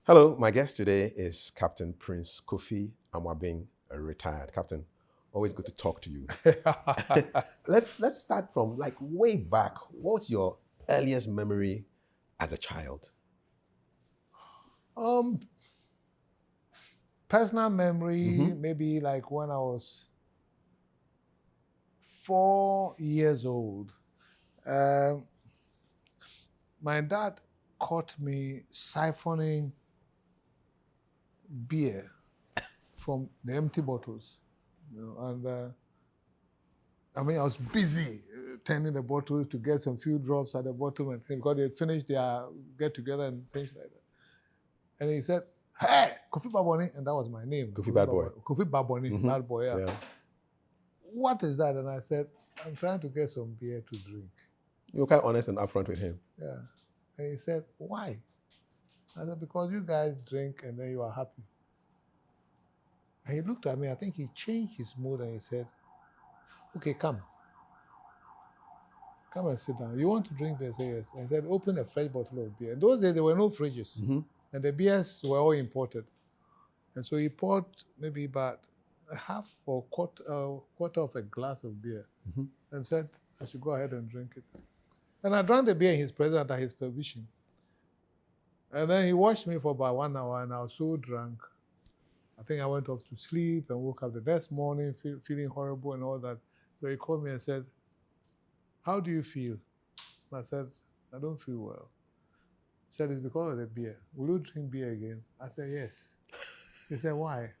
Hello, my guest today is Captain Prince Kofi Amoabeng, a retired captain. Always good to talk to you. Let's start from like way back. What's your earliest memory as a child? Um, Personal memory, maybe like when I was 4 years old. Um, my dad caught me siphoning beer from the empty bottles, and I mean I was busy turning the bottles to get some few drops at the bottom and things because they finished their get together and things like that. And he said, "Hey, Kofi Baboni," and that was my name. Kofi Bad Boy. Kofi Baboni, bad boy. Yeah. Yeah. What is that? And I said, I'm trying to get some beer to drink. You were quite honest and upfront with him. Yeah. And he said, why? I said, because you guys drink and then you are happy. And he looked at me, I think he changed his mood and he said, okay, come. Come and sit down. You want to drink beer? I said, yes. And he said, open a fresh bottle of beer. In those days, there were no fridges. And the beers were all imported. And so he poured maybe about a half or quarter of a glass of beer and said, I should go ahead and drink it. And I drank the beer in his presence at his permission. And then he watched me for about 1 hour and I was so drunk. I think I went off to sleep and woke up the next morning feeling horrible and all that. So he called me and said, how do you feel? And I said, I don't feel well. He said, it's because of the beer. Will you drink beer again? I said, yes. He said, why?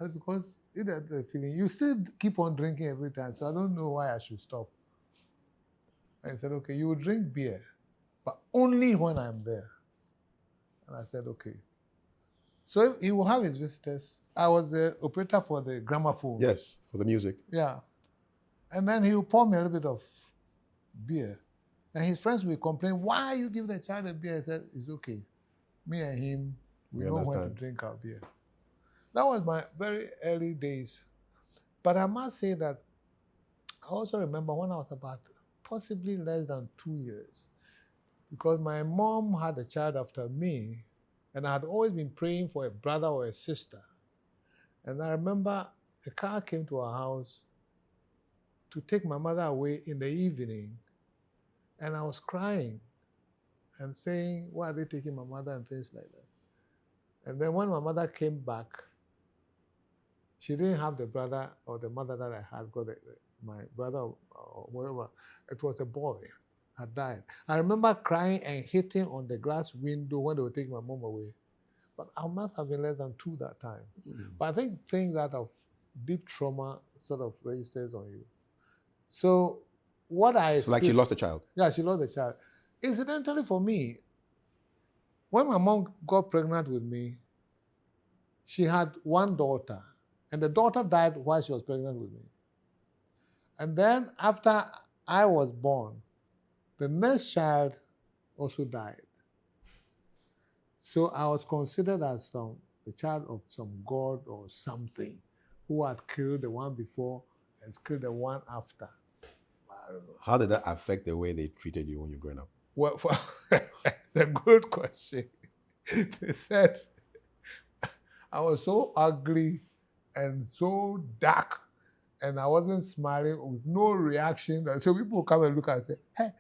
I said, because you had the feeling. You still keep on drinking every time, so I don't know why I should stop. And he said, okay, you will drink beer, but only when I'm there. And I said, okay. So he will have his visitors. I was the operator for the gramophone. Yes, for the music. Yeah. And then he will pour me a little bit of beer. And his friends will complain, why you give the child a beer? I said, it's okay. Me and him, we know when to drink our beer. That was my very early days. But I must say that I also remember when I was about possibly less than 2 years, because my mom had a child after me, and I had always been praying for a brother or a sister. And I remember a car came to our house to take my mother away in the evening, and I was crying and saying, why are they taking my mother and things like that. And then when my mother came back, she didn't have the brother or the mother that I had, because my brother or whatever, it was a boy, had died. I remember crying and hitting on the glass window when they were taking my mom away. But I must have been less than 2 that time. But I think things that of deep trauma sort of registers on you. So what I... It's like she lost a child. Yeah, she lost a child. Incidentally for me, when my mom got pregnant with me, she had one daughter. And the daughter died while she was pregnant with me. And then after I was born, the next child also died. So I was considered as the child of some god or something who had killed the one before and killed the one after. I don't know. How did that affect the way they treated you when you were growing up? Well, the good question. They said I was so ugly and so dark, and I wasn't smiling with no reaction. So people come and look and say, hey,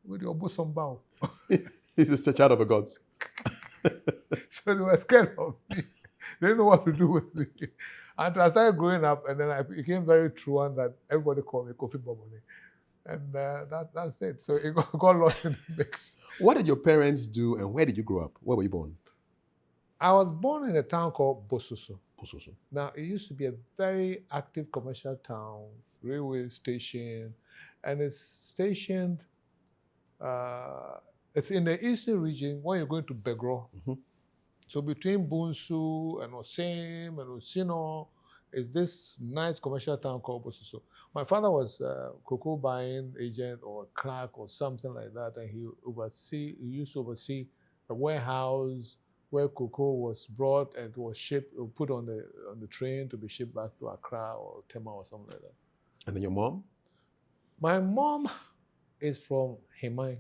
where your bosom bow? He's just a child of a god. So they were scared of me. They didn't know what to do with me. Until I started growing up, and then I became very truant that everybody called me Kofi Baboni. And that's it. So it got lost in the mix. What did your parents do and where did you grow up? Where were you born? I was born in a town called Bososo. Bososo. Now, it used to be a very active commercial town, railway station, and it's stationed, it's in the eastern region when you're going to Begro. So between Bunsu and Osem and Osino is this nice commercial town called Bososo. My father was a cocoa buying agent or a clerk or something like that, and he used to oversee a warehouse where cocoa was brought and was shipped or put on the train to be shipped back to Accra or Tema or something like that. And then your mom? My mom is from Hemai,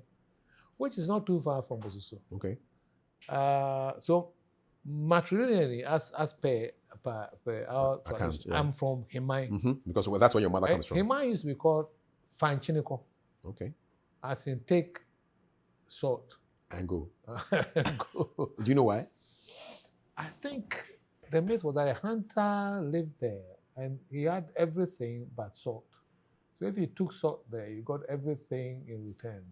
which is not too far from Bososo. Okay. So matrilineally, as per our Accounts, tradition, yeah. I'm from Himai. Because that's where your mother comes from. Himai used to be called Fanchiniko, Okay. as in take salt. And go. And go. Do you know why? I think the myth was that a hunter lived there and he had everything but salt. So if you took salt there, you got everything in return.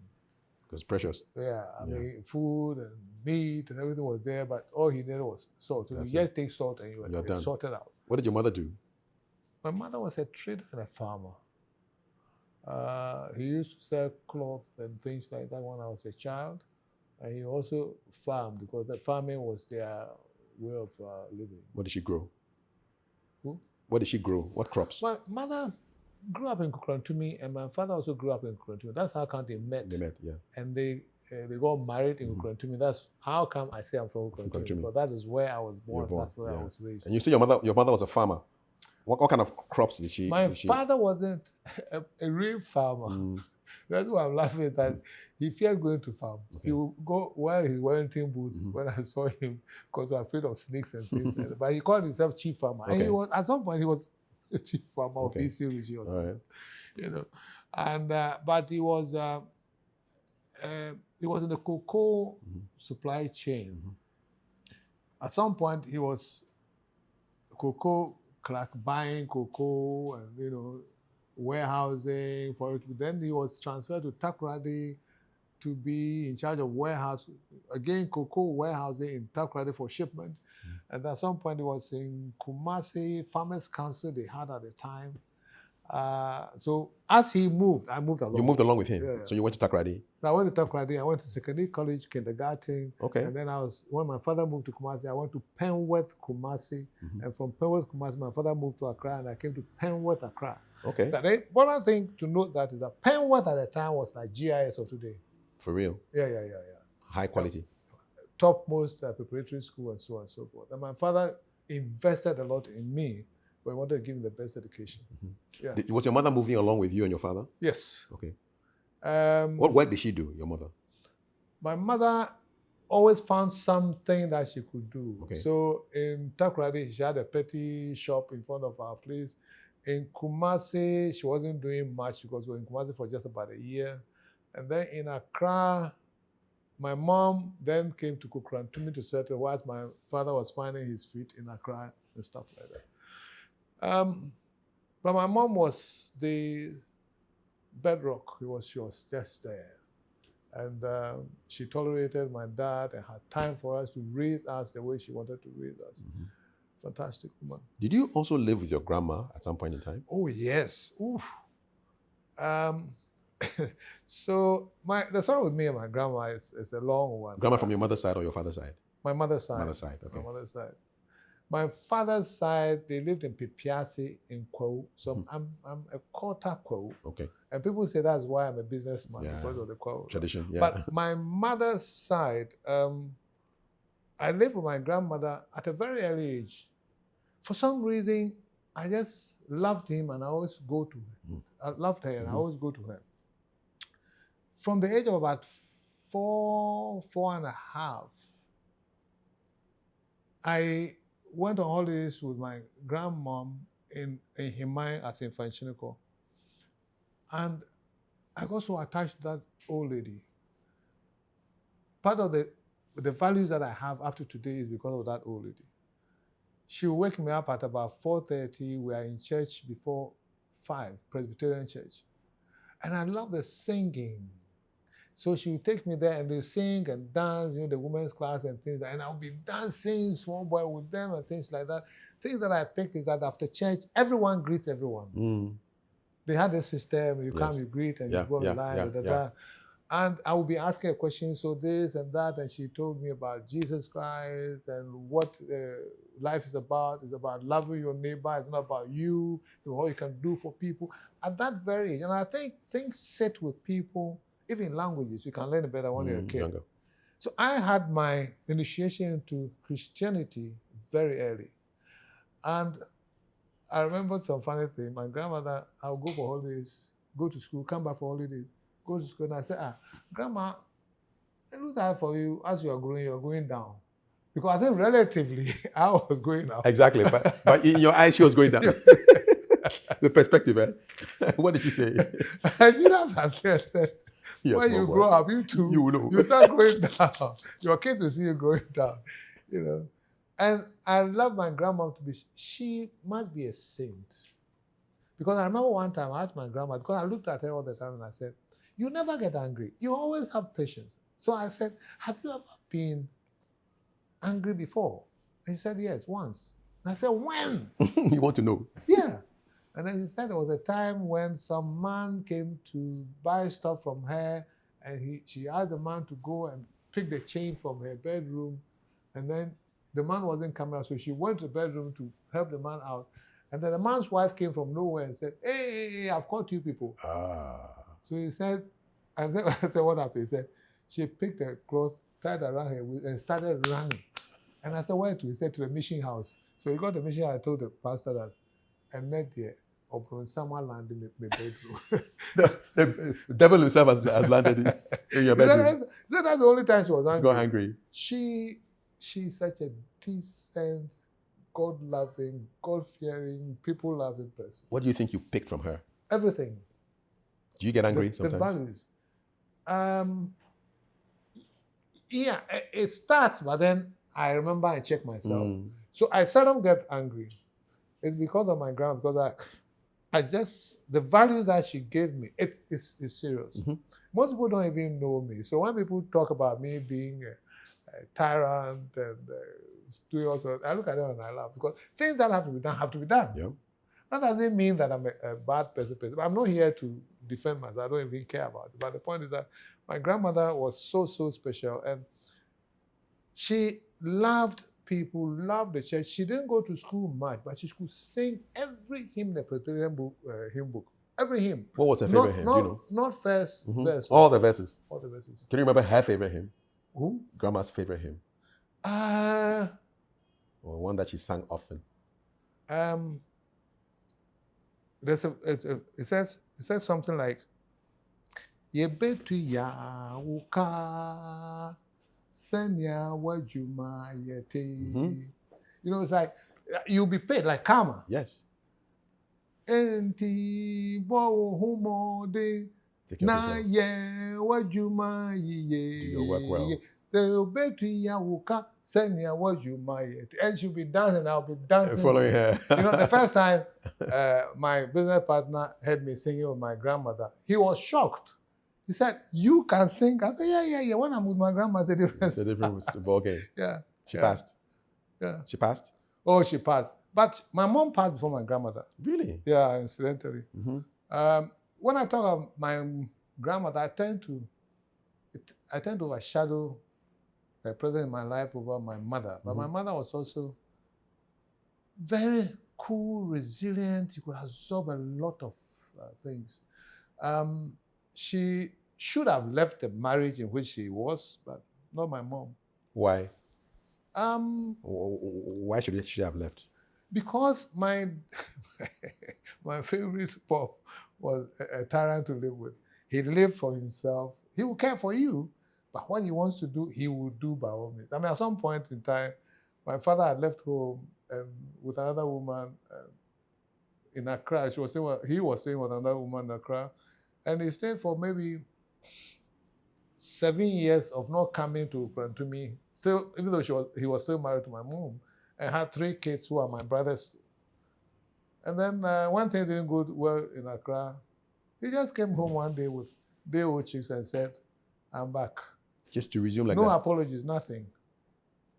Because precious. Yeah, I mean, food and meat and everything was there, but all he needed was salt. So you just take salt and you're done. Sorted out. What did your mother do? My mother was a trader and a farmer. He used to sell cloth and things like that when I was a child. And he also farmed because the farming was their way of living. What did she grow? Who? What did she grow? What crops? My mother grew up in Kukrantumi and my father also grew up in Kukrantumi. That's how come they met. They met, yeah. And they got married in Kukrantumi. That's how come I say I'm from Kukrantumi. Because that is where I was born. That's where I was raised. And you say your mother was a farmer. What kind of crops did she? My father wasn't a real farmer. That's why I'm laughing at that. He feared going to farm. Okay. He would go wear his Wellington boots when I saw him because I was afraid of snakes and things like that. But he called himself chief farmer. Okay. And he was, at some point, he was a chief farmer of BC region or something. Right. You know. And but he was in the cocoa supply chain. At some point, he was cocoa clerk buying cocoa and warehousing for it. Then he was transferred to Takoradi to be in charge of warehouse, again cocoa warehousing in Takoradi for shipment. And at some point he was in Kumasi Farmers Council they had at the time. So as he moved, I moved along. You moved along with him? Yeah. So you went to Takoradi? I went to Takoradi. I went to secondary college, kindergarten. Okay. And then when my father moved to Kumasi, I went to Penworth, Kumasi. And from Penworth, Kumasi, my father moved to Accra and I came to Penworth, Accra. Okay. The important thing to note that is that Penworth at the time was like GIS of today. For real? Yeah. High quality. Topmost preparatory school and so on and so forth. And my father invested a lot in me, but he wanted to give me the best education. Yeah. Was your mother moving along with you and your father? Yes. Okay. What work did she do, your mother? My mother always found something that she could do. Okay. So in Takoradi, she had a petty shop in front of our place. In Kumasi, she wasn't doing much because we were in Kumasi for just about a year. And then in Accra, my mom then came to Kukrantumi to settle whilst my father was finding his feet in Accra and stuff like that. But my mom was the bedrock. She was just there. And she tolerated my dad and had time for us to raise us the way she wanted to raise us. Fantastic woman. Did you also live with your grandma at some point in time? Oh, yes. Oof. So the story with me and my grandma is a long one. Grandma from your mother's side or your father's side? My mother's side. Mother's side, okay. My mother's side. My father's side, they lived in Pipiasi in Kwau. So I'm a quarter Kwau. Okay. And people say that's why I'm a businessman, because of the Kwau. Tradition, yeah. But my mother's side, I lived with my grandmother at a very early age. For some reason, I just loved him and I always go to her. I loved her and I always go to her. From the age of about 4.5, I went on holidays with my grandmom in Himai as in Fanchiniko. And I got so attached to that old lady. Part of the values that I have up to today is because of that old lady. She would wake me up at about 4:30. We are in church before 5, Presbyterian church. And I love the singing. So she would take me there and they sing and dance, the women's class and things like that. And I would be dancing small boy with them and things like that. Things that I pick is that after church, everyone greets everyone. They had a system, you come, you greet, and you go online, And I would be asking a question, so this and that, and she told me about Jesus Christ and what life is about. It's about loving your neighbor. It's not about you. It's about what you can do for people. At that very age, and I think things sit with people, even languages, you can learn it better when you're a kid. Younger. So I had my initiation into Christianity very early. And I remember some funny thing. My grandmother, I would go for holidays, go to school, come back for holidays, go to school, and I said, Grandma, I look that for you as you are growing down. Because I think relatively, I was going up. Exactly. But in your eyes, she was going down. The perspective, eh? What did she say? I see that and said, Yes, when you grow up, you too, you will know. you start going down. Your kids will see you going down, you know. And I love my grandma to be, she must be a saint. Because I remember one time I asked my grandma, because I looked at her all the time and I said, you never get angry. You always have patience. So I said, have you ever been angry before? And he said, yes, once. And I said, when? You want to know? Yeah. And then he said there was a time when some man came to buy stuff from her, and she asked the man to go and pick the chain from her bedroom, and then the man wasn't coming out, so she went to the bedroom to help the man out. And then the man's wife came from nowhere and said, hey, I've caught you people. So he said, I said, what happened? He said, she picked a cloth, tied around her waist, and started running. And I said, where to? He said, to the mission house. So he got to the mission house. I told the pastor that, and net there, or someone landed in the bedroom. The devil himself has landed in your bedroom. That's the only time she was angry. She's got angry. She's such a decent, God-loving, God-fearing, people-loving person. What do you think you picked from her? Everything. Do you get angry sometimes? The values. Yeah, it starts, but then I remember I check myself. So I seldom get angry. It's because of my grandma, because I just, the value that she gave me, it is serious. Most people don't even know me. So when people talk about me being a tyrant and doing all sorts, I look at them and I laugh, because things that have to be done have to be done. Yeah. That doesn't mean that I'm a bad person. I'm not here to defend myself. I don't even care about it. But the point is that my grandmother was so special, and she loved people, loved the church. She didn't go to school much, but she could sing every hymn in the Presbyterian hymn book. Every hymn. What was her favorite hymn? Do you know? Not verse. All the verses. All the verses. Can you remember her favorite hymn? Who? Grandma's favorite hymn. Or one that she sang often. It says something like, Yebetu ya uka senya wajuma yete. You know, it's like you'll be paid like karma. Yes. Enti bo humo de na ye wajuma ye. Do your work well. Yebetu ya uka senya wajuma yete. And she'll be dancing. I'll be dancing. Following her. You know, the first time my business partner heard me singing with my grandmother, he was shocked. He said, you can sing? I said, yeah. When I'm with my grandma, it's a different. It's a different ball game. Yeah. She passed. Yeah. She passed? Oh, she passed. But my mom passed before my grandmother. Really? Yeah, incidentally. When I talk of my grandmother, I tend to overshadow the presence in my life over my mother. But my mother was also very cool, resilient. She could absorb a lot of things. She should have left the marriage in which she was, but not my mom. Why? Why should she have left? Because my favorite pop was a tyrant to live with. He lived for himself. He will care for you, but what he wants to do, he will do by all means. I mean, at some point in time, my father had left home and with another woman in Accra. He was staying with another woman in Accra. And he stayed for maybe 7 years of not coming to me. So even though he was still married to my mom, and had 3 kids who are my brothers. And then when things didn't go well in Accra, he just came home one day with day-old chicks and said, I'm back. Just to resume like that? No apologies, nothing.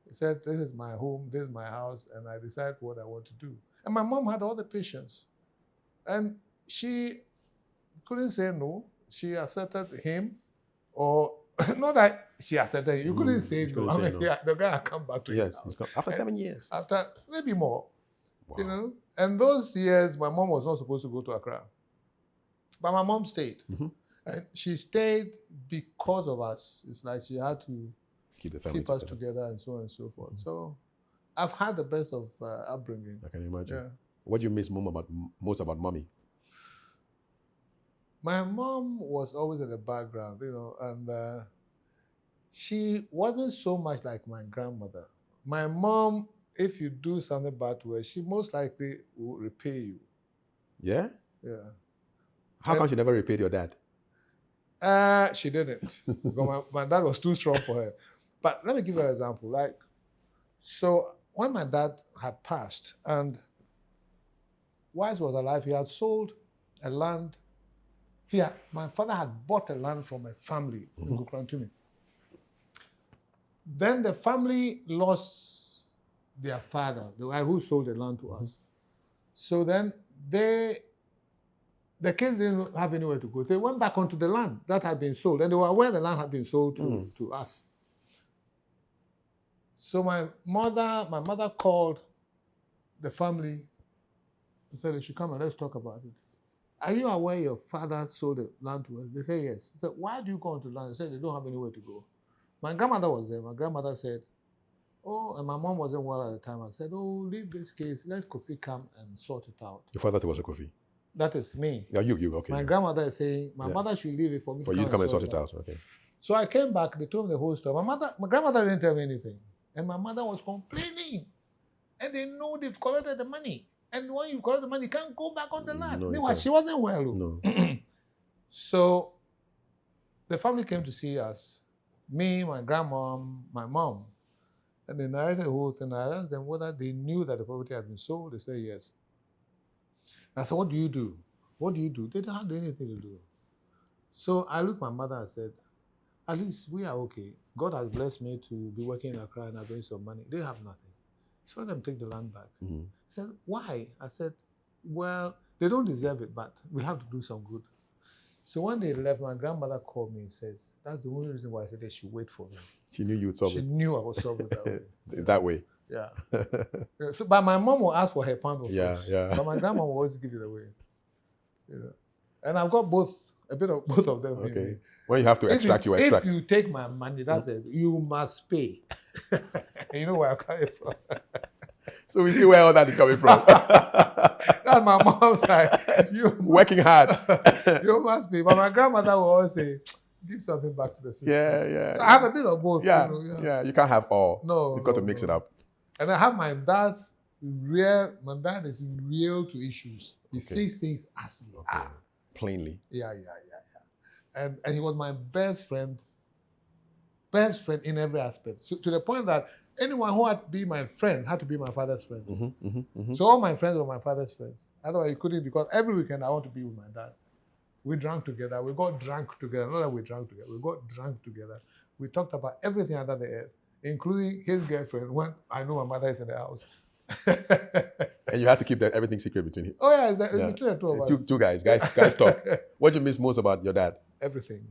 He said, this is my home, this is my house, and I decide what I want to do. And my mom had all the patience. And she couldn't say no. She accepted him, or not that she accepted him. You couldn't say no. I mean, yeah, the guy had come back to yes, he's come after 7 years. After maybe more, wow. You know. And those years, my mom was not supposed to go to Accra, but my mom stayed, and she stayed because of us. It's like she had to keep us together and so on and so forth. So, I've had the best of upbringing. I can imagine. Yeah. What do you miss most about mommy? My mom was always in the background, you know, and she wasn't so much like my grandmother. My mom, if you do something bad to her, she most likely will repay you. Yeah? Yeah. How come she never repaid your dad? She didn't. Because my dad was too strong for her. But let me give you an example. Like, so when my dad had passed and Wise was alive, he had sold a land. My father had bought a land from a family in Kukrantumi. Then the family lost their father, the guy who sold the land to us. So then the kids didn't have anywhere to go. They went back onto the land that had been sold, and they were aware the land had been sold to us. So my mother called the family and said, they should come and let's talk about it. Are you aware your father sold the land to us? They said, yes. He said, why do you go onto land? They said, they don't have anywhere to go. My grandmother was there. My grandmother said, oh, and my mom wasn't well at the time. I said, oh, leave this case. Let Kofi come and sort it out. Your father was a Kofi? That is me. Yeah, you, okay. My grandmother is saying, my mother should leave it for me you to come and sort it out. Okay. So I came back, they told me the whole story. My grandmother didn't tell me anything. And my mother was complaining. And they know they've collected the money. And when you collect the money, you can't go back on the land. No, Meanwhile, she wasn't well. No. So the family came to see us. Me, my grandmom, my mom. And they narrated the whole thing. I asked them whether they knew that the property had been sold. They said yes. I said, what do you do? What do you do? They don't have anything to do. So I looked at my mother and said, at least we are okay. God has blessed me to be working in Accra and I'm doing some money. They have nothing. So let them take the land back. He said, why? I said, well, they don't deserve it, but we have to do some good. So when they left, my grandmother called me and says, that's the only reason why I said they should wait for me. She knew you would solve it. She knew I would solve it that way. That way. Yeah. So, but my mom will ask for her pound of first. Yeah. But my grandma will always give it away. You know? And I've got a bit of both of them. Okay. When you have to extract, you extract. If you take my money, that's it. You must pay. You know where I'm coming from. So we see where all that is coming from. That's my mom's side. You working hard. You must pay. But my grandmother will always say, give something back to the system. Yeah. So I have a bit of both. Yeah, you know, yeah. You can't have all. No. You've got to mix it up. And I have my dad's my dad is real to issues. He sees things as they are. Plainly. Yeah. And he was my best friend in every aspect. So to the point that anyone who had to be my friend had to be my father's friend. So all my friends were my father's friends. Otherwise, you couldn't, because every weekend I want to be with my dad. We drank together. We got drunk together. Not that we drank together. We got drunk together. We talked about everything under the earth, including his girlfriend when I know my mother is in the house. And you had to keep everything secret between him. Oh yeah, between the two of us. Two guys. Guys talk. What do you miss most about your dad? Everything.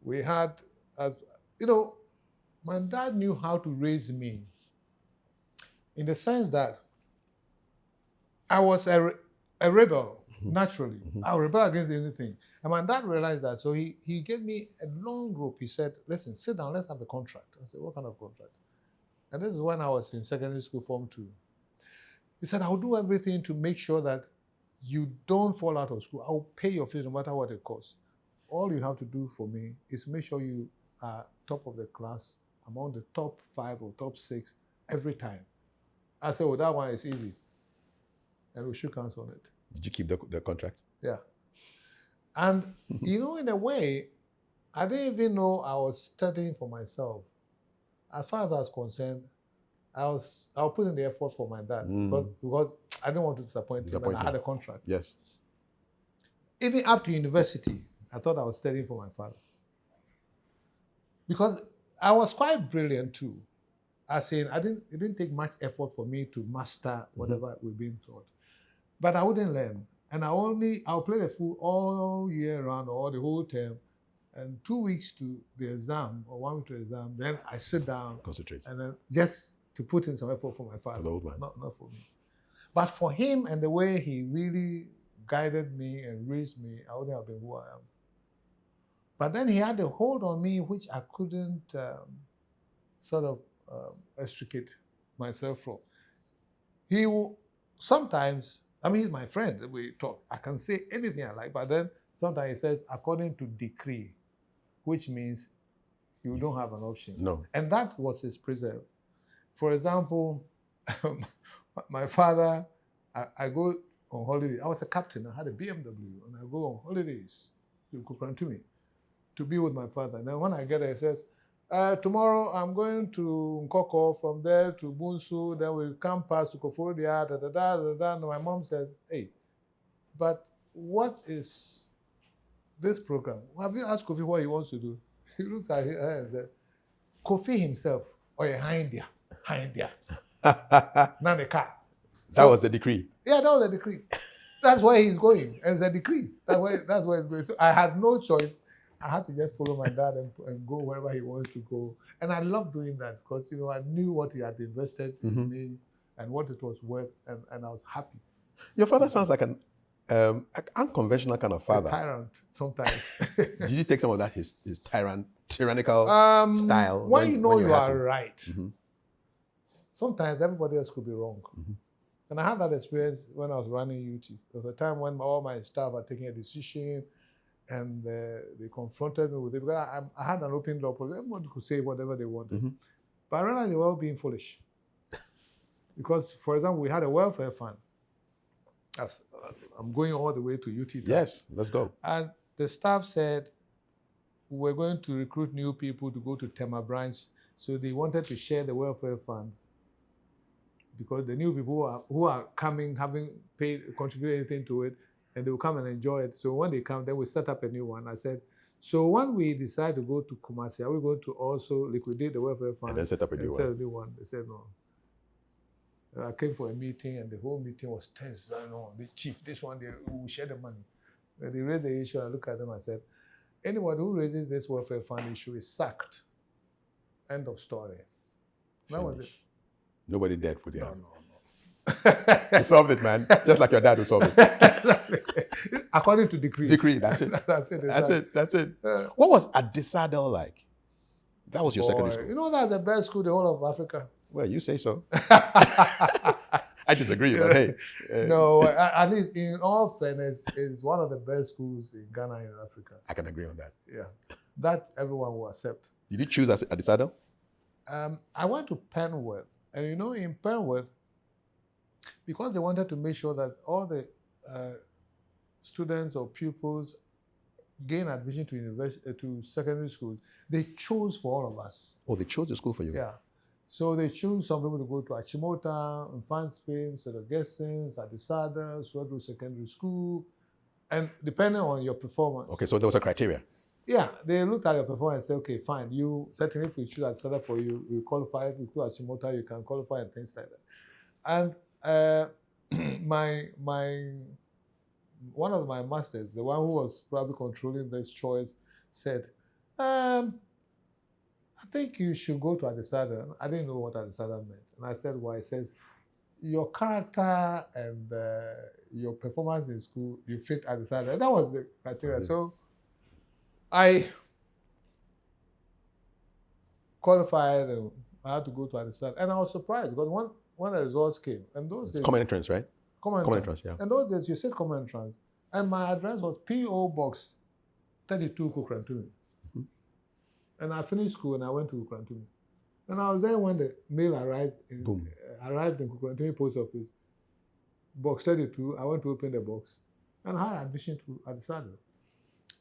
We had, as you know, my dad knew how to raise me in the sense that I was a rebel, naturally. I would rebel against anything. And my dad realized that, so he gave me a long rope. He said, listen, sit down, let's have a contract. I said, what kind of contract? And this is when I was in secondary school, Form 2. He said, I'll do everything to make sure that you don't fall out of school. I'll pay your fees no matter what it costs. All you have to do for me is make sure you are top of the class, among the top 5 or top 6 every time. I said, well, that one is easy. And we shook hands on it. Did you keep the contract? Yeah. And, in a way, I didn't even know I was studying for myself. As far as I was concerned, I'll put in the effort for my dad because I didn't want to disappoint him, and I had a contract. Yes. Even up to university, I thought I was studying for my father. Because I was quite brilliant too. As in, it didn't take much effort for me to master whatever we're being taught. But I wouldn't learn. And I'll play the fool all year round or the whole term. And 2 weeks to the exam or 1 week to the exam, then I sit down. Concentrate. And then just to put in some effort for my father. For the old man. Not for me. But for him and the way he really guided me and raised me, I wouldn't have been who I am. But then he had a hold on me which I couldn't extricate myself from. He will sometimes, he's my friend, we talk. I can say anything I like, but then sometimes he says, according to decree, which means You don't have an option. No. And that was his preserve. For example, my father, I go on holiday. I was a captain. I had a BMW, and I go on holidays to Kukrantumi to be with my father. And then when I get there, he says, tomorrow I'm going to Nkoko, from there to Bunsu, then we'll come past to Kafui Dey, And my mom said, hey, but what is this program? Have you asked Kofi what he wants to do? He looked at her and said, Kofi himself, or a Hindia. Not a car. That was the decree. Yeah, that was the decree. That's where he's going. And it's a decree. That's where it's going. So I had no choice. I had to just follow my dad and go wherever he wanted to go. And I loved doing that because, I knew what he had invested in me and what it was worth, and I was happy. Your father sounds like an unconventional kind of father. A tyrant, sometimes. Did you take some of that, his tyrannical style? When you know you happy? are right, sometimes everybody else could be wrong. And I had that experience when I was running UT. There was a time when all my staff were taking a decision and they confronted me with it. Because I had an open door policy. Everybody could say whatever they wanted. But I realized they were all being foolish. Because, for example, we had a welfare fund. I'm going all the way to UT. Yes, let's go. And the staff said, we're going to recruit new people to go to Tema branch. So they wanted to share the welfare fund because the new people who are coming, having contributed anything to it, and they will come and enjoy it. So when they come, then we set up a new one. I said, so when we decide to go to Kumasi, are we going to also liquidate the welfare fund and then set up a new one? They said no. I came for a meeting, and the whole meeting was tense. I know, the chief, this one, they will share the money. When they raised the issue, I looked at them and said, anyone who raises this welfare fund issue is sacked. End of story. That was it. Nobody dared put the hand. No. You solved it, man. Just like your dad will solve it. According to decree. Decree, that's it. That's it. What was Adisadel like? That was your secondary school. You know that's the best school in the whole of Africa. Well, you say so. I disagree, but hey. No, at least in all fairness, it's one of the best schools in Ghana and Africa. I can agree on that. Yeah. That everyone will accept. Did you choose Adisadel? I went to Penworth. And in Penworth, because they wanted to make sure that all the students or pupils gain admission to secondary schools, they chose for all of us. Oh, they chose the school for you? Yeah. So they choose some people to go to Achimota, Mfantsipim, St. Augustine's, Adisada, Swedru Secondary School, and depending on your performance. Okay, so there was a criteria. Yeah, they looked at your performance and said, okay, fine, you certainly if we choose Adisada for you, you qualify. If you go Achimota, you can qualify and things like that. And one of my masters, the one who was probably controlling this choice, said, I think you should go to Adisada. I didn't know what Adisada meant. And I said, why? He says, your character and your performance in school, you fit Adisada. And that was the criteria. Mm-hmm. So I qualified and I had to go to Adisada. And I was surprised because when the results came, and those days, common entrance, right? Common entrance, yeah. And those days, you said common entrance. And my address was P.O. Box 32 Kukrantumi. Mm-hmm. And I finished school and I went to Kukrantumi. And I was there when the mail arrived in Kukrantumi post office. Box 32, I went to open the box. And I had admission to Adisada.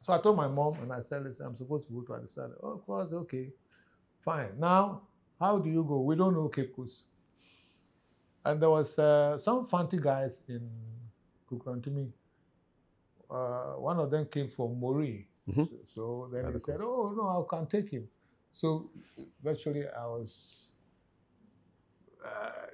So I told my mom and I said, listen, I'm supposed to go to Adisada. Oh, of course, okay. Fine. Now, how do you go? We don't know Cape Coast. And there was some fancy guys in Kukrantumi. One of them came from Mori. Mm-hmm. So then he said, oh, no, I can take him. So virtually I was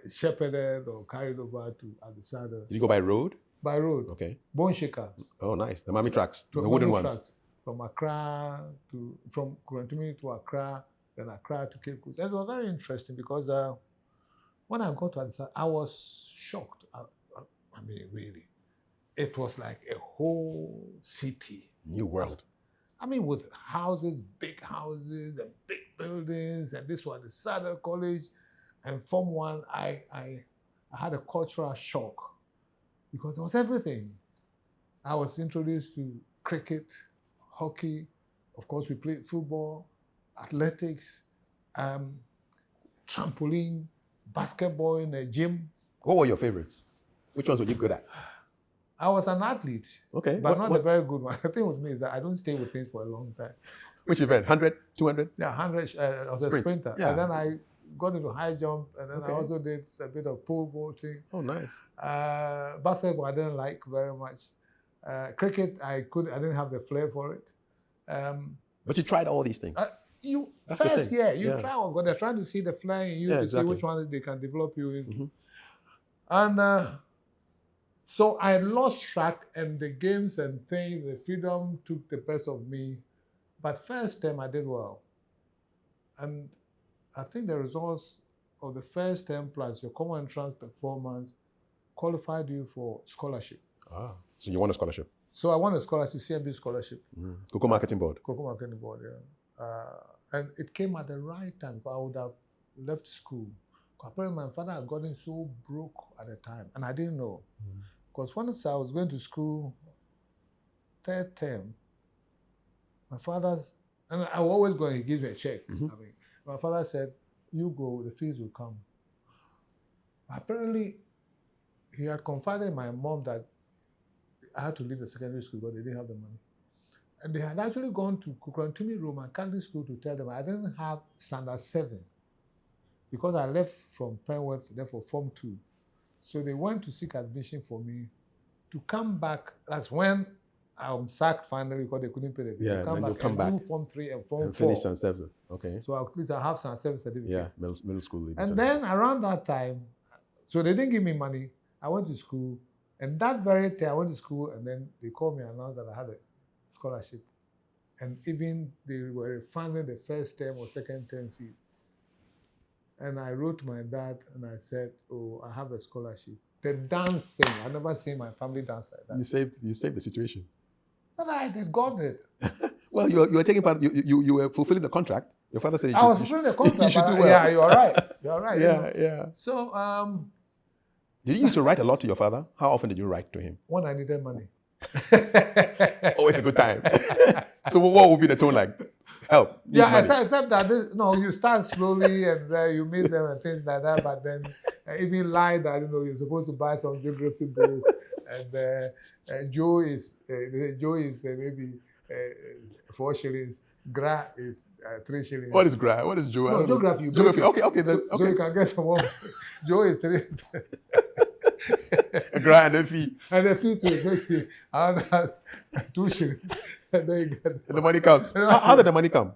shepherded or carried over to Adisada. Did you go by road? By road. Okay. Bone shaker. Oh, nice. The Mami tracks, the wooden ones. Tracks. From Kukrantumi to Accra, then Accra to Cape Coast. And it was very interesting because when I got to Adisada, I was shocked. I mean, really. It was like a whole city. New world. I mean, with houses, big houses and big buildings, and this was the Adisada College. And Form 1, I had a cultural shock because there was everything. I was introduced to cricket, hockey. Of course, we played football. athletics, trampoline, basketball in a gym. What were your favorites? Which ones were you good at? I was an athlete, Okay. but not a very good one. The thing with me is that I don't stay with things for a long time. Which event? 100, 200? Yeah, 100. I was a sprinter. Yeah. And then I got into high jump, and then Okay. I also did a bit of pole vaulting. Oh, nice. Basketball I didn't like very much. Cricket I didn't have the flair for it. But you tried all these things. That's the First, thing. yeah, you Yeah. try one, but they're trying to see the flair in you Yeah, to exactly. see which one they can develop you into. Mm-hmm. And so I lost track, and the games and things, the freedom took the best of me. But first term I did well. And I think the results of the first term plus your common entrance performance qualified you for scholarship. Ah, so you won a scholarship? So I won a scholarship, CMB scholarship. Mm. Cocoa Marketing Board? Cocoa Marketing Board, yeah. And it came at the right time. I would have left school. Apparently my father had gotten so broke at the time, and I didn't know. Because once I was going to school, third term, my father's, and I was always going, he gives me a check. Mm-hmm. I mean, my father said, you go, the fees will come. Apparently, he had confided in my mom that I had to leave the secondary school because they didn't have the money. And they had actually gone to Kukrantumi Roman Catholic School to tell them I didn't have standard 7 because I left from Penworth, therefore Form 2. So they went to seek admission for me to come back. That's when I'm sacked finally because they couldn't pay the fee. Yeah, to then come back. Do Form 3 and Form 4. Finish and 7. Okay. So at least I have standard 7 certificate. Yeah, middle school. And then around that time, so they didn't give me money. I went to school. And that very day I went to school, and then they called me and announced that I had a scholarship. And even they were refunding the first term or second term fee. And I wrote my dad and I said, oh, I have a scholarship. The dancing, I've never seen my family dance like that. You saved the situation. And I did, God did. Well, you were taking part, you were fulfilling the contract. Your father said I was fulfilling the contract. you should do well. Yeah, you're right. You're right. Yeah, yeah. So, Did you used to write a lot to your father? How often did you write to him? when I needed money. Always a good time. So what would be the tone like? Help. Need Yeah, money. except that you start slowly and you meet them and things like that. But then even lie that you're supposed to buy some geography book, and Joe is maybe 4 shillings. Gra is 3 shillings. What is Gra? What is Joe? No, geography. Geography. Okay. So you can get some more. Joe is 3. A Gra and a fee. And the fee to around 2 shillings. And then you get And the money comes. How did the money come?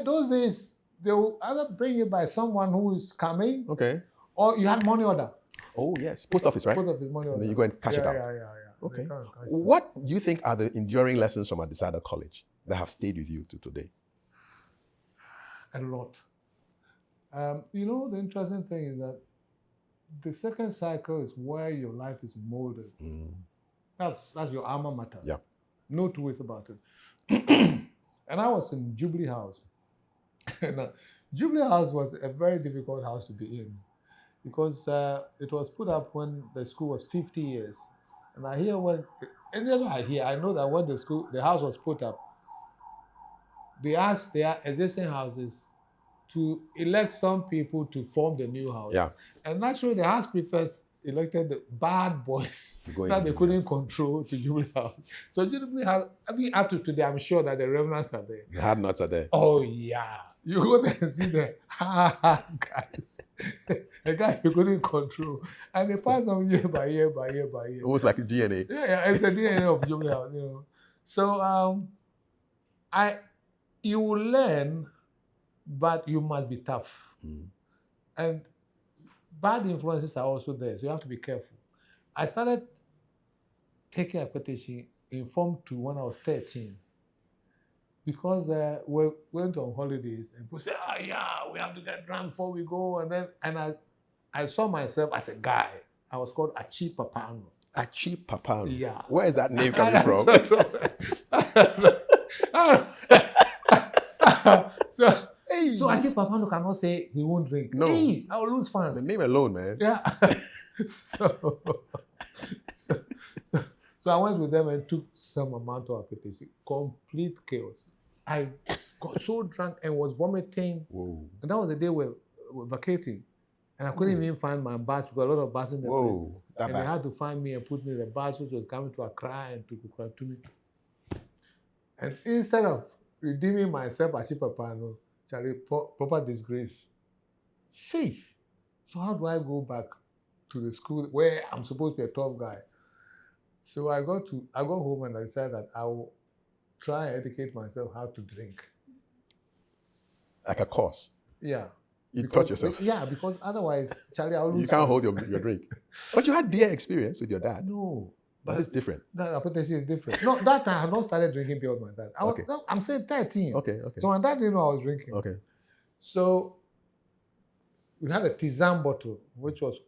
those days, they will either bring it by someone who is coming, Okay. or you had money order. Oh, yes. Post office, right? Post office money order. And then you go and cash it out. Yeah. Okay. They can't cash it. What do you think are the enduring lessons from a decided college that have stayed with you to today? A lot. The interesting thing is that the second cycle is where your life is molded. That's your alma mater. Yeah. No two ways about it. And I was in Jubilee House. And Jubilee House was a very difficult house to be in because it was put up when the school was 50 years. And I know that when the house was put up, they asked their existing houses to elect some people to form the new house. Yeah. And naturally, the house prefects elected the bad boys Go that in they the couldn't house. control to Jubilee House. So Jubilee House, up to today, I'm sure that the remnants are there. The hard nuts are there. Oh, yeah. You go there and see the guys. The guy you couldn't control. And they pass on year by year. Almost like DNA. Yeah, it's the DNA of Jubilee House, So you will learn, but you must be tough. And bad influences are also there, so you have to be careful. I started taking accreditation in Form 2 when I was 13 because we went on holidays and people said, we have to get drunk before we go. And I saw myself as a guy. I was called Achi Papano. Achi Papano. Yeah. Where is that name coming from? So Achi Papano cannot say he won't drink. No. Hey, I will lose fans. The name alone, man. Yeah. So I went with them and took some amount of accreditation. Complete chaos. I got so drunk and was vomiting. Whoa. And that was the day we were vacating. And I couldn't even find my bus because a lot of buses in the place. Whoa. That And bad. they had to find me and put me in the bus which was coming to Accra and to Kukratumi. And instead of redeeming myself as Chipapano, Charlie, proper disgrace. See, so how do I go back to the school where I'm supposed to be a tough guy? So I got home and I decided that I will try and educate myself how to drink. Like a course. Yeah. You taught yourself. Yeah, because otherwise, Charlie, I'll lose. You can't hold your drink. But you had beer experience with your dad. No. But it's different. That apprentice is different. No, that time I had not started drinking beer with my dad. Okay. I'm saying 13. Okay. So my dad didn't know I was drinking. Okay. So we had a tisane bottle, which was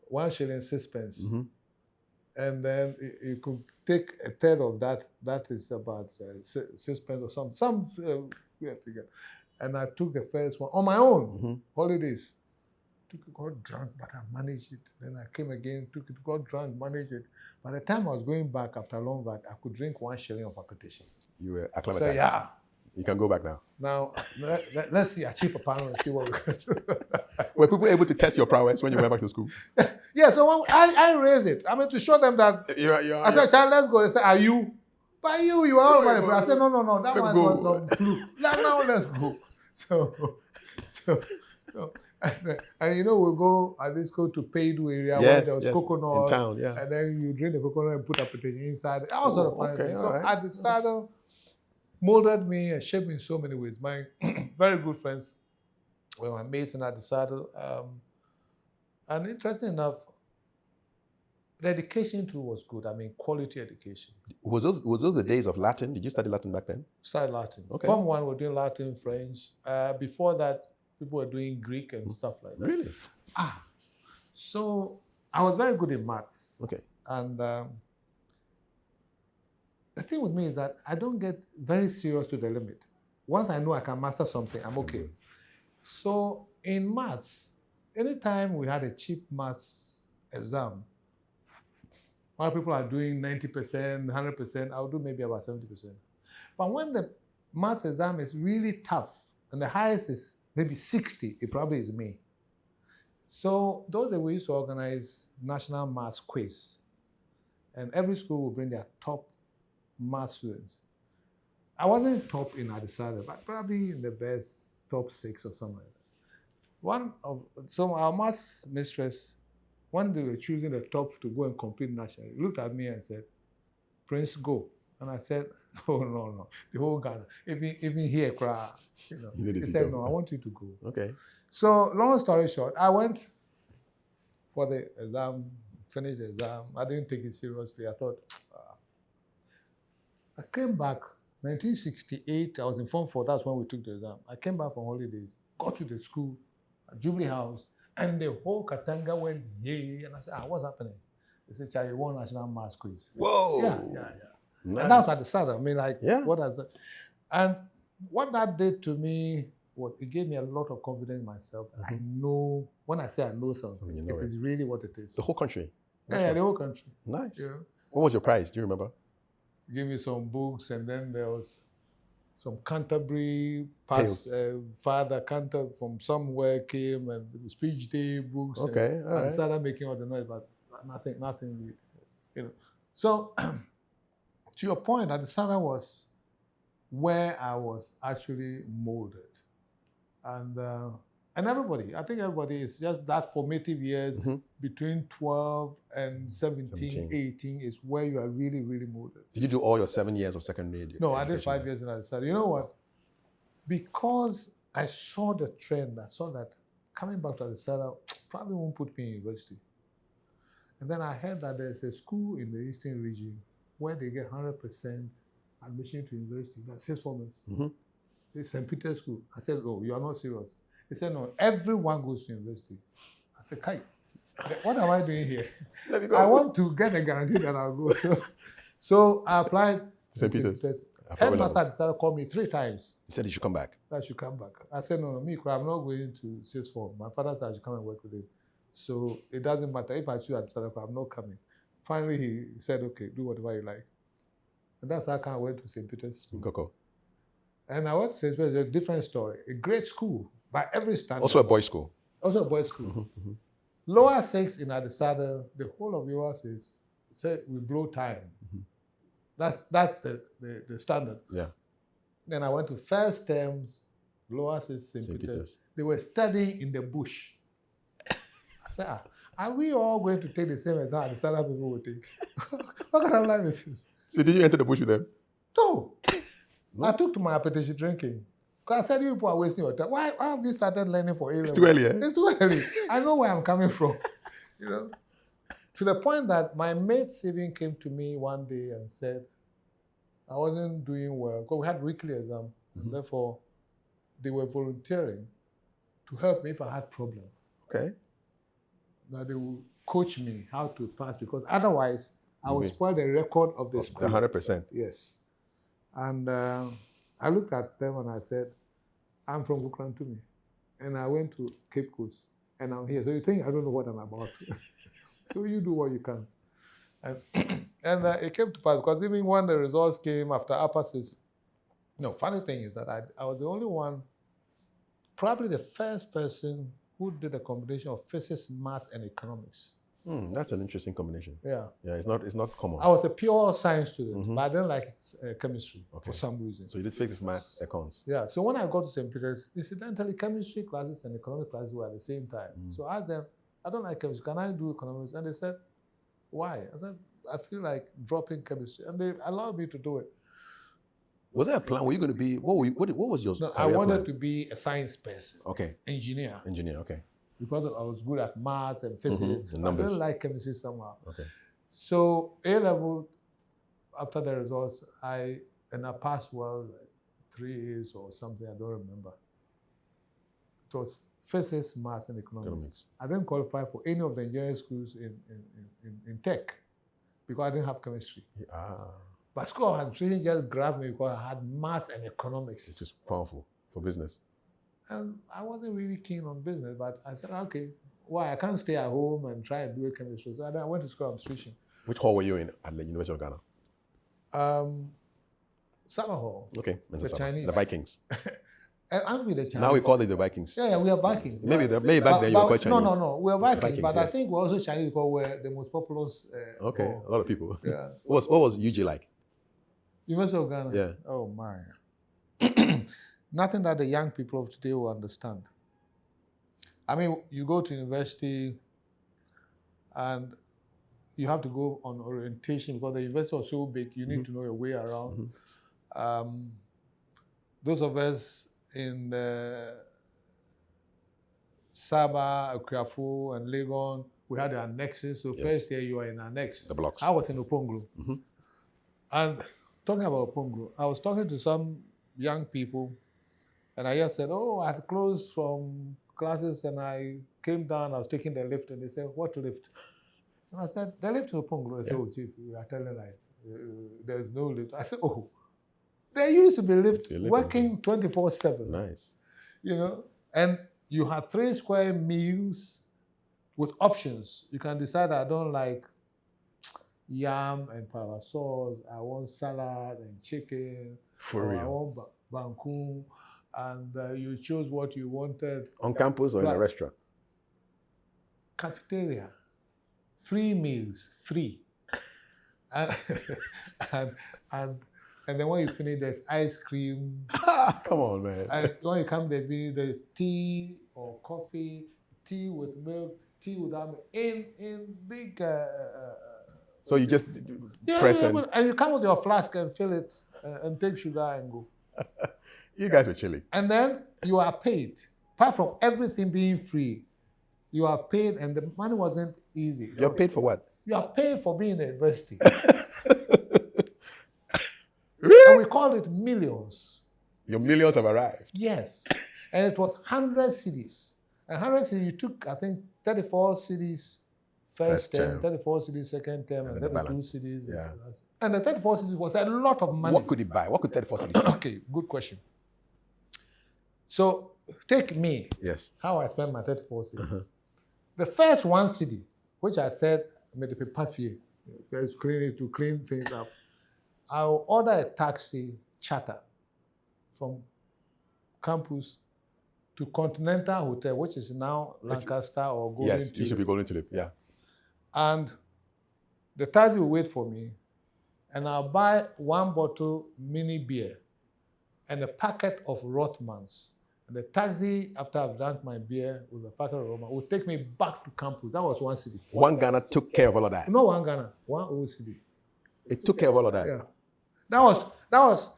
1 shilling 6pence. Mm-hmm. And then you could take a third of that. That is about 6pence or some weird figure. And I took the first one on my own, holidays. Got drunk, but I managed it. Then I came again, got drunk, managed it. By the time I was going back after a long back, I could drink 1 shilling of accommodation. You were acclimatized. So yeah. You can go back now. Now, let's see, achieve a panel and see what we can do. Were people able to test your prowess when you went back to school? Yeah, so I raised it. I mean, to show them that. I said, child, let's go. They said, are you? By you are all over the place. I said, no, that one was some fluke. Yeah, now let's go. So and you know, we'll go at least go to Paydu area where there was coconut. In town, yeah. And then you drink the coconut and put a potato inside. That was sort of funny thing. So I decided, molded me and shaped me in so many ways. My very good friends were my mates and I decided. And interesting enough, the education too was good. I mean, quality education. Was those the days of Latin? Did you study Latin back then? Studied Latin. Okay. Form 1 we're doing Latin, French. Before that, people were doing Greek and stuff like that. Really? So I was very good in maths. Okay. And the thing with me is that I don't get very serious to the limit. Once I know I can master something, I'm okay. So in maths, anytime we had a cheap maths exam, while people are doing 90%, 100%, I'll do maybe about 70%. But when the maths exam is really tough, and the highest is maybe 60, it probably is me. So those days we used to organize national maths quiz. And every school will bring their top maths students. I wasn't top in Adisada, but probably in the best top 6 or something like that. So our maths mistress, when they were choosing the top to go and compete nationally, looked at me and said, Prince, go. And I said, oh, no. The whole Ghana, even here, he said, no, I want you to go. Okay. So long story short, I went for the exam, finished the exam. I didn't take it seriously. I thought, I came back, 1968, I was in Form 4, that's when we took the exam. I came back from holidays, got to the school, at Jubilee House, and the whole Katanga went, yay. And I said, what's happening? They said, Charlie, won national maths quiz. Whoa. Yeah. Nice. And that was at the start. I mean, what I said. And what that did to me was it gave me a lot of confidence in myself. I know, when I say I know something, it is really what it is. The whole country? Yeah, the whole country. Nice. Yeah. What was your prize? Do you remember? Give me some books, and then there was some Canterbury father Canter from somewhere came, and speech day books. Okay, and all right. I started making all the noise, but nothing really. So to your point, Adisada was where I was actually molded, and everybody, I think everybody is just that formative years between 12 and 17, 18 is where you are really, really molded. Did you do all your 7 years of secondary education? No, I did 5 years in Adisada. You know what? Because I saw the trend, I saw that coming back to Adisada probably won't put me in university. And then I heard that there's a school in the Eastern region where they get 100% admission to university. That's 6 formers. It's St. Peter's School. I said, oh, you are not serious. He said, no, everyone goes to university. I said, Kai, what am I doing here? I want to get a guarantee that I'll go. So I applied to St. Peter's. Headmaster decided to call me 3 times. He said you should come back. I should come back. I said, no, I'm not going to 6th form. My father said I should come and work with him. So it doesn't matter. If I choose at Adisada, I'm not coming. Finally, he said, okay, do whatever you like. And that's how I went to St. Peter's School. Coco. And I went to St. Peter's, a different story. A great school by every standard. Also a boys' school. Also a boys' school. Lower 6 in Adesada, the whole of Lower 6 said we blow time. That's the standard. Yeah. Then I went to first terms, Lower 6, St. Peter's. They were studying in the bush. I said, are we all going to take the same exam as the other people will take? What kind of life is this? So did you enter the bush with them? No. I took to my appetition drinking. Because I said, you people are wasting your time. Why have you started learning for A-level? It's too early, eh? It's too early. I know where I'm coming from. You know? To the point that my mates even came to me one day and said, I wasn't doing well. Because we had weekly exam. And therefore, they were volunteering to help me if I had problems. Okay. That they would coach me how to pass, because otherwise I would spoil the record of the school. 100%. Yes. And I looked at them and I said, I'm from Bukrantumi. And I went to Cape Coast and I'm here. So you think I don't know what I'm about? So you do what you can. And it came to pass, because even when the results came after upper six, no, funny thing is that I was the only one, probably the first person who did a combination of physics, maths, and economics. That's an interesting combination. Yeah. Yeah, it's not common. I was a pure science student, but I didn't like chemistry for some reason. So you did physics, maths, econs. Yeah. So when I got to St. Peter's, incidentally, chemistry classes and economics classes were at the same time. So I asked them, I don't like chemistry. Can I do economics? And they said, why? I said, I feel like dropping chemistry. And they allowed me to do it. Was there a plan? Were you going to be, what was your No, I wanted to be a science person. Okay. Engineer. Engineer, okay. Because I was good at maths and physics. And numbers. I didn't like chemistry somehow. Okay. So A-level, after the results, I passed well, like 3 A's or something, I don't remember. It was physics, maths, and economics. I didn't qualify for any of the engineering schools in tech because I didn't have chemistry. But School of Administration just grabbed me because I had maths and economics. Which is powerful for business. And I wasn't really keen on business, but I said, okay, why? I can't stay at home and try and do a chemistry. So I went to School of Administration. Which hall were you in at the University of Ghana? Summer Hall. Okay. The Chinese. The Vikings. I'm with the Chinese. Now we call it the Vikings. Yeah, we are Vikings. Maybe back then you were quite Chinese. No, we're Vikings, but yeah. I think we're also Chinese because we're the most populous. Okay, hall. a lot of people. Yeah. What was UG like? University of Ghana? Yeah. Oh, my. Nothing that the young people of today will understand. I mean, you go to university and you have to go on orientation because the university was so big, you need to know your way around. Those of us in the Sabah, Akuafo, and Legon, we had the annexes. So first year you were in annex. The blocks. I was in Oponglo. And talking about Oponglo, I was talking to some young people, and I just said, oh, I had closed from classes, and I came down, I was taking the lift, and they said, what lift? And I said, the lift to Oponglo. I said, oh, Chief, you are telling lies. There's no lift. I said, oh, there used to be lift working 24/7. Nice. You know, and you had 3 square meals with options. You can decide, I don't like yam and palava sauce, I want salad and chicken. For real. I want banku, and you chose what you wanted. On campus or in a restaurant? Cafeteria. Free meals, free. And then when you finish, there's ice cream. Come on, man. And when you come there, there's tea or coffee, tea with milk, tea without milk, in big... so you just press and you come with your flask and fill it and take sugar and go. You guys were chilling. And then you are paid. Apart from everything being free, you are paid, and the money wasn't easy. You're paid for what? You are paid for being in the university. Really? And we called it millions. Your millions have arrived. Yes. And it was 100 cities. And 100 cities, you took, I think, 34 cities first term, 34 cities second term, and 32 cities. Yeah. And the 34 cities was a lot of money. What could it buy? What could 34 cities buy? Okay, good question. So take me, Yes. how I spent my 34 cities. The first one city, which I said, made the papier, to clean things up. I'll order a taxi charter from campus to Continental Hotel, which is now Lancaster or Golden Tulip. Yes, it should be Golden Tulip, yeah. And the taxi will wait for me, and I'll buy 1 bottle mini beer and a packet of Rothmans. And the taxi, after I've drank my beer with a packet of Rothmans, will take me back to campus. That was 1 cedi. 1 Ghana took care of all of that. No 1 Ghana, 1 old cedi. It took care of all of that. Yeah. That was.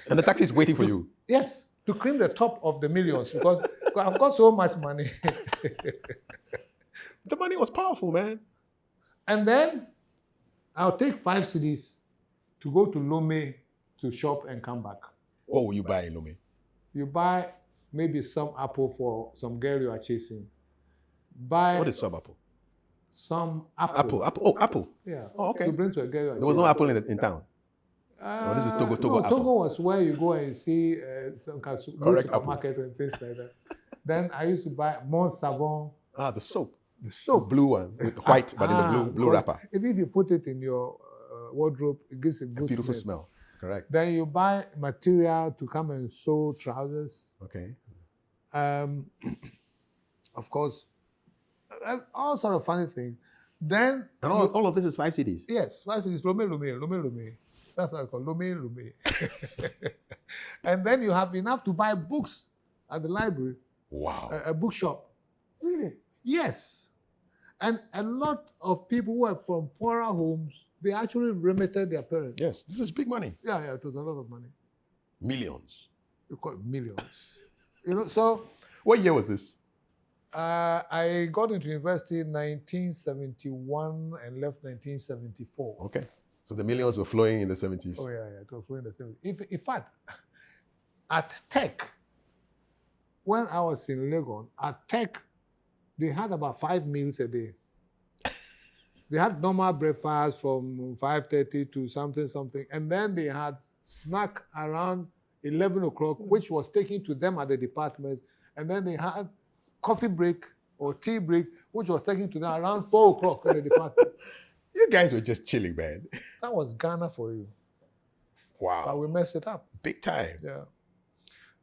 And the taxi is waiting for you. Yes, to cream the top of the millions because I've got so much money. The money was powerful, man. And then I'll take 5 cedis to go to Lome to shop and come back. What will you buy in Lome? You buy maybe some apple for some girl you are chasing. Buy What is some apple? some apple. Apple. Oh, apple. Yeah. Oh, okay. To bring to a girl you are There was no chasing. apple in town. Oh, this is Togo No, apple. Togo was where you go and see some kind of Correct supermarket and things like that. Then I used to buy Mont Savon. Ah, the soap. The soap. Blue one with white, but in the blue wrapper. If you put it in your wardrobe, it gives a good Beautiful smell. Correct. Then you buy material to come and sew trousers. Okay. Of course, all sort of funny things. Then And all of this is 5 cedis. yes, first is Lome. That's what I call Lome. And then you have enough to buy books at the library, Wow. a bookshop. Really? Yes. And a lot of people who are from poorer homes, they actually remitted their parents. Yes, this is big money. Yeah, it was a lot of money. Millions. You call it millions. So What year was this? I got into university in 1971 and left 1974. Okay. So the millions were flowing in the 70s. Oh, yeah, it was in the 70s. In fact, at Tech, when I was in Legon, at Tech, they had about 5 meals a day. They had normal breakfast from 5:30 to something, and then they had snack around 11 o'clock, which was taken to them at the departments, and then they had coffee break or tea break, which was taken to them around 4 o'clock in the department. You guys were just chilling, man. That was Ghana for you. Wow. But we messed it up. Big time. Yeah.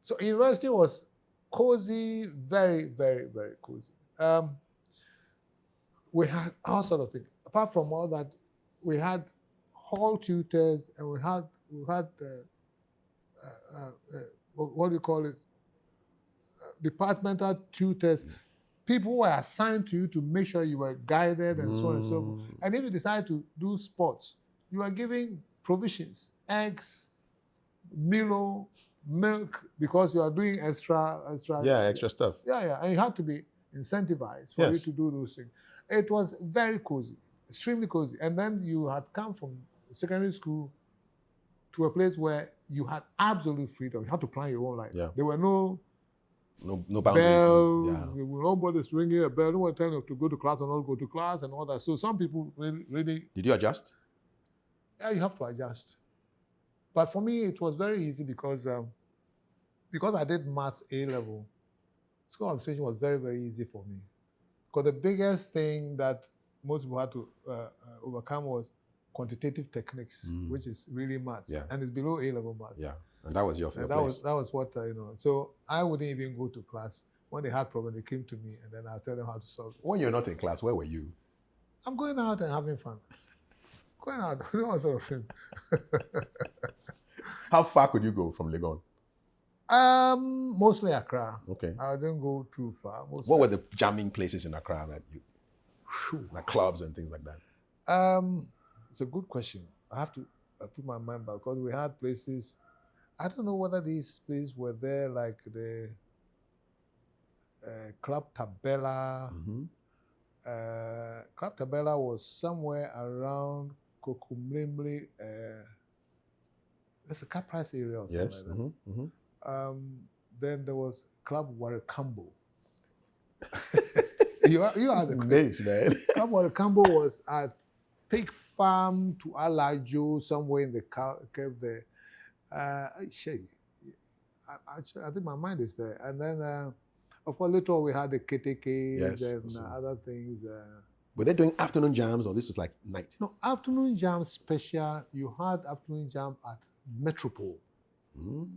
So university was cozy, very, very, very cozy. We had all sort of things. Apart from all that, we had hall tutors and we had what do you call it? Departmental tutors. People were assigned to you to make sure you were guided and so on and so forth. And if you decide to do sports, you are giving provisions, eggs, Milo, milk, because you are doing extra. Yeah, extra stuff. Yeah. And you had to be incentivized for you to do those things. It was very cozy, extremely cozy. And then you had come from secondary school to a place where you had absolute freedom. You had to plan your own life. Yeah. There were no boundaries. bells. Yeah. Nobody's ringing a bell. No one telling you to go to class or not go to class and all that. So some people really. Did you adjust? Yeah, you have to adjust. But for me, it was very easy because I did maths A level. School administration was very, very easy for me. Because the biggest thing that most people had to overcome was quantitative techniques, which is really maths. Yeah. And it's below A level maths. Yeah. And that was your And place. that was what, So I wouldn't even go to class. When they had problems, they came to me and then I'll tell them how to solve it. When you're not in class, where were you? I'm going out and having fun. Going out, doing all sort of things. How far could you go from Legon? Mostly Accra. Okay. I didn't go too far. What were the jamming places in Accra that you, like clubs and things like that? It's a good question. I have to put my mind back because we had places. I don't know whether these places were there, like the Club Tabella. Mm-hmm. Club Tabella was somewhere around Kokumlemle. There's a car price area or something Yes. like that. Mm-hmm. Mm-hmm. Then there was Club Warikambo. you are the names, man. Club Warikambo was at Pig Farm to Alajo, somewhere in the cave there. I think my mind is there. And then, of course, later on we had the KTKs and other things. Were they doing afternoon jams or this was like night? No, afternoon jam special, you had afternoon jam at Metropole. Mm.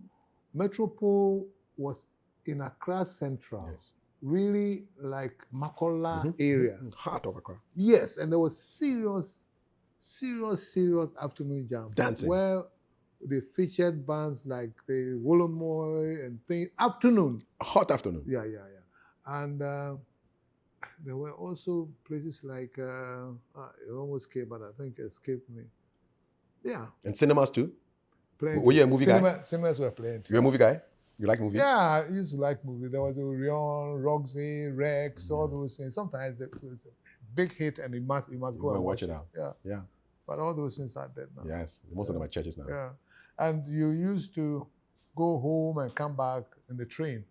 Metropole was in Accra Central. Yes. Really like Makola area. Heart of Accra. Yes, and there was serious afternoon jam. Dancing. Where they featured bands like the Wolomoy and things. Afternoon. A hot afternoon. Yeah. And there were also places like, it almost came, but I think it escaped me. Yeah. And cinemas too? Playing. Were you a movie guy? Cinemas were playing too. You're a movie guy? You like movies? Yeah, I used to like movies. There was the Orion, Roxy, Rex, all those things. Sometimes it was a big hit and you must go and watch it out. Yeah. But all those things are dead now. Yes, most of them are churches now. Yeah. And you used to go home and come back in the train.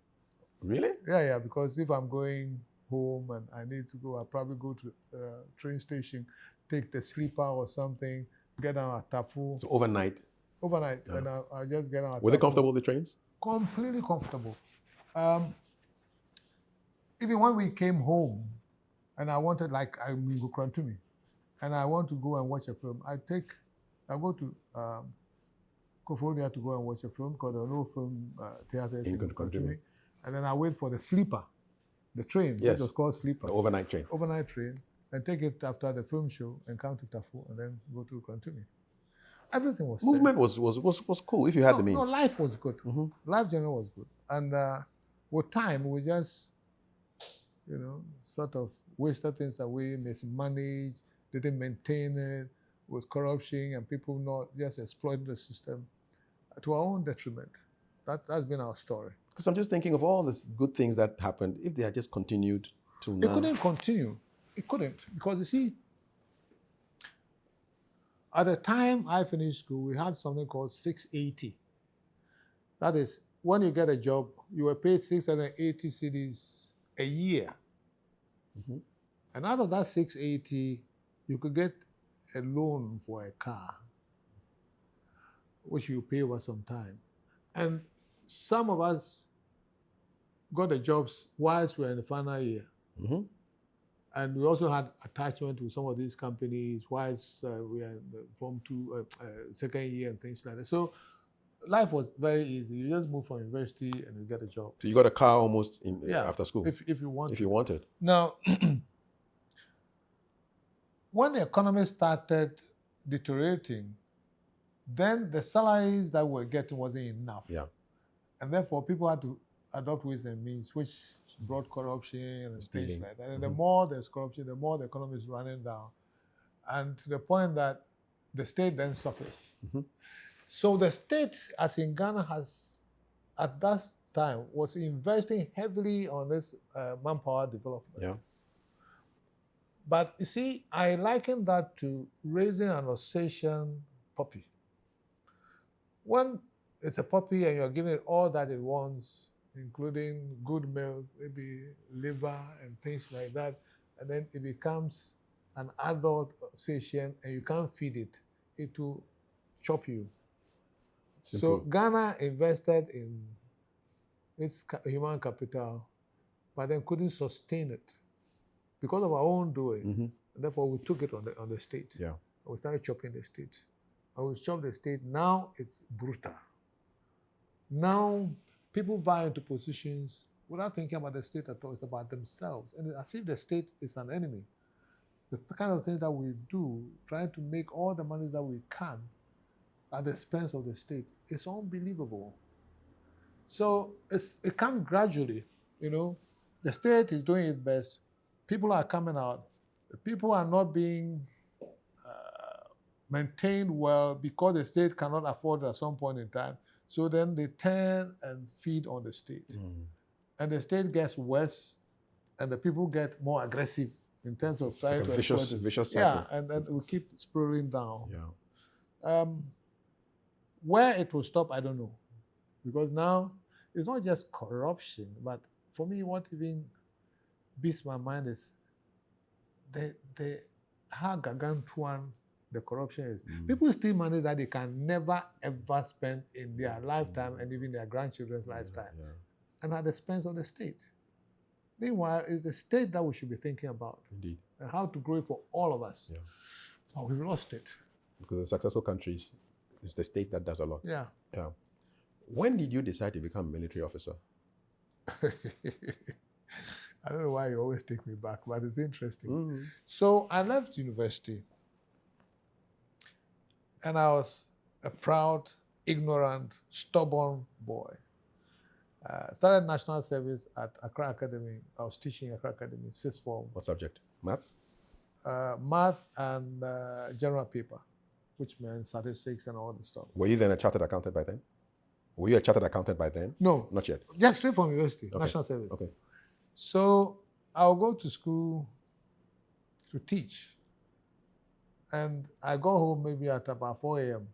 Really? Yeah, because if I'm going home and I need to go, I'll probably go to the train station, take the sleeper or something, get down at Tafu. So overnight? Overnight, and I'll just get down at Were they Tafu. comfortable, the trains? Completely comfortable. Even when we came home and I wanted, like, I'm in Gukrantumi, and I want to go and watch a film, I go to Kafui Dey to go and watch a film because there are no film theaters in Gukrantumi. And then I wait for the sleeper, the train, Yes. which was called sleeper. The overnight train. Overnight train, and take it after the film show and come to Tafu and then go to Gukrantumi. Everything was Movement was cool if you had the means. No, life was good. Life generally was good. And with time, we just, sort of wasted things away, mismanaged, didn't maintain it, with corruption and people not just exploiting the system to our own detriment. That's been our story. Because I'm just thinking of all the good things that happened, if they had just continued to now. It couldn't continue. It couldn't. Because you see, at the time I finished school, we had something called 680. That is, when you get a job, you were paid 680 cedis a year. And out of that 680, you could get a loan for a car, which you pay over some time. And some of us got the jobs whilst we were in the final year. And we also had attachment to some of these companies whilst we were in the Form 2, second year and things like that. So life was very easy. You just move from university and you get a job. So you got a car almost after school? If you want. If you wanted. Now, when the economy started deteriorating, then the salaries that we were getting wasn't enough. Yeah. And therefore, people had to adopt ways and means, which brought corruption and things like that. And the more there's corruption, the more the economy is running down. And to the point that the state then suffers. So the state, as in Ghana, has, at that time, was investing heavily on this manpower development. Yeah. But you see, I liken that to raising an Alsatian puppy. When it's a puppy and you're giving it all that it wants, including good milk, maybe liver and things like that, and then it becomes an adult Alsatian and you can't feed it, it will chop you. Simple. So Ghana invested in its human capital, but then couldn't sustain it because of our own doing. And therefore, we took it on the state. Yeah. And we started chopping the state. And we chopped the state. Now it's brutal. Now people vie into positions without thinking about the state at all. It's about themselves. And it's as if the state is an enemy. The kind of things that we do, trying to make all the money that we can at the expense of the state, it's unbelievable. So it comes gradually, The state is doing its best. People are coming out. People are not being maintained well because the state cannot afford it at some point in time. So then they turn and feed on the state. And the state gets worse and the people get more aggressive in terms of trying to vicious cycle. Yeah, and we keep spiraling down. Yeah. Where it will stop, I don't know. Because now it's not just corruption, but for me, what even beats my mind is how gargantuan the corruption is. People steal money that they can never ever spend in their lifetime and even their grandchildren's lifetime, and at the expense of the state. Meanwhile, it's the state that we should be thinking about. Indeed. and how to grow it for all of us. Yeah. But we've lost it. Because in successful countries, it's the state that does a lot. Yeah. Yeah. When did you decide to become a military officer? I don't know why you always take me back, but it's interesting. Mm. So I left university, and I was a proud, ignorant, stubborn boy. Started national service at Accra Academy. I was teaching Accra Academy, sixth form. What subject? Maths? Math and general paper, which meant statistics and all the stuff. Were you then a chartered accountant by then? Were you a chartered accountant by then? No. Not yet. Yeah, straight from university, Okay. national service. Okay. So I'll go to school to teach. And I go home maybe at about 4 a.m.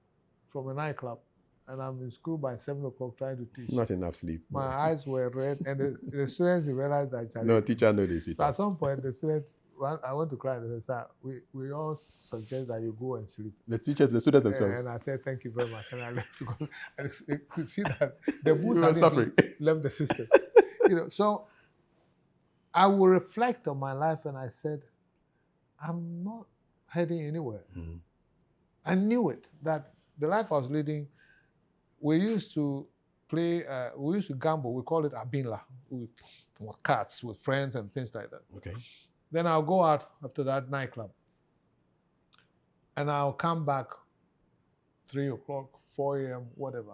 from a nightclub. And I'm in school by 7 o'clock trying to teach. Not enough sleep. My eyes were red. And the students realized that. No, teacher know this. So at some point, the students, I went to cry and they said, sir, we all suggest that you go and sleep. The teachers, the students themselves. And I said, thank you very much. And I left because I could see that the boots were suffering. left the system. So I will reflect on my life and I said, I'm not heading anywhere. Mm. I knew it, that the life I was leading, we used to play, we used to gamble. We call it abinla, with cards, with friends and things like that. Okay. Then I'll go out after that nightclub. And I'll come back 3 o'clock, 4 a.m., whatever.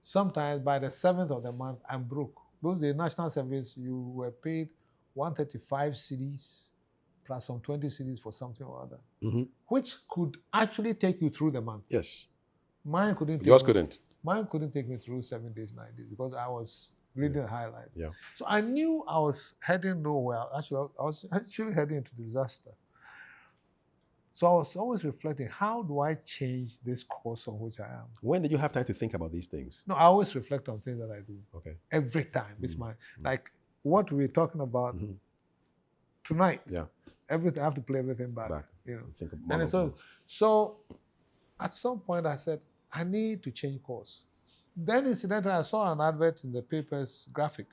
Sometimes by the 7th of the month, I'm broke. Those days, national service, you were paid 135 cedis plus some 20 cedis for something or other, Mm-hmm. which could actually take you through the month. Yes. Mine couldn't. Yours couldn't. Mine couldn't take me through 7 days, 9 days because I was leading a high life. Yeah. So I knew I was heading nowhere. Actually, I was actually heading into disaster. So I was always reflecting, how do I change this course on which I am? When did you have time to think about these things? No, I always reflect on things that I do. Okay. Every time. It's like what we're talking about tonight. Yeah. Everything, I have to play everything back. Think about And so at some point I said, I need to change course. Then incidentally, I saw an advert in the papers, graphic,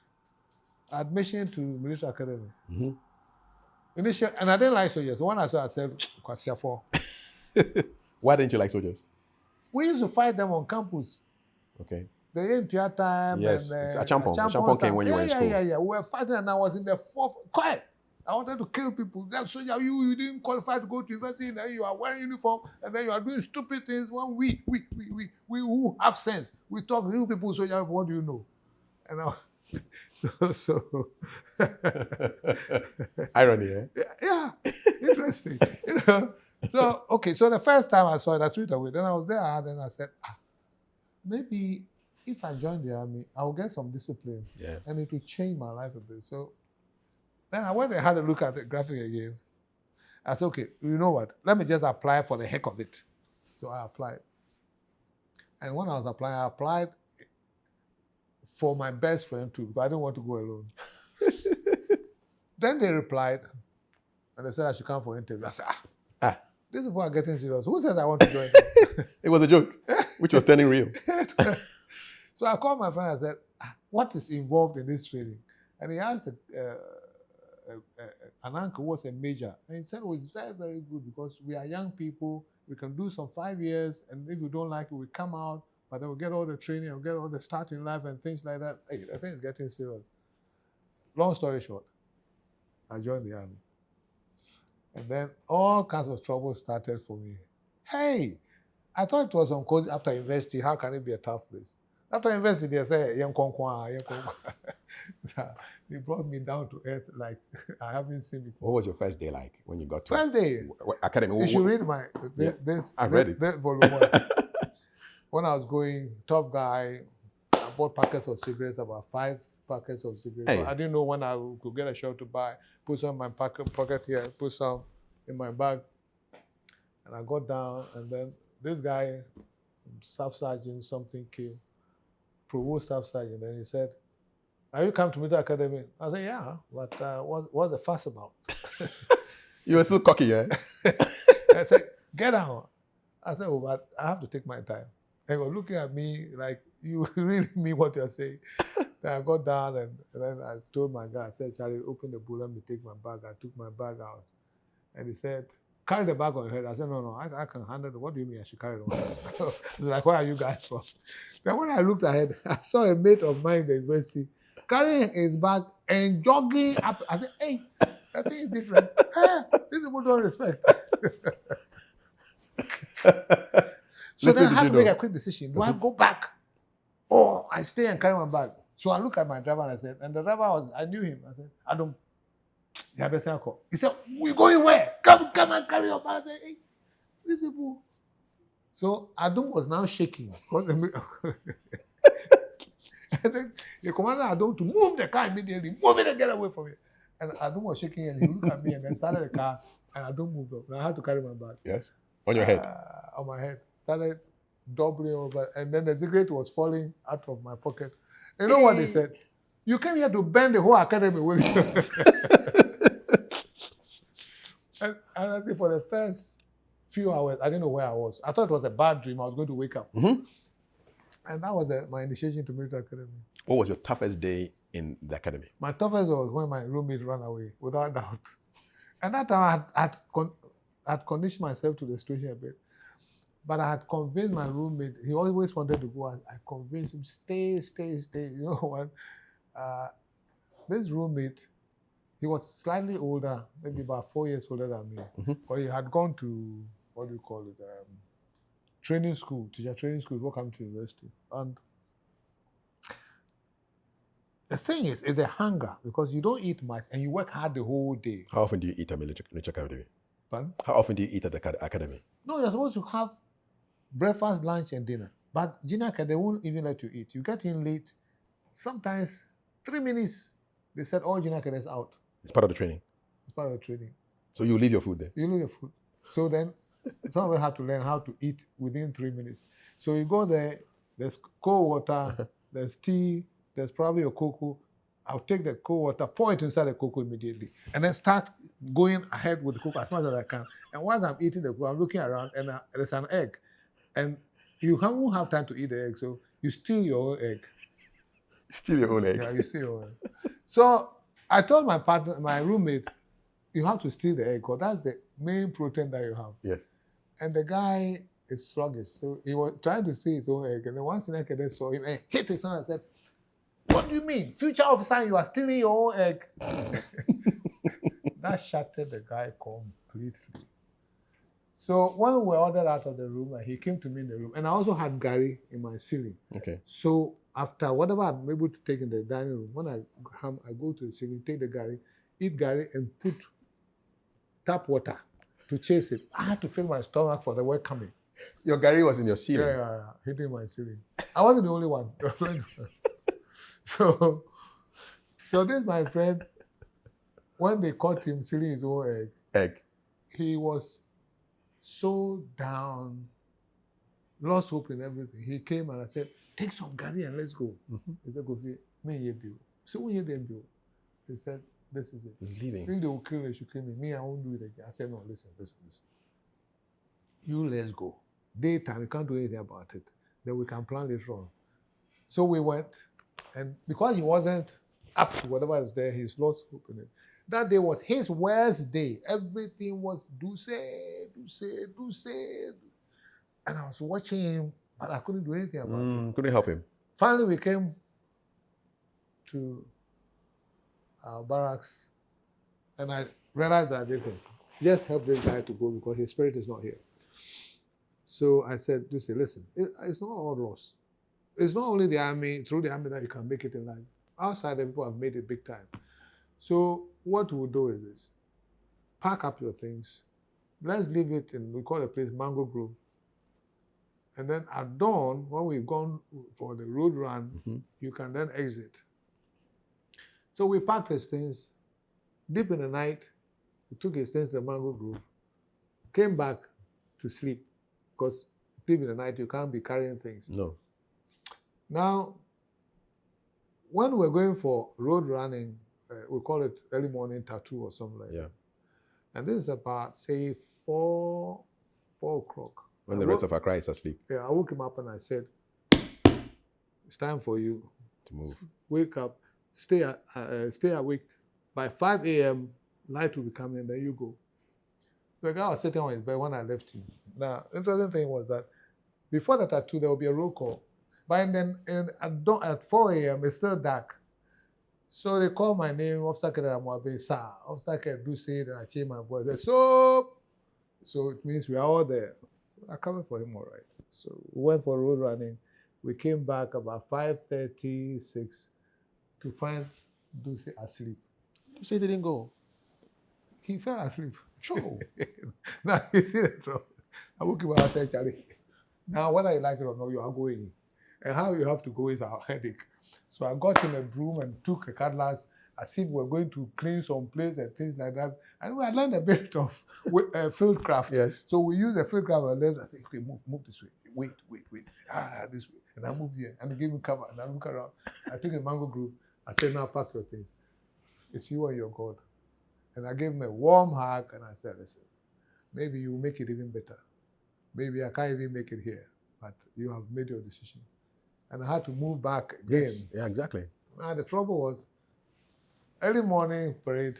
admission to military academy. Mm-hmm. Initially, and I didn't like soldiers. So when I saw, I said, "Kwasiafo." Why didn't you like soldiers? We used to fight them on campus. Okay. The entire time. Yes, and, it's a champon came when you were in school. Yeah. We were fighting, and I was in the fourth. Quiet. I wanted to kill people. That soldier, you didn't qualify to go to university, and then you are wearing uniform, and then you are doing stupid things. When we who have sense, we talk to you people, soldier, what do you know? And I, so irony, eh? Yeah, interesting. So okay, so the first time I saw it, I threw it away. Then I was there, and I said, maybe if I join the army, I will get some discipline, and it will change my life a bit. So then I went and had a look at the graphic again. I said, okay, you know what? Let me just apply for the heck of it. So I applied. And when I was applying, I applied for my best friend too, because I didn't want to go alone. Then they replied, and they said I should come for an interview. I said, these people are getting serious. Who says I want to join? It was a joke, which was turning real. So I called my friend and said, what is involved in this training? And he asked an uncle who was a major, and he said, it's very, very good because we are young people. We can do some 5 years, and if we don't like it, we come out, but then we'll get all the training, we'll get all the start in life and things like that. Hey, I think it's getting serious. Long story short, I joined the army. And then all kinds of trouble started for me. Hey, I thought it was on course after university. How can it be a tough place? After university, they say, they brought me down to earth like I haven't seen before. What was your first day like when you got to First day? academy? You should read my, I've read it. This volume 1. When I was going, tough guy, I bought packets of cigarettes, about 5 packets of cigarettes. Hey. I didn't know when I could get a shot to buy. Put some in my pocket here, put some in my bag. And I got down, and then this guy, Staff Sergeant, something came, Provost Staff Sergeant, and he said, are you come to military academy? I said, yeah, but what's the fuss about? You were still cocky, eh? I said, get out. I said, oh, but I have to take my time. They were looking at me like, you really mean what you're saying? Then I got down, and then I told my guy, I said, Charlie, open the boot, let me take my bag. I took my bag out. And he said, carry the bag on your head. I said, no, I can handle it. What do you mean I should carry it on my head? He's like, where are you guys from? Then when I looked ahead, I saw a mate of mine in the university carrying his bag and jogging up. I said, hey, that thing is different. Hey, these people don't respect. So then I had to make a quick decision. Do I go back or I stay and carry my bag? So I looked at my driver and I said, and the driver I knew him. I said, Adam, you have a call. He said, we're going where? Come and carry your bag. I said, hey, these people. So Adam was now shaking. And then the commander Adam to move the car immediately, move it and get away from it. And Adam was shaking and he looked at me and then started the car and Adam moved up. And I had to carry my bag. Yes. On your head? On my head. Started doubling over. And then the cigarette was falling out of my pocket. You know what they said? You came here to bend the whole academy with you. And I think for the first few hours, I didn't know where I was. I thought it was a bad dream. I was going to wake up. Mm-hmm. And that was my initiation to military academy. What was your toughest day in the academy? My toughest was when my roommate ran away, without doubt. And that time I had conditioned myself to the situation a bit. But I had convinced my roommate, he always wanted to go. I convinced him, stay. You know what? This roommate, he was slightly older, maybe about 4 years older than me. Mm-hmm. But he had gone to, what do you call it, training school, teacher training school before coming to university. And the thing is the hunger, because you don't eat much and you work hard the whole day. How often do you eat at military academy? Pardon? How often do you eat at the academy? No, you're supposed to have breakfast, lunch, and dinner. But junior academy, they won't even let you eat. You get in late, sometimes 3 minutes, they said all junior academy is out. It's part of the training? It's part of the training. So you leave your food there? You leave your food. So then some of us have to learn how to eat within 3 minutes. So you go there, there's cold water, there's tea, there's probably a cocoa. I'll take the cold water, pour it inside the cocoa immediately, and then start going ahead with the cocoa as much as I can. And once I'm eating the cocoa, I'm looking around, and there's an egg. And you won't have time to eat the egg, so you steal your own egg. Steal your own egg? Yeah, you steal your own egg. So I told my partner, my roommate, you have to steal the egg, because that's the main protein that you have. Yes. And the guy is sluggish, so he was trying to steal his own egg, and then once the cadet saw him and hit his hand and said, what do you mean? Future officer, you are stealing your own egg. That shattered the guy completely. So when we were ordered out of the room, he came to me in the room, and I also had Gary in my ceiling. Okay. So after whatever I'm able to take in the dining room, when I go to the ceiling, take the Gary, eat Gary, and put tap water to chase it. I had to fill my stomach for the work coming. Your Gary was in your ceiling? Yeah, hitting my ceiling. I wasn't the only one. So this, my friend, when they caught him stealing his own egg, he was so down, lost hope in everything. He came and I said, take some Gary and let's go. Mm-hmm. He said, Kofi, me and you. So we hear them do. He said, this is it. He's leaving. If they will kill me, they should kill me. Me, I won't do it again. I said, no, listen. You let's go. Daytime, we can't do anything about it. Then we can plan later on. So we went. And because he wasn't up to whatever is there, he's lost hope in it. That day was his worst day. Everything was do say. And I was watching him, but I couldn't do anything about it. Couldn't help him. Finally, we came to our barracks, and I realized that listen, just help this guy to go because his spirit is not here. So I said, listen, it's not all lost. It's not only the army, through the army that you can make it in life. Outside, the people have made it big time. So what we'll do is this. Pack up your things. Let's leave it in, we call the place Mango Grove. And then at dawn, when we've gone for the road run, you can then exit. So we packed his things. Deep in the night, we took his things to the Mango Grove, came back to sleep. Because deep in the night, you can't be carrying things. No. Now, when we're going for road running, we call it early morning tattoo or something like that. And this is about, say, 4 o'clock. When the rest of Accra is asleep. Yeah, I woke him up and I said, it's time for you to move. Wake up, stay awake. By 5 a.m., light will be coming, and then you go. The guy was sitting on his bed when I left him. Now, interesting thing was that before the tattoo, there will be a roll call. But then at 4 a.m., it's still dark. So they call my name, Officer Kofi Amoabeng, sir. Officer Kofi do say that I change my voice. They say, so it means we are all there. I covered for him all right. So we went for road running. We came back about 5:36 to find Duce asleep. Duce didn't go. He fell asleep. Sure. Now you see the trouble. I woke him up and said, Charlie, now whether you like it or not, you are going. And how you have to go is our headache. So I got him a broom and took a cutlass as if we were going to clean some place and things like that. And we had learned a bit of field craft. Yes. So we used the field craft and then I said, okay, move this way. Wait. This way. And I moved here. And they gave me cover. And I look around. I took a mango group. I said, now pack your things. It's you and your God. And I gave him a warm hug and I said, listen, maybe you will make it even better. Maybe I can't even make it here. But you have made your decision. And I had to move back again. Yes. Yeah, exactly. And the trouble was, early morning parade,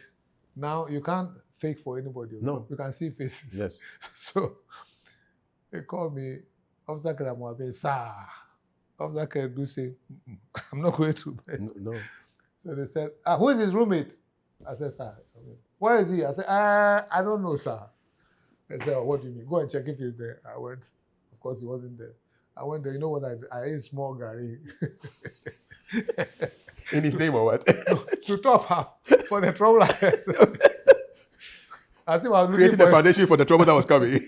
now you can't fake for anybody. No. You can see faces. Yes. So they called me, Officer Kofi Amoabeng, sir. Officer Kofi do say, I'm not going to bed. No. So they said, who is his roommate? I said, sir. Where is he? I said, I don't know, sir. They said, what do you mean? Go and check if he's there. I went. Of course, he wasn't there. I went there. You know what I did? I ate small gari. In his name or what? To top up for the trouble I had. I think I was Creating the foundation for the trouble that was coming.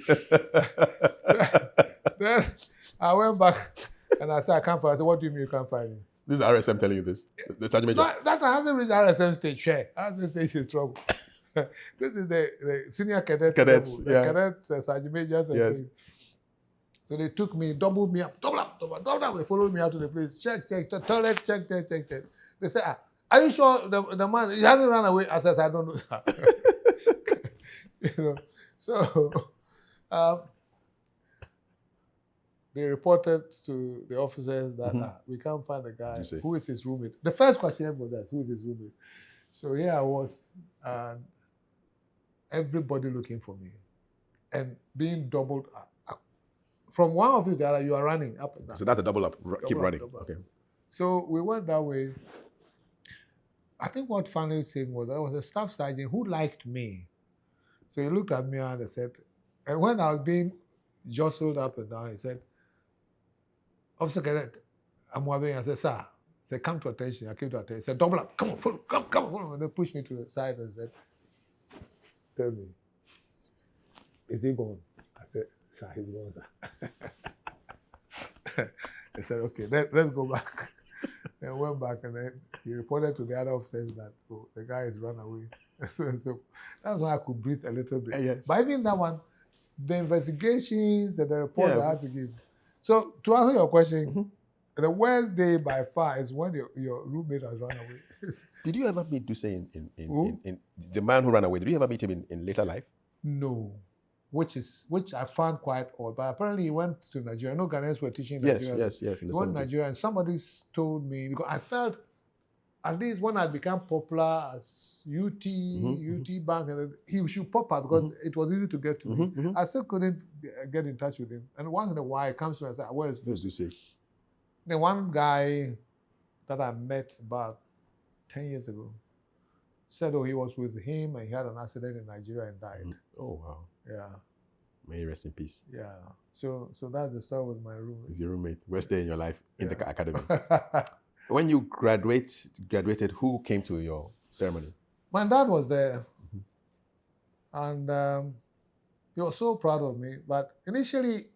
Then I went back and I said, I can't find him. I said, what do you mean you can't find him? This is RSM telling you this. The Sergeant Major. That hasn't reached RSM stage. Share. RSM stage is trouble. This is the senior cadets. Cadets, level, yeah. Cadets, Sergeant Majors. And Yes. things. So they took me, doubled me up, double up. They followed me out to the place. Check, the toilet, check. They said, are you sure the man, he hasn't run away? I said, I don't know, sir. So they reported to the officers that we can't find the guy. Who is his roommate? The first question was that, who is his roommate? So here I was, everybody looking for me and being doubled up. From one office to the other, you are running up and down. So that's a double up. Keep running. Double up. Okay. So we went that way. I think what finally said was there was a staff sergeant who liked me. So he looked at me and he said, and when I was being jostled up and down, he said, Officer Cadet, Amoabeng. I said, sir. He said, come to attention. I came to attention. He said, double up. Come on, follow. Come on. And they pushed me to the side and said, tell me, is he gone? I said, sir, he's gone, sir. He said, okay, let's go back. Then went back and then he reported to the other officers that the guy has run away. So that's why I could breathe a little bit. Yes. But even that one, the investigations and the reports I had to give. So to answer your question, the worst day by far is when your roommate has run away. Did you ever meet Duce in the man who ran away? Did you ever meet him in later life? No. Which I found quite odd. But apparently he went to Nigeria. No Ghanaians were teaching in Nigeria. Yes. He went to Nigeria and somebody told me, because I felt, at least when I became popular as UT Bank, he should pop up because it was easy to get to me. I still couldn't get in touch with him. And once in a while he comes to me and says, where is Duce? The one guy that I met about 10 years ago said, he was with him and he had an accident in Nigeria and died. Oh, wow. Yeah. May he rest in peace. Yeah. So that's the story with my roommate. With your roommate. Worst day in your life in the academy. When you graduated, who came to your ceremony? My dad was there. And he was so proud of me. But initially,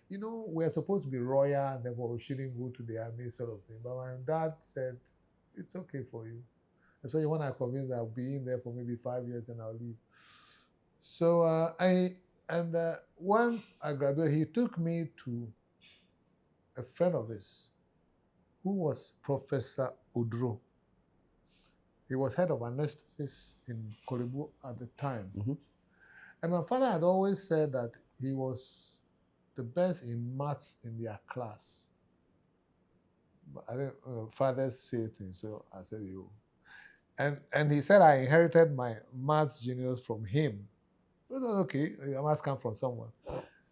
we're supposed to be royal and then we shouldn't go to the army sort of thing. But my dad said, it's okay for you. Especially when I convinced I'll be in there for maybe 5 years and I'll leave. So when I graduated, he took me to a friend of his who was Professor Udro. He was head of anesthetics in Koribu at the time. And my father had always said that he was the best in maths in their class. But I think fathers say things, so I said, you. And he said I inherited my maths genius from him. Okay, I must come from somewhere.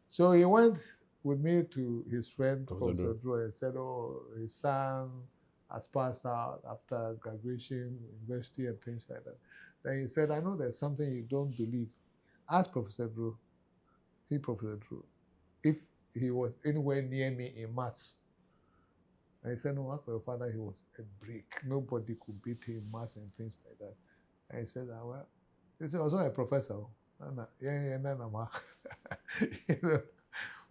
So he went with me to his friend, Professor Drew, and said, oh, his son has passed out after graduation, university, and things like that. Then he said, I know there's something you don't believe. Ask Professor Drew, Professor Drew, if he was anywhere near me in maths. And he said, no, as for your father, he was a brick. Nobody could beat him in maths and things like that. And he said, well, he said, I was a professor. You know?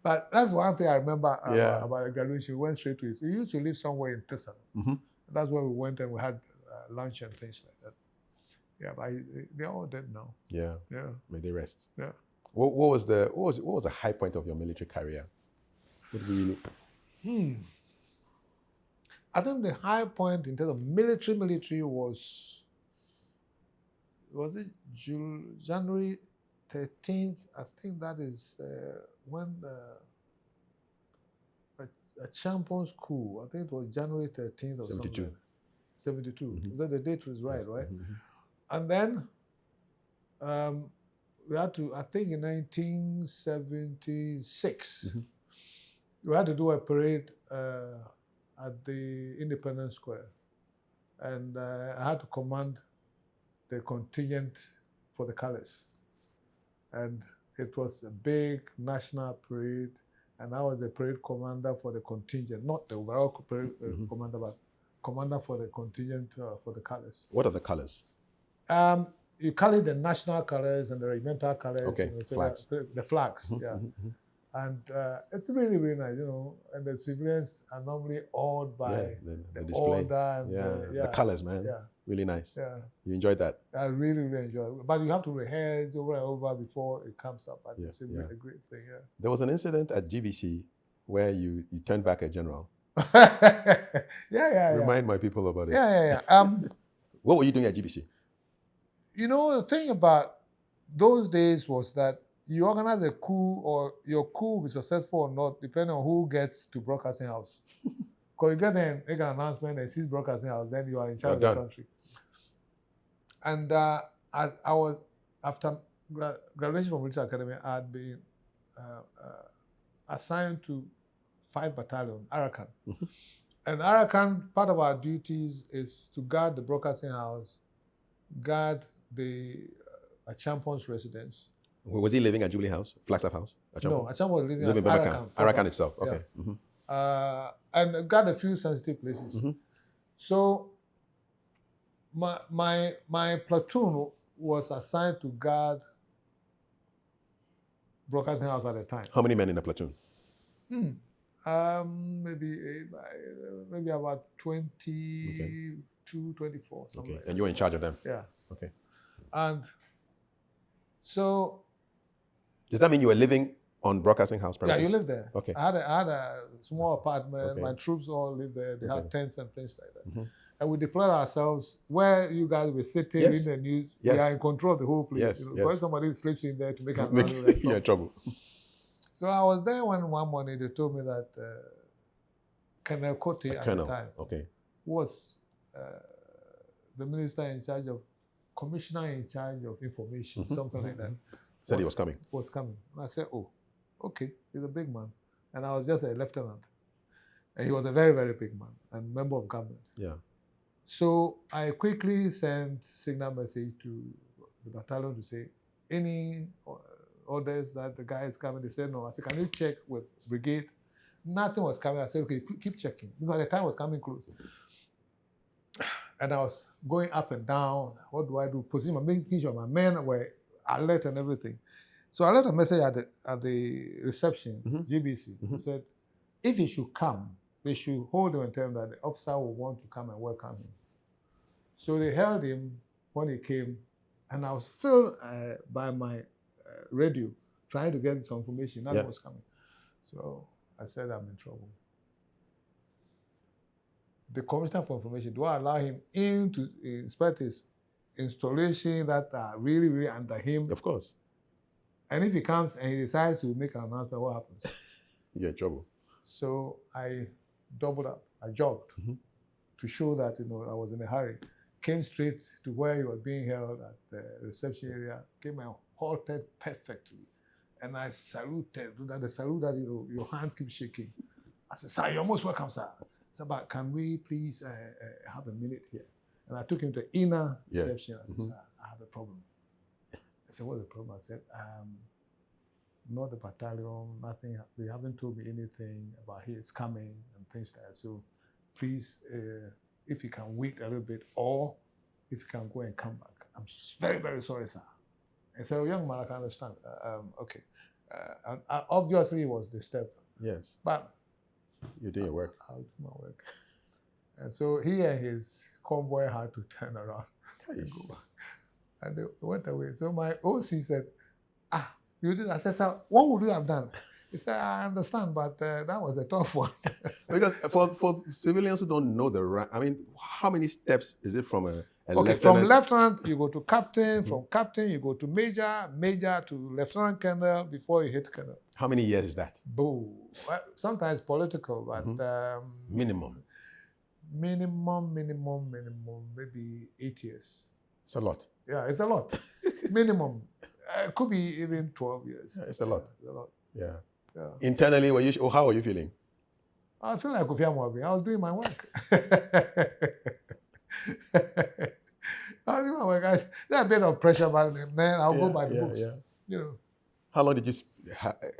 But that's one thing I remember about the graduation. We went straight to his. He used to live somewhere in Tessa. That's where we went and we had lunch and things like that. Yeah, but they're all dead now. Yeah. Yeah. May they rest. Yeah. What was the high point of your military career? What really? I think the high point in terms of military was it January 13th? I think that is when a champions coup. I think it was January 13th or 72. something. 72. The date was right? Mm-hmm. And then we had to, I think in 1976, we had to do a parade at the Independence Square. And I had to command the contingent for the colors. And it was a big national parade. And I was the parade commander for the contingent, not the overall parade commander, but commander for the contingent for the colors. What are the colors? You call it the national colors and the regimental colors. Okay, you know, so flags. The flags, yeah. And it's really, really nice, you know. And the civilians are normally awed by the display. Order and the colors, man. Yeah. Really nice. Yeah. You enjoyed that? I really, really enjoyed it. But you have to rehearse over and over before it comes up. And it's a great thing, yeah. There was an incident at GBC where you turned back a general. Remind my people about it. Yeah. What were you doing at GBC? You know, the thing about those days was that you organize a coup, or your coup will be successful or not, depending on who gets to broadcasting house. Because you get there and make an announcement and see broadcasting house, then you are in charge of the country. And I was, after graduation from military academy, I had been assigned to 5 battalion, Arakan. And Arakan, part of our duties is to guard the broadcasting house, guard the Achampon's residence. Was he living at Jubilee House, Flagstaff House? No, Achampo was living at Arakan itself. Okay. Yeah. And got a few sensitive places. So my platoon was assigned to guard broadcasting house at the time. How many men in the platoon? Maybe about 22, 24. Something like that. And you were in charge of them? Yeah. Okay. And so. Does that mean you were living on broadcasting house premises? Yeah, you live there. Okay. I had a small apartment. Okay. My troops all lived there. They had tents and things like that. And we deployed ourselves where you guys were sitting in the news. We are in control of the whole place. If somebody sleeps in there to make an announcement, you're in trouble. So I was there when one morning they told me that Colonel Kote at the time was the minister in charge of, commissioner in charge of information, something like that. Said he was coming. Was coming. And I said, oh, okay, he's a big man. And I was just a lieutenant. And he was a very, very big man and member of government. Yeah. So I quickly sent signal message to the battalion to say, any orders that the guy is coming? They said no. I said, can you check with brigade? Nothing was coming. I said, okay, keep checking. Because the time was coming close. And I was going up and down. What do I do? Position, making sure my men were alert and everything. So I left a message at the reception, GBC. He said, if he should come, they should hold him and tell him that the officer will want to come and welcome him. So they held him when he came, and I was still by my radio trying to get some information. Nothing was coming. So I said, I'm in trouble. The Commissioner for Information, do I allow him in to inspect his installation that are really, really under him? Of course. And if he comes and he decides to make an announcement, what happens? You're in trouble. So I doubled up. I jogged to show that, I was in a hurry. came straight to where he was being held at the reception area, came and halted perfectly. And I saluted, that the salute that your hand keeps shaking. I said, sir, you're most welcome, sir. I said, but can we please have a minute here? And I took him to inner reception. I said, sir, I have a problem. I said, what's the problem? I said, not the battalion, nothing. They haven't told me anything about his coming and things like that. So please, if you can wait a little bit, or if you can go and come back. I'm very, very sorry, sir. I said, oh, young man, I can understand. Okay. Obviously, it was the step. Yes. But you did your work. I'll do my work. And so he and his convoy had to turn around and go back. And they went away. So my OC said, you did. I said, sir, what would you have done? He said, I understand, but that was a tough one. Because for civilians who don't know the rank, I mean, how many steps is it from a lieutenant? From lieutenant, you go to captain. From captain, you go to major to lieutenant colonel before you hit colonel. How many years is that? Boo. Well, sometimes political, but minimum, maybe 8 years. It's a lot. Yeah, it's a lot. Minimum. It could be even 12 years. Yeah, it's a lot. It's a lot. Yeah. Internally, how are you feeling? I feel like Kofi Amoabeng. I was doing my work. There's a bit of pressure, but then I'll go by the books. Yeah. You know. How long did you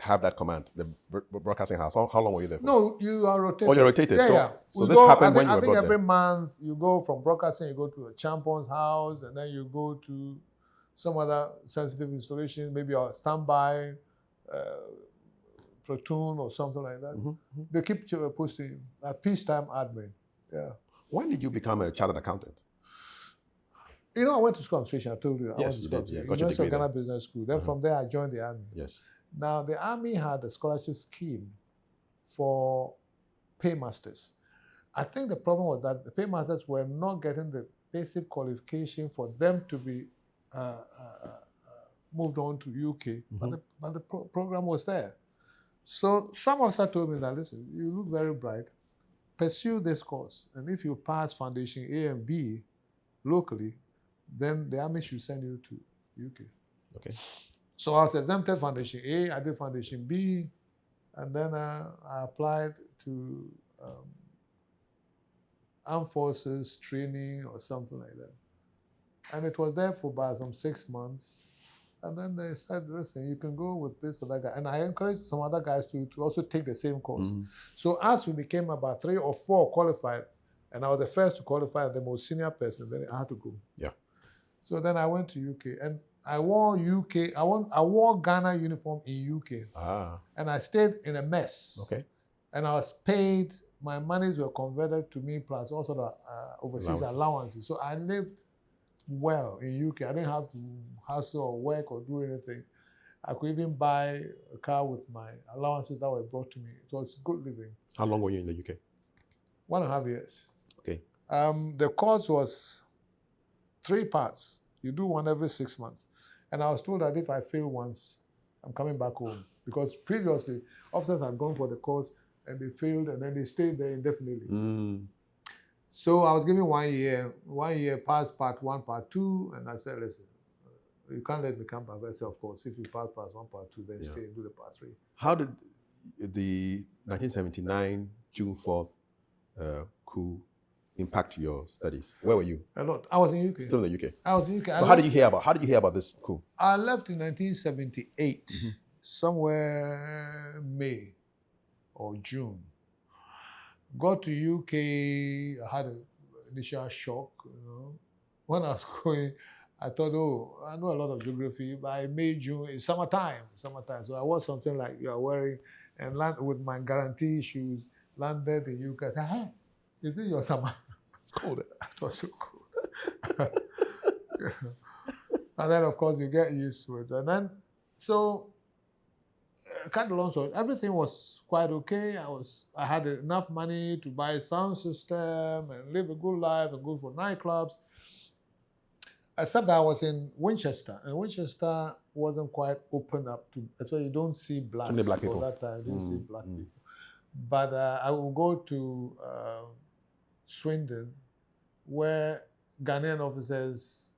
have that command, the broadcasting house? How long were you there for? No, you are rotated. Oh, you're rotated. Yeah. So this happened when you were I think every month you go from broadcasting, you go to a champion's house, and then you go to some other sensitive installation, maybe a standby platoon or something like that. They keep posting you. A peacetime admin. Yeah. When did you become a chartered accountant? You know, I went to school administration. I told you. Yes, you did. Yeah, got University of Ghana Business School. Then from there, I joined the army. Yes. Now, the army had a scholarship scheme for paymasters. I think the problem was that the paymasters were not getting the basic qualification for them to be moved on to UK, but the program was there. So some officer told me that, listen, you look very bright, pursue this course, and if you pass Foundation A and B locally, then the army should send you to UK. Okay. So I was exempted Foundation A, I did Foundation B, and then I applied to Armed Forces training or something like that. And it was there for about some 6 months. And then they said, listen, you can go with this other guy. And I encouraged some other guys to also take the same course. So as we became about 3 or 4 qualified, and I was the first to qualify, the most senior person, then I had to go. Yeah. So then I went to UK, and I wore Ghana uniform in UK. And I stayed in a mess. Okay. And I was paid, my monies were converted to me plus also the overseas allowances. So I lived well in UK. I didn't have to hustle or work or do anything. I could even buy a car with my allowances that were brought to me. It was good living. How long were you in the UK? 1.5 years. Okay. The course was 3 parts. You do one every 6 months. And I was told that if I fail once, I'm coming back home. Because previously, officers had gone for the course and they failed and then they stayed there indefinitely. So I was given 1 year. 1 year passed part 1, part 2, and I said, listen, you can't let me come back. I said, of course, if you pass part 1, part 2, then stay and do the part 3. How did the 1979 June 4th coup impact your studies? Where were you? A lot. I was in UK. Still in the UK. I was in UK. So how did you hear about this coup? I left in 1978, somewhere May or June. Got to UK, I had an initial shock, you know. When I was going, I thought, oh, I know a lot of geography. By May, June, it's summertime. So I wore something like you are wearing, and landed with my guarantee shoes, landed in UK. I said, hey, is this your summer? It's cold. It was so cold. And then, of course, you get used to it. And then, so, cut the long story, everything was quite okay. I had enough money to buy a sound system and live a good life and go for nightclubs. Except that I was in Winchester, and Winchester wasn't quite open up to, that's why you don't see black people. At that time, you didn't see black people. But I would go to Swindon, where Ghanaian officers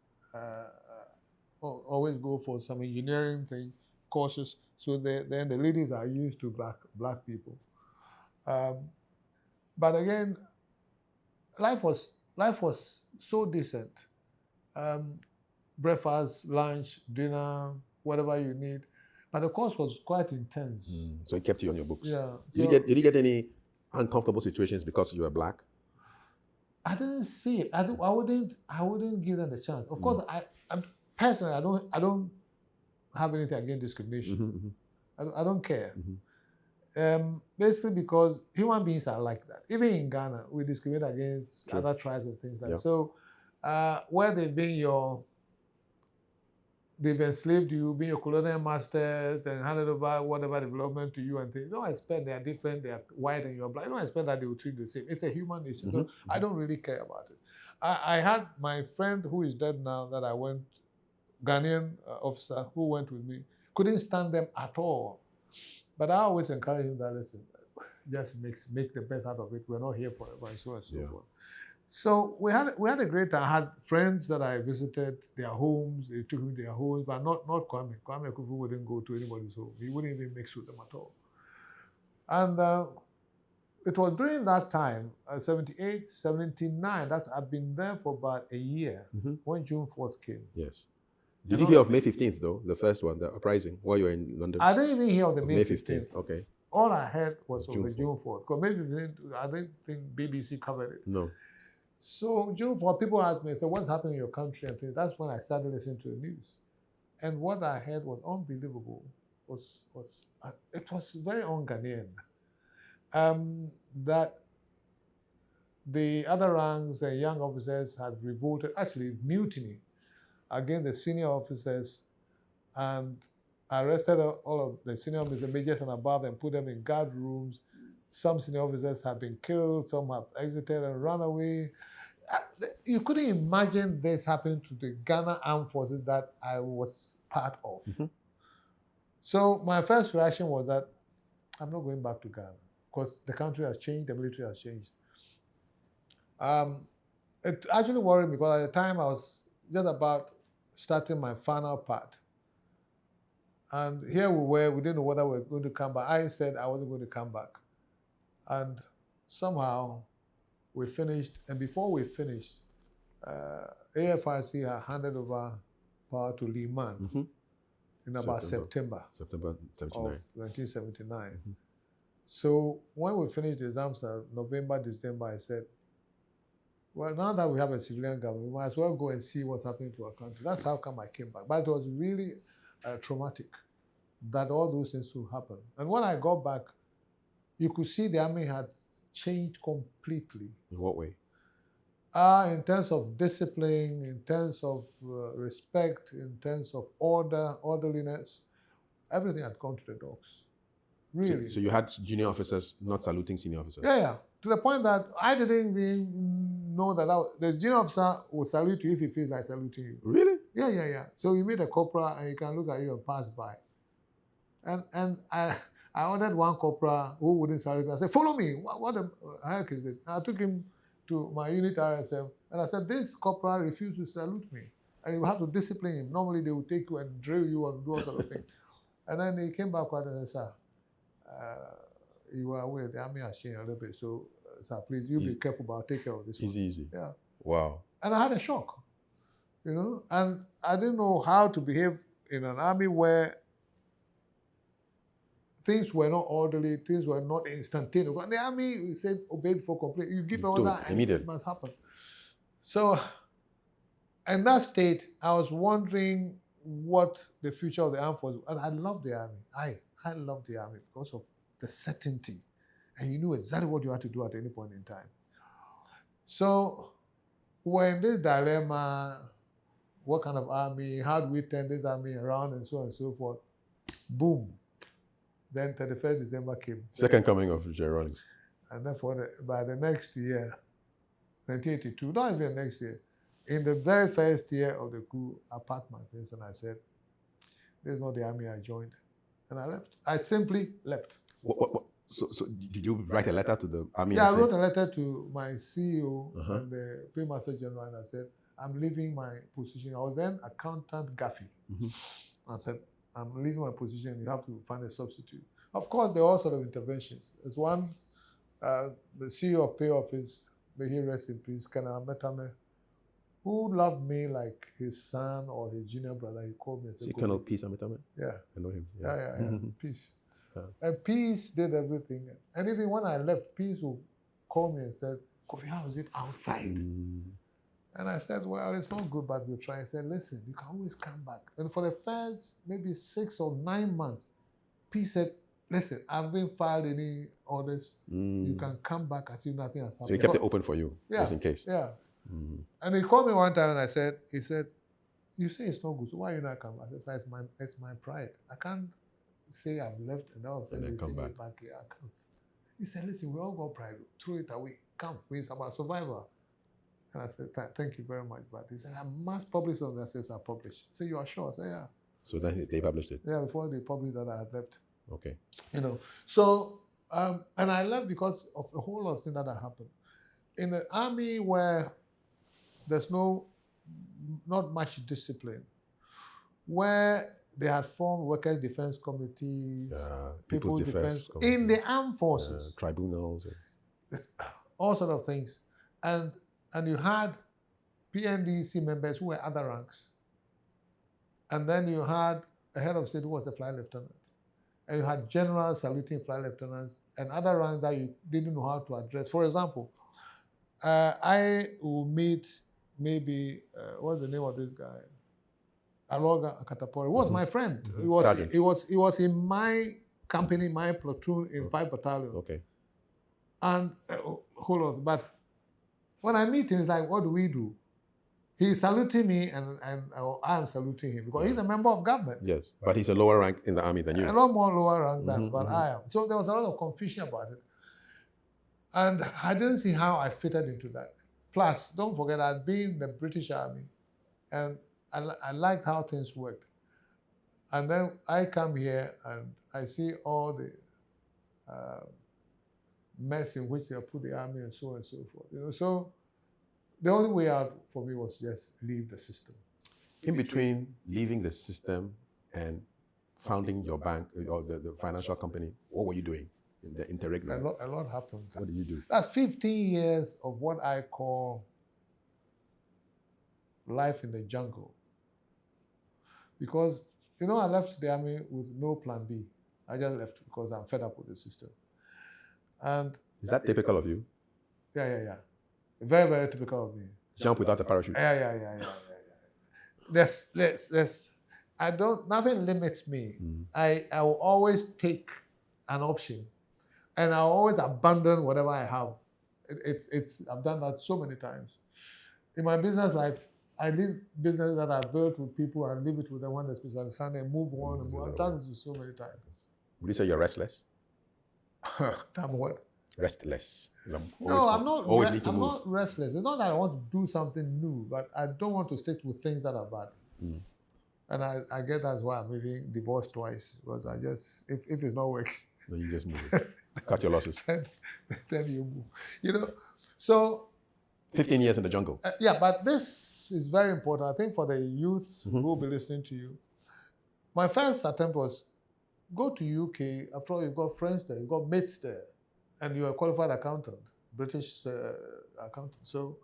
always go for some engineering thing, courses. So then the ladies are used to black people. But again, life was so decent. Breakfast, lunch, dinner, whatever you need. But the course was quite intense. So it kept you on your books. Yeah. Did you get any uncomfortable situations because you were black? I didn't see it. I wouldn't give them the chance. Of course, I personally I don't have anything against discrimination. I don't care. Basically because human beings are like that. Even in Ghana, we discriminate against other tribes and things like that. So where they've enslaved you, being your colonial masters and handed over whatever development to you and things. You don't expect they are different, they are white and you're black. You don't expect that they will treat you the same. It's a human nature. So I don't really care about it. I had my friend who is dead now that I went, Ghanaian officer who went with me, couldn't stand them at all. But I always encourage him that, listen, just make the best out of it. We're not here forever and so on and so forth. So we had a great time. I had friends that I visited their homes. They took me to their homes, but not Kwame. Kwame Kafui wouldn't go to anybody's home. He wouldn't even mix with them at all. And it was during that time, 78, 79, I've been there for about a year when June 4th came. Yes. Did you hear of May 15th, though, the first one, the uprising, while you were in London? I didn't even hear of the May 15th. Okay. All I heard was of the June 4th. Because May 15th, I didn't think BBC covered it. No. So June 4th, people asked me, so what's happening in your country? And things. That's when I started listening to the news. And what I heard was unbelievable. It was very un-Ghanaian. That the other ranks and young officers had revolted, actually mutiny, against the senior officers and arrested all of the senior officers, the majors and above, and put them in guard rooms. Some senior officers have been killed, some have exited and run away. You couldn't imagine this happening to the Ghana Armed Forces that I was part of. So my first reaction was that I'm not going back to Ghana because the country has changed, the military has changed. It actually worried me because at the time I was just about starting my final part. And here we were, we didn't know whether we were going to come back. I said I wasn't going to come back. And somehow we finished, and before we finished, AFRC had handed over power to Liman in about September 79. of 1979. So when we finished the exams, November, December, I said, well, now that we have a civilian government, we might as well go and see what's happening to our country. That's how come I came back. But it was really traumatic that all those things would happen. And when I got back, you could see the army had changed completely. In what way? In terms of discipline, in terms of respect, in terms of orderliness, everything had gone to the dogs. Really. So you had junior officers not saluting senior officers? Yeah. To the point that I didn't even know that the junior officer will salute you if he feels like saluting you. Really? Yeah. So you meet a corporal and he can look at you and pass by. And I ordered one corporal who wouldn't salute me. I said, follow me. What the heck is this? I took him to my unit RSM and I said, this corporal refused to salute me. And you have to discipline him. Normally they will take you and drill you and do all sort of things. And then he came back and said, sir, you were aware the army has changed a little bit. So, sir, please, you be careful, but I'll take care of this one. Easy. Yeah. Wow. And I had a shock, and I didn't know how to behave in an army where things were not orderly, things were not instantaneous. The army said, obey before complaint. You give order and it must happen. So, in that state, I was wondering what the future of the armed forces, and I love the army. I love the army because of the certainty. And you knew exactly what you had to do at any point in time. So, when this dilemma, what kind of army, how do we turn this army around and so on and so forth, boom. Then 31st December came. Second coming of Jerry Rawlings. And then by the next year, 1982, not even the next year, in the very first year of the coup, I packed my things and I said, this is not the army I joined. And I left. I simply left. What? So did you write a letter to the army? Yeah, I wrote a letter to my CEO and the Paymaster General and I said, I'm leaving my position. I was then accountant Gaffy. I said, I'm leaving my position. You have to find a substitute. Of course, there are all sort of interventions. There's one, the CEO of Pay Office, may he rest in peace, Kana Metame, who loved me like his son or his junior brother. He called me and said, See Colonel Peace Ametame? Yeah. I know him. Yeah. Peace. Yeah. And Peace did everything. And even when I left, Peace would call me and said, Kofi, how is it outside? And I said, well, it's not good, but we'll try. I said, listen, you can always come back. And for the first maybe 6 or 9 months, Peace said, listen, I haven't filed any orders. You can come back as if nothing has happened. So he kept it open for you, just in case. Yeah. And he called me one time and he said, you say it's not good, so why are you not coming? I said, it's my pride. I can't say I've left and now I'm saying they send me back here. I can't. He said, listen, we all got pride. Throw it away. Come, it's about survival. And I said, thank you very much. But he said, I must publish on that says I publish. I said, you are sure? I said, yeah. So then they published it? Yeah, before they published that I had left. Okay. So, and I left because of a whole lot of things that had happened. In the army where there's not much discipline, where they had formed workers' defense committees, people's defense in the armed forces, tribunals, all sort of things, and you had PNDC members who were other ranks, and then you had a head of state who was a flight lieutenant, and you had generals saluting flight lieutenants, and other ranks that you didn't know how to address. For example, I will meet maybe what's the name of this guy? Aloga Akatapori. He was my friend. He was in my company, my platoon in 5 battalion. Okay. And hold on, but when I meet him, it's like, what do we do? He's saluting me, and I'm saluting him because he's a member of government. Yes, but he's a lower rank in the army than you. A lot more lower rank than but I am. So there was a lot of confusion about it, and I didn't see how I fitted into that. Plus, don't forget, I'd been in the British Army, and I liked how things worked. And then I come here and I see all the mess in which they put the army and so on and so forth. So the only way out for me was just leave the system. In between leaving the system and founding your bank or the financial company, what were you doing in the interim? A lot happened. What did you do? That's 15 years of what I call life in the jungle. Because, I left the army with no plan B. I just left because I'm fed up with the system. And is that typical of you? Yeah. Very, very typical of me. Jump without a parachute. Yeah. Nothing limits me. I will always take an option, and I'll always abandon whatever I have. I've done that so many times. In my business life, I leave business that I built with people and leave it with the one that's misunderstand and move on and move. I've done this so many times. Would you say you're restless? I'm what? Restless. No, I'm not. I'm not restless. It's not that I want to do something new, but I don't want to stick with things that are bad. And I guess that's why I'm even divorced twice, because I just if it's not working, then you just move. Cut your losses. then you move. So 15 years in the jungle. Yeah, but this is very important. I think for the youth who will be listening to you, my first attempt was go to UK. After all, you've got friends there, you've got mates there, and you're a qualified accountant, British accountant. So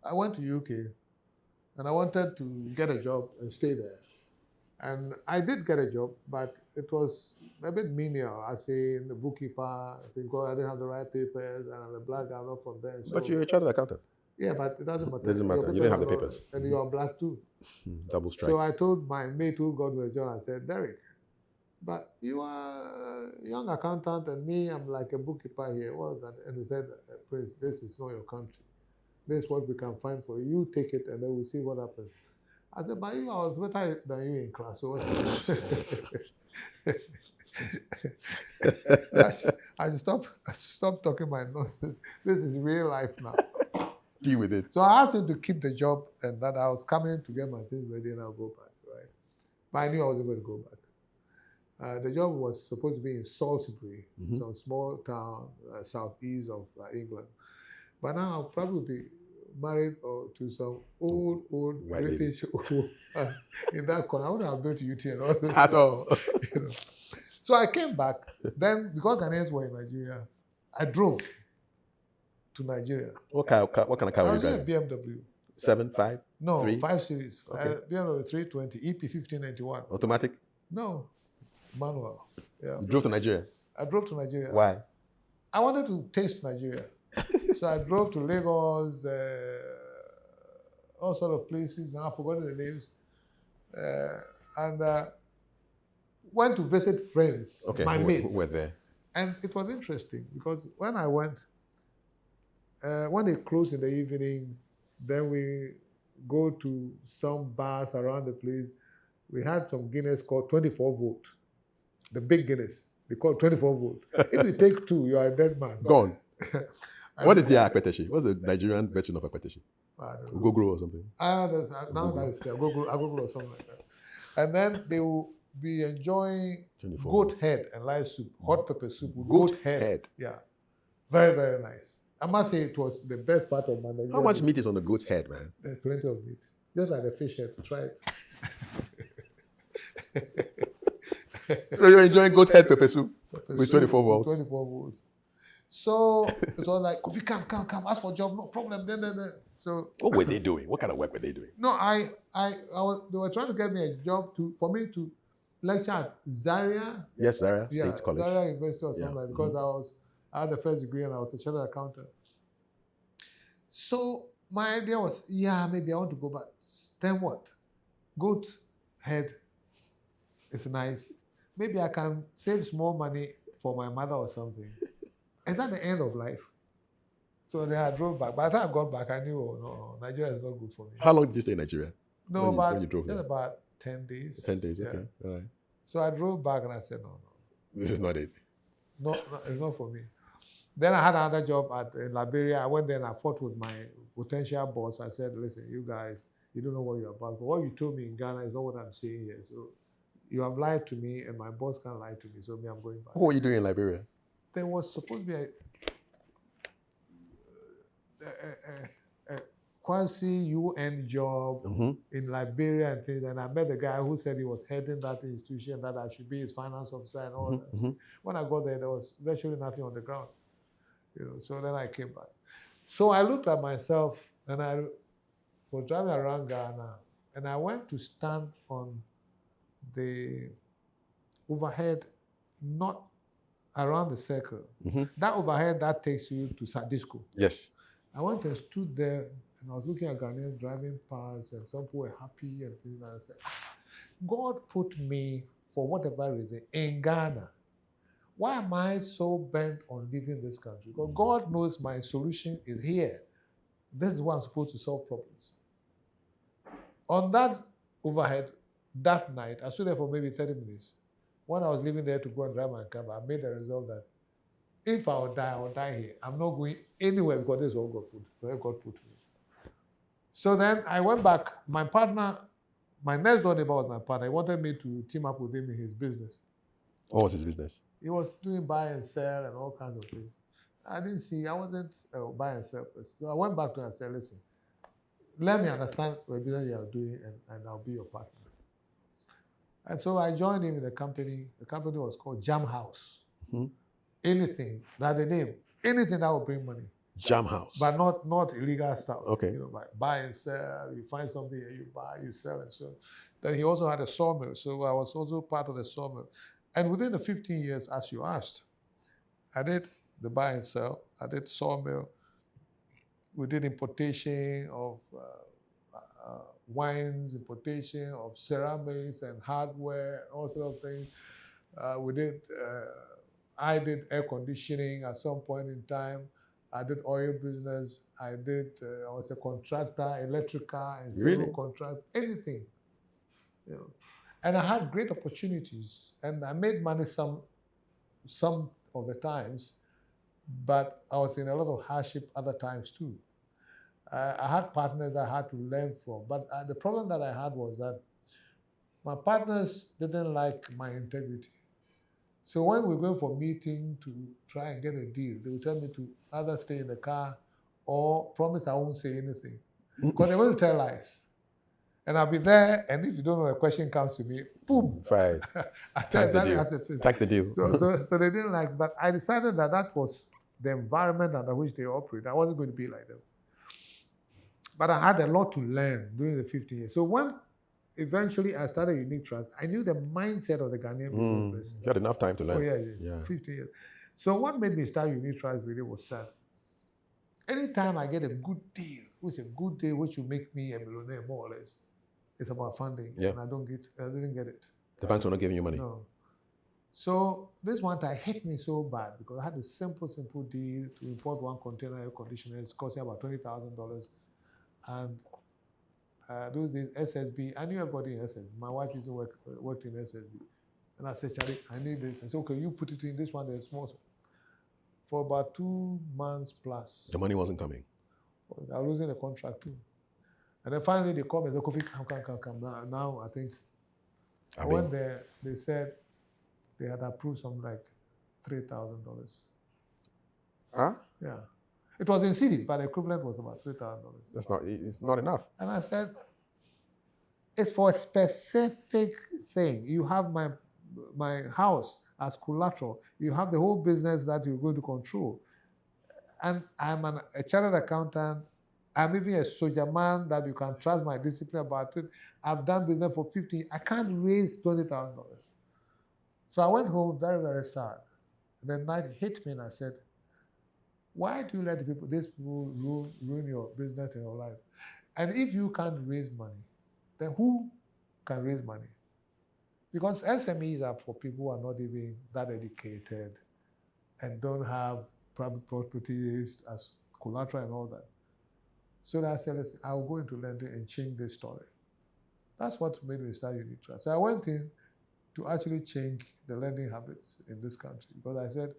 I went to UK, and I wanted to get a job and stay there. And I did get a job, but it was a bit menial. I say the bookkeeper, I think I didn't have the right papers, and I'm a black guy, I'm not from there. So, but you're a chartered accountant. Yeah, but it doesn't matter. It doesn't matter. You didn't have the papers. And you are black too. Double strike. So I told my mate who got me a job, I said, Derek, but you are a young accountant and me, I'm like a bookkeeper here. What was that? And he said, Prince, this is not your country. This is what we can find for you. You take it and then we'll see what happens. I said, but I was better than you in class. So I stopped talking my nonsense. This is real life now. Deal with it. So I asked him to keep the job and that I was coming to get my things ready and I'll go back, right? But I knew I wasn't going to go back. The job was supposed to be in Salisbury, some small town southeast of England. But now I'll probably be married to some old White British in that corner. I wouldn't have been to UT and all this. At all. You know. So I came back. Then, because Ghanaians were in Nigeria, I drove to Nigeria. What kind of car were you driving? I was in a BMW. 7, 5? No, 3? 5 Series. Okay. BMW 320, EP 1591. Automatic? No, manual. Yeah. You drove to Nigeria? I drove to Nigeria. Why? I wanted to taste Nigeria. So I drove to Lagos, all sort of places. Now I've forgotten the names. And went to visit friends, my mates. Who were there? And it was interesting because when I went, when they close in the evening, then we go to some bars around the place. We had some Guinness called 24 volt, the big Guinness. They call it 24 volt. If you take 2, you are a dead man. Gone. What is the akpeteshi? What's the Nigerian version of akpeteshi? Ugogoro or something? Now that's the Agogoro or something like that. And then they will be enjoying goat head and live soup, hot pepper soup with goat head. Yeah. Very, very nice. I must say it was the best part of my Nigerian. How much meat is on the goat's head, man? There's plenty of meat. Just like the fish head. Try it. So you're enjoying goat head pepper soup with 24 volts? 24 volts. So it was like, Kofi, come, ask for a job, no problem. Then. So what were they doing? What kind of work were they doing? No, they were trying to get me a job for me to lecture at Zaria. Yes, Zaria State College. Zaria University or something like that, because I had the first degree and I was a chartered accountant. So my idea was, maybe I want to go back. Then what? Goat head is nice. Maybe I can save small money for my mother or something. Is that the end of life? So then I drove back. By the time I got back, I knew, no, Nigeria is not good for me. How long did you stay in Nigeria? No, when you drove just there? About 10 days. 10 days, okay. All right. So I drove back and I said, no. This is not it. No, it's not for me. Then I had another job in Liberia. I went there and I fought with my potential boss. I said, listen, you guys, you don't know what you're about. But what you told me in Ghana is not what I'm saying here. So you have lied to me and my boss can't lie to me. So I'm going back. What were you doing in Liberia? There was supposed to be a quasi-UN job in Liberia and things. And I met the guy who said he was heading that institution, that I should be his finance officer and all that. When I got there was virtually nothing on the ground. So then I came back. So I looked at myself and I was driving around Ghana and I went to stand on the overhead, not around the circle. That overhead that takes you to Sadisco. Yes. I went and stood there and I was looking at Ghanaians driving past and some people were happy and things. And I said, God put me, for whatever reason, in Ghana. Why am I so bent on leaving this country? Because God knows my solution is here. This is what I'm supposed to solve problems. On that overhead, that night, I stood there for maybe 30 minutes. When I was leaving there to go and drive my car, I made the resolve that if I will die here. I'm not going anywhere because this is what God put me. So then I went back. My partner, my next door neighbor was my partner. He wanted me to team up with him in his business. What was his business? He was doing buy and sell and all kinds of things. I wasn't a buy and sell person. So I went back to him and said, listen, let me understand what business you are doing and I'll be your partner. And so I joined him in the company. The company was called Jam House. Anything, that's the name. Anything that will bring money. Jam House. But not illegal stuff. Okay. Buy and sell. You find something here, you buy, you sell, and so. Then he also had a sawmill. So I was also part of the sawmill. And within the 15 years, as you asked, I did the buy and sell. I did sawmill. We did importation of wines, importation of ceramics and hardware, all sorts of things. I did air conditioning at some point in time. I did oil business. I was a contractor, electrical and civil contract, anything. And I had great opportunities, and I made money some of the times, but I was in a lot of hardship other times too. I had partners I had to learn from, but the problem that I had was that my partners didn't like my integrity. So when we were going for a meeting to try and get a deal, they would tell me to either stay in the car or promise I won't say anything. Because they will tell lies. And I'll be there, and if you don't know, a question comes to me, boom. Right. I tell exactly as it is. Take the deal. So they didn't like, but I decided that was the environment under which they operate. I wasn't going to be like them. But I had a lot to learn during the 15 years. So when eventually I started Unique Trust, I knew the mindset of the Ghanaian people. You had enough time to learn. Oh, yeah. 15 years. So what made me start Unique Trust really was that anytime I get a good deal, which is a good deal, which will make me a millionaire more or less, it's about funding. Yeah. And I didn't get it. The banks were not giving you money. No. So this one time hit me so bad because I had a simple deal to import one container air conditioner. It's costing about $20,000. And those days, SSB, I knew everybody in SSB. My wife used to work in SSB. And I said, Charlie, I need this. I said, okay, you put it in this one, there's more. For about 2 months plus. The money wasn't coming. I was losing the contract too. And then finally they called me and said, Kofi, come. Now I think. I went there, they said they had approved something like $3,000. Huh? Yeah. It was in cedis, but the equivalent was about $3,000. It's not enough. And I said, it's for a specific thing. You have my house as collateral. You have the whole business that you're going to control. And I'm a chartered accountant. I'm even a soldier man that you can trust my discipline about it. I've done business for 50 years. I can't raise $20,000. So I went home very, very sad. And then night hit me and I said, why do you let these people ruin your business and your life? And if you can't raise money, then who can raise money? Because SMEs are for people who are not even that educated and don't have private properties as collateral and all that. So I said, listen, I will go into lending and change this story. That's what made me start Unique Trust. So I went in to actually change the lending habits in this country because I said,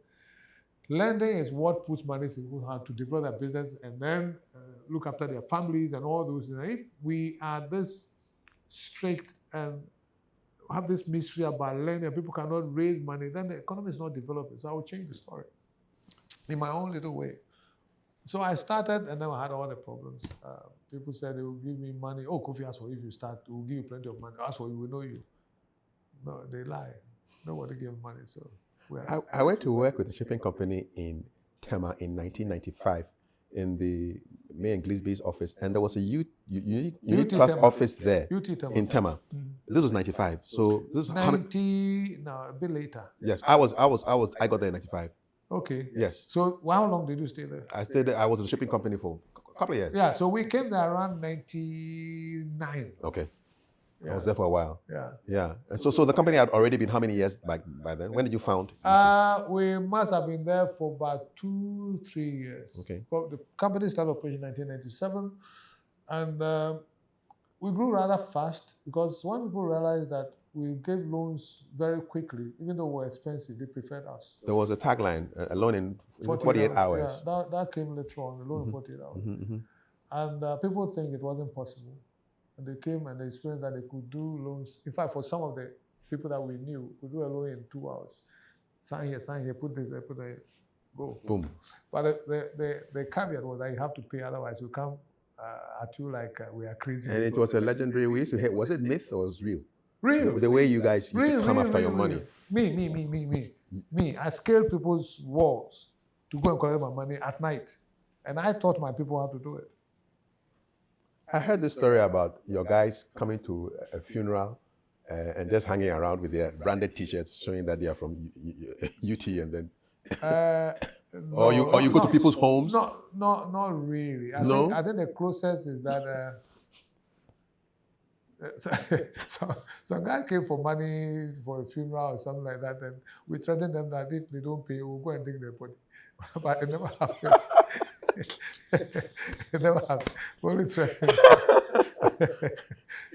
lending is what puts money in people's hands to develop their business and then look after their families and all those things. And if we are this strict and have this mystery about lending and people cannot raise money, then the economy is not developing. So I will change the story in my own little way. So I started and then I had all the problems. People said they will give me money. Oh, Kofi, ask for if you start, we'll give you plenty of money. Ask for we will know you. No, they lie. Nobody gave money. So I went to work with a shipping company in Tema in 1995 in the May and Glisby's office, and there was a Unique Trust office there in Tema. This was 95. So this is 90. No, a bit later. Yes, I got there in 95. Okay. Yes. So how long did you stay there? I stayed there. I was in the shipping company for a couple of years. Yeah. So we came there around 99. Okay. Yeah. I was there for a while. Yeah. Yeah. And so the company had already been how many years by then? When did you found? We must have been there for about 2-3 years. Okay. Well, the company started operating in 1997, and we grew rather fast because when people realized that we gave loans very quickly, even though we were expensive, they preferred us. There was a tagline, a loan in 48 hours. Yeah, that came later on, a loan in 48 hours. And people think it wasn't possible. And they came and they experienced that they could do loans. In fact, for some of the people that we knew, we could do a loan in 2 hours. Sign here, put this there, put that, go. Boom. But the caveat was that you have to pay, otherwise we come at you like we are crazy. And it was a legendary, we used to hate, was it myth or was real? Real. The way you guys used to come after your money. Me. I scaled people's walls to go and collect my money at night. And I taught my people how to do it. I heard this story about your guys coming to a funeral and just hanging around with their branded T-shirts showing that they are from UT, and then or you go to people's homes. Not really. I think the closest is that some guy came for money for a funeral or something like that, and we threatened them that if they don't pay, we'll go and dig their body. But it never happened. It never happened. We only threatened.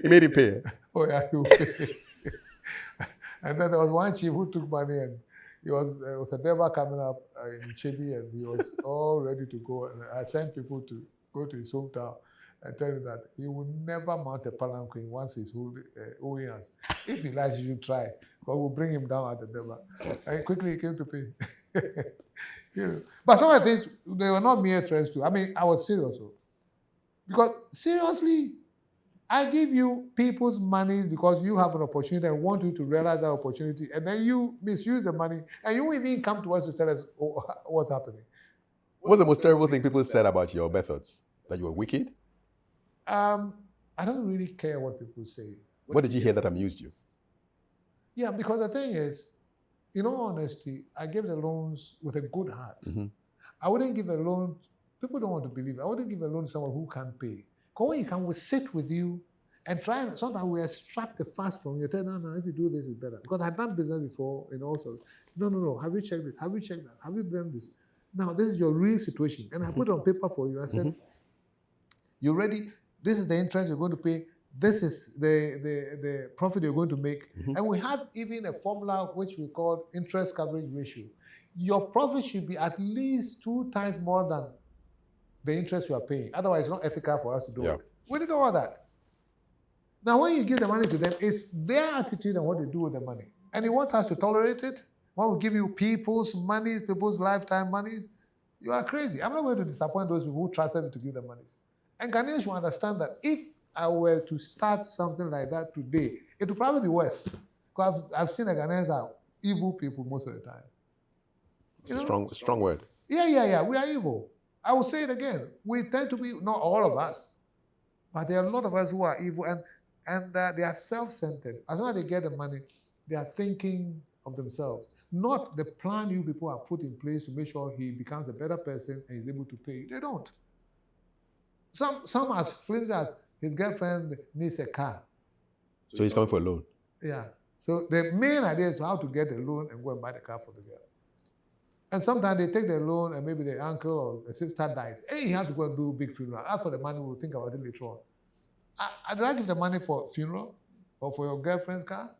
He made him pay. Oh yeah, he would pay. And then there was one chief who took money, and there was a neighbor coming up in Chebi, and he was all ready to go. And I sent people to go to his hometown and tell him that he would never mount a palanquin once he's owing us. If he likes, you should try, but we'll bring him down at the Deba. And quickly he came to pay. But some of the things, they were not mere threats too. I mean, I was serious. Because seriously, I give you people's money because you have an opportunity and want you to realize that opportunity, and then you misuse the money, and you even come to us to tell us what's happening. What's the most terrible thing people said about your methods? That you were wicked? I don't really care what people say. What did you hear that amused you? Yeah, because the thing is, in all honesty, I gave the loans with a good heart. Mm-hmm. I wouldn't give a loan, people don't want to believe it. I wouldn't give a loan to someone who can't pay. Because when you can, we sit with you and try, and sometimes we extract the fast from you. Tell no, if you do this, it's better. Because I've done business before and also, no, have you checked it? Have you checked that? Have you done this? Now, this is your real situation. And I put it on paper for you. I said, you ready? This is the interest you're going to pay. This is the profit you're going to make. And we had even a formula which we called interest coverage ratio. Your profit should be at least 2 times more than the interest you are paying. Otherwise, it's not ethical for us to do it. We did all that. Now, when you give the money to them, it's their attitude and what they do with the money. And you want us to tolerate it? When we give you people's money, people's lifetime money, you are crazy. I'm not going to disappoint those people who trusted me to give them money. And Ghanaians should understand that if I were to start something like that today, it would probably be worse. Because I've seen the Ghanaians are evil people most of the time. It's a strong word. Yeah. We are evil. I will say it again. We tend to be, not all of us, but there are a lot of us who are evil and they are self-centered. As soon as they get the money, they are thinking of themselves, not the plan you people have put in place to make sure he becomes a better person and is able to pay. They don't. Some as flimsy as his girlfriend needs a car. So he's coming for a loan. Yeah. So the main idea is how to get the loan and go and buy the car for the girl. And sometimes they take the loan and maybe the uncle or the sister dies. Hey, he has to go and do a big funeral. As for the money, we'll think about it later on. I'd like give the money for funeral or for your girlfriend's car.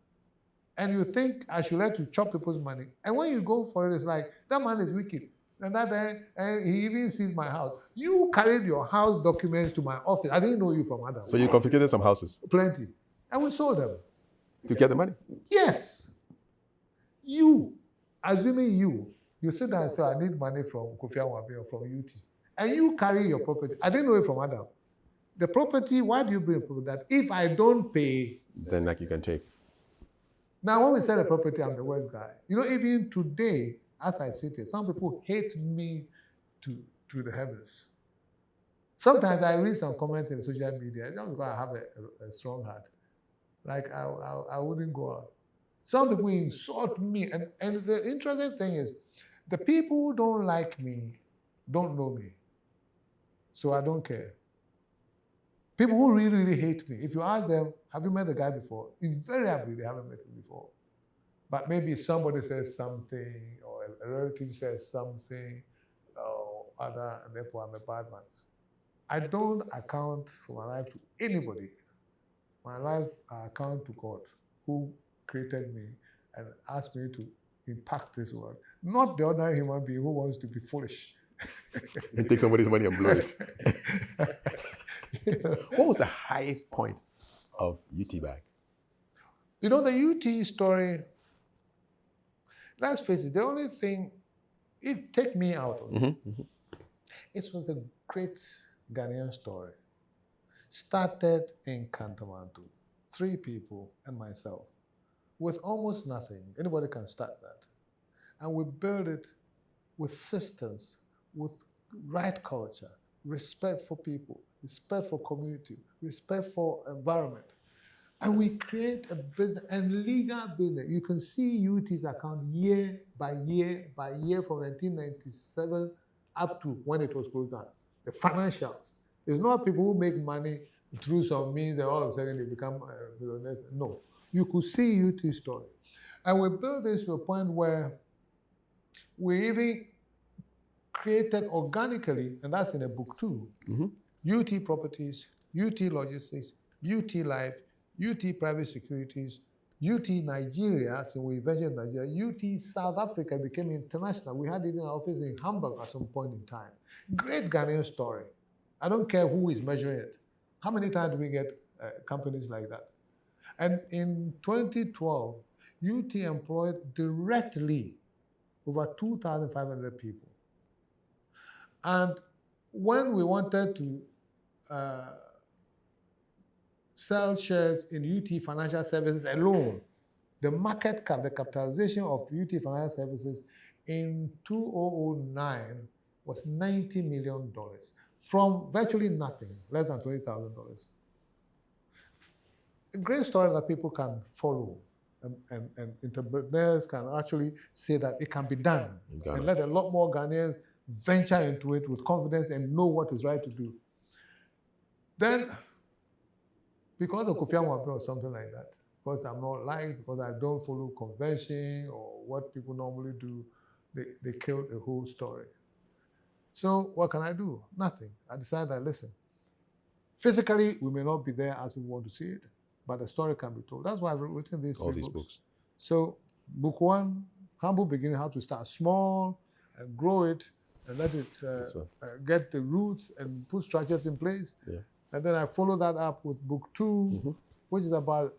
And you think I should let you chop people's money. And when you go for it, it's like, that man is wicked. And that day, and he even sees my house. You carried your house documents to my office. I didn't know you from Adam. So you confiscated some houses? Plenty. And we sold them. To get the money? Yes. You, assuming you sit down and say, I need money from Kofi Amoabeng or from UT. And you carry your property. I didn't know it from Adam. The property, why do you bring a property? That if I don't pay, then like you can take. Now, when we sell a property, I'm the worst guy. You know, even today, as I sit here, some people hate me to the heavens. Sometimes I read some comments in social media, just because I have a strong heart. Like, I wouldn't go out. Some people insult me. And the interesting thing is, the people who don't like me don't know me. So I don't care. People who really, really hate me, if you ask them, have you met the guy before? Invariably, they haven't met me before. But maybe somebody says something, or a relative says something, or other, and therefore I'm a bad man. I don't account for my life to anybody. My life, I account to God, who created me and asked me to impact this world. Not the ordinary human being who wants to be foolish. You take somebody's money and blow it. What was the highest point of UT bag? You know, the UT story, let's face it, the only thing, take me out of it, it was a great Ghanaian story. Started in Kantamanto, 3 people and myself, with almost nothing. Anybody can start that. And we built it with systems, with right culture, respect for people, respect for community, respect for environment. And we create a business, and legal business. You can see UT's account year by year by year from 1997 up to when it was closed down. The financials. It's not people who make money through some means and all of a sudden they become millionaires. No. You could see UT's story. And we built this to a point where we even created organically, and that's in a book too, UT Properties, UT Logistics, UT Life, UT Private Securities, UT Nigeria, so we ventured in Nigeria, UT South Africa became international. We had even an office in Hamburg at some point in time. Great Ghanaian story. I don't care who is measuring it. How many times do we get companies like that? And in 2012, UT employed directly over 2,500 people. And when we wanted to sell shares in UT Financial Services alone, the market cap, the capitalization of UT Financial Services in 2009 was $90 million from virtually nothing, less than $20,000. A great story that people can follow and entrepreneurs can actually say that it can be done and let a lot more Ghanaians venture into it with confidence and know what is right to do. Then, because of Kofi Amoabeng or something like that, because I'm not liked, because I don't follow convention or what people normally do, they killed a whole story. So what can I do? Nothing. I decided that, listen, physically, we may not be there as we want to see it, but the story can be told. That's why I've written all these books. So book one, humble beginning, how to start small and grow it and let it get the roots and put structures in place. Yeah. And then I follow that up with book two, which is about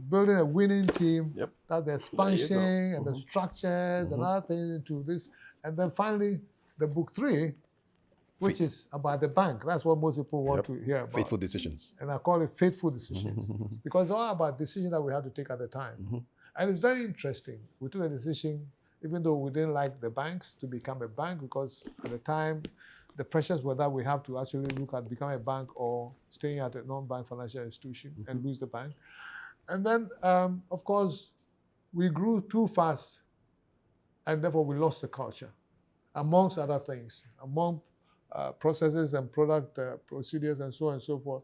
building a winning team. Yep. That's the expansion and the structures and other things into this. And then finally, the book three, which is about the bank. That's what most people want to hear about. Faithful decisions. And I call it faithful decisions because it's all about decisions that we had to take at the time. And it's very interesting. We took a decision, even though we didn't like the banks, to become a bank because at the time, the pressures were that we have to actually look at becoming a bank or staying at a non-bank financial institution and lose the bank. And then, of course, we grew too fast and therefore we lost the culture, amongst other things, among processes and product procedures and so on and so forth.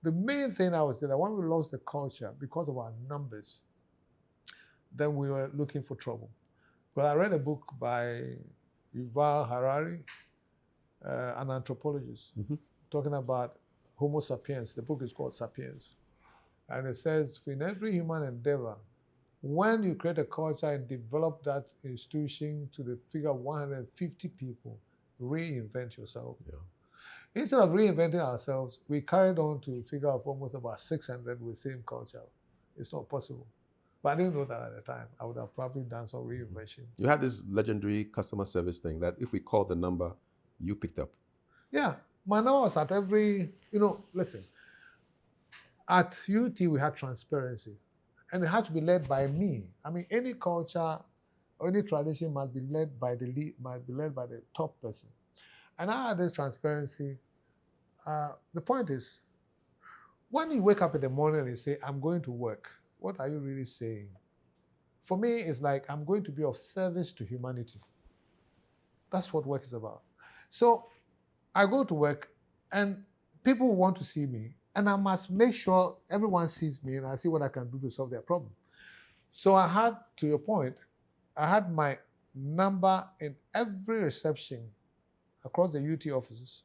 The main thing I would say that when we lost the culture because of our numbers, then we were looking for trouble. Well, I read a book by Yuval Harari, an anthropologist, talking about Homo sapiens. The book is called Sapiens. And it says, in every human endeavor, when you create a culture and develop that institution to the figure of 150 people, reinvent yourself. Yeah. Instead of reinventing ourselves, we carried on to a figure of almost about 600 with the same culture. It's not possible. But I didn't know that at the time. I would have probably done some reinvention. You had this legendary customer service thing that if we called the number, you picked up. Yeah. My number was at every, listen, at UT we had transparency. And it had to be led by me. I mean, any culture or any tradition must be led by the top person. And I had this transparency. The point is, when you wake up in the morning and you say, I'm going to work, what are you really saying? For me, it's like, I'm going to be of service to humanity. That's what work is about. So I go to work and people want to see me and I must make sure everyone sees me and I see what I can do to solve their problem. So I had, to your point, I had my number in every reception across the UT offices.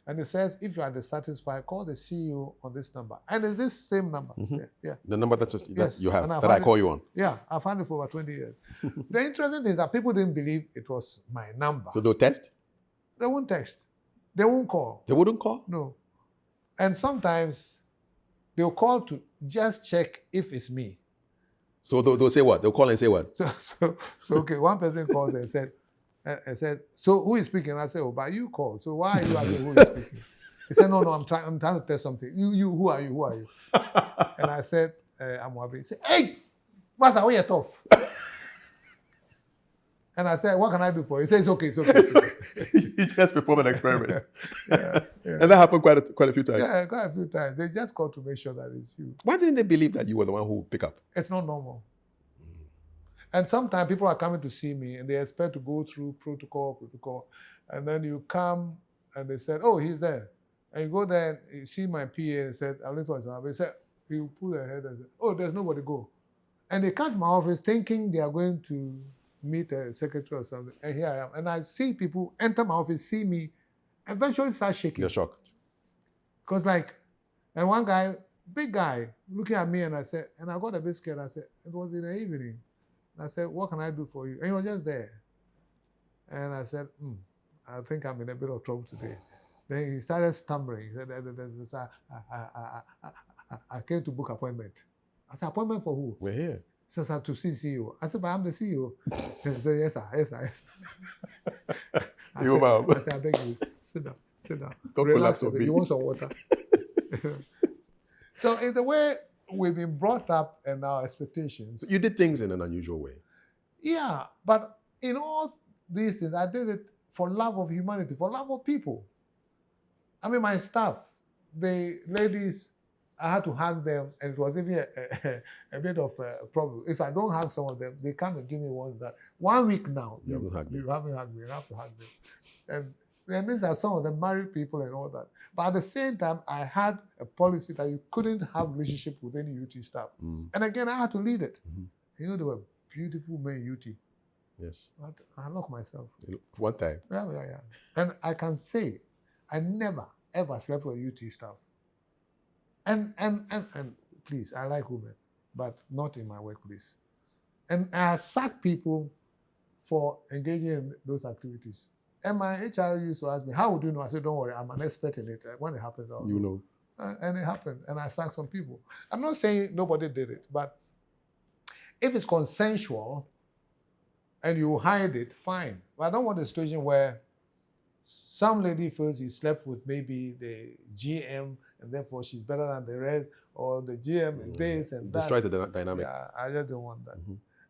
And it says, if you are dissatisfied, call the CEO on this number. And it's this same number. Yeah. The number that you have, that I call you on. Yeah, I've had it for over 20 years. The interesting thing is that people didn't believe it was my number. So they'll text? They won't text. They won't call. They wouldn't call? No. And sometimes they'll call to just check if it's me. So they'll say what? They'll call and say what? So okay, one person calls and said, so who is speaking? I said, oh, but you called. So why are you asking who is speaking? He said, no, I'm trying to tell something. You, who are you? And I said, Amoabeng. He said, hey, Master, where you tough? And I said, what can I do for you? He said, it's okay. He just performed an experiment. Yeah. And that happened quite a few times. Yeah, quite a few times. They just called to make sure that it's you. Why didn't they believe that you were the one who would pick up? It's not normal. And sometimes people are coming to see me and they expect to go through protocol. And then you come and they said, oh, he's there. And you go there and you see my PA and said, I'm looking for something. He said, you pull their head and say, oh, there's nobody, go. And they come to my office thinking they are going to meet a secretary or something. And here I am. And I see people enter my office, see me, eventually start shaking. You're shocked. Because and one guy, big guy, looking at me and I said, and I got a bit scared. I said, it was in the evening. I said, what can I do for you? And he was just there. And I said, I think I'm in a bit of trouble today. Then he started stammering. He said, I came to book appointment. I said, appointment for who? We're here. He said, to see CEO. I said, but I'm the CEO. He said, yes, sir. I said, I beg you, sit down. Don't Relax collapse on a bit. me. You want some water? So in the way we've been brought up and our expectations. You did things in an unusual way. Yeah, but in all these things, I did it for love of humanity, for love of people. I mean, my staff, the ladies, I had to hug them, and it was even a bit of a problem. If I don't hug some of them, they come and give me one that 1 week now. You haven't hugged me. You haven't hugged me. You have to hug them. And these are some of the married people and all that. But at the same time, I had a policy that you couldn't have relationship with any UT staff. And again, I had to lead it. You know, they were beautiful men UT. Yes. But I locked myself. One time. Yeah. And I can say, I never, ever slept with UT staff. And please, I like women, but not in my workplace. And I sack people for engaging in those activities. And my HR used to ask me, how would you know? I said, don't worry, I'm an expert in it. When it happens, I'll know. And it happened, and I sacked some people. I'm not saying nobody did it, but if it's consensual and you hide it, fine. But I don't want a situation where some lady feels he slept with maybe the GM and therefore she's better than the rest, or the GM is this and that. Destroys the dynamic. Yeah, I just don't want that.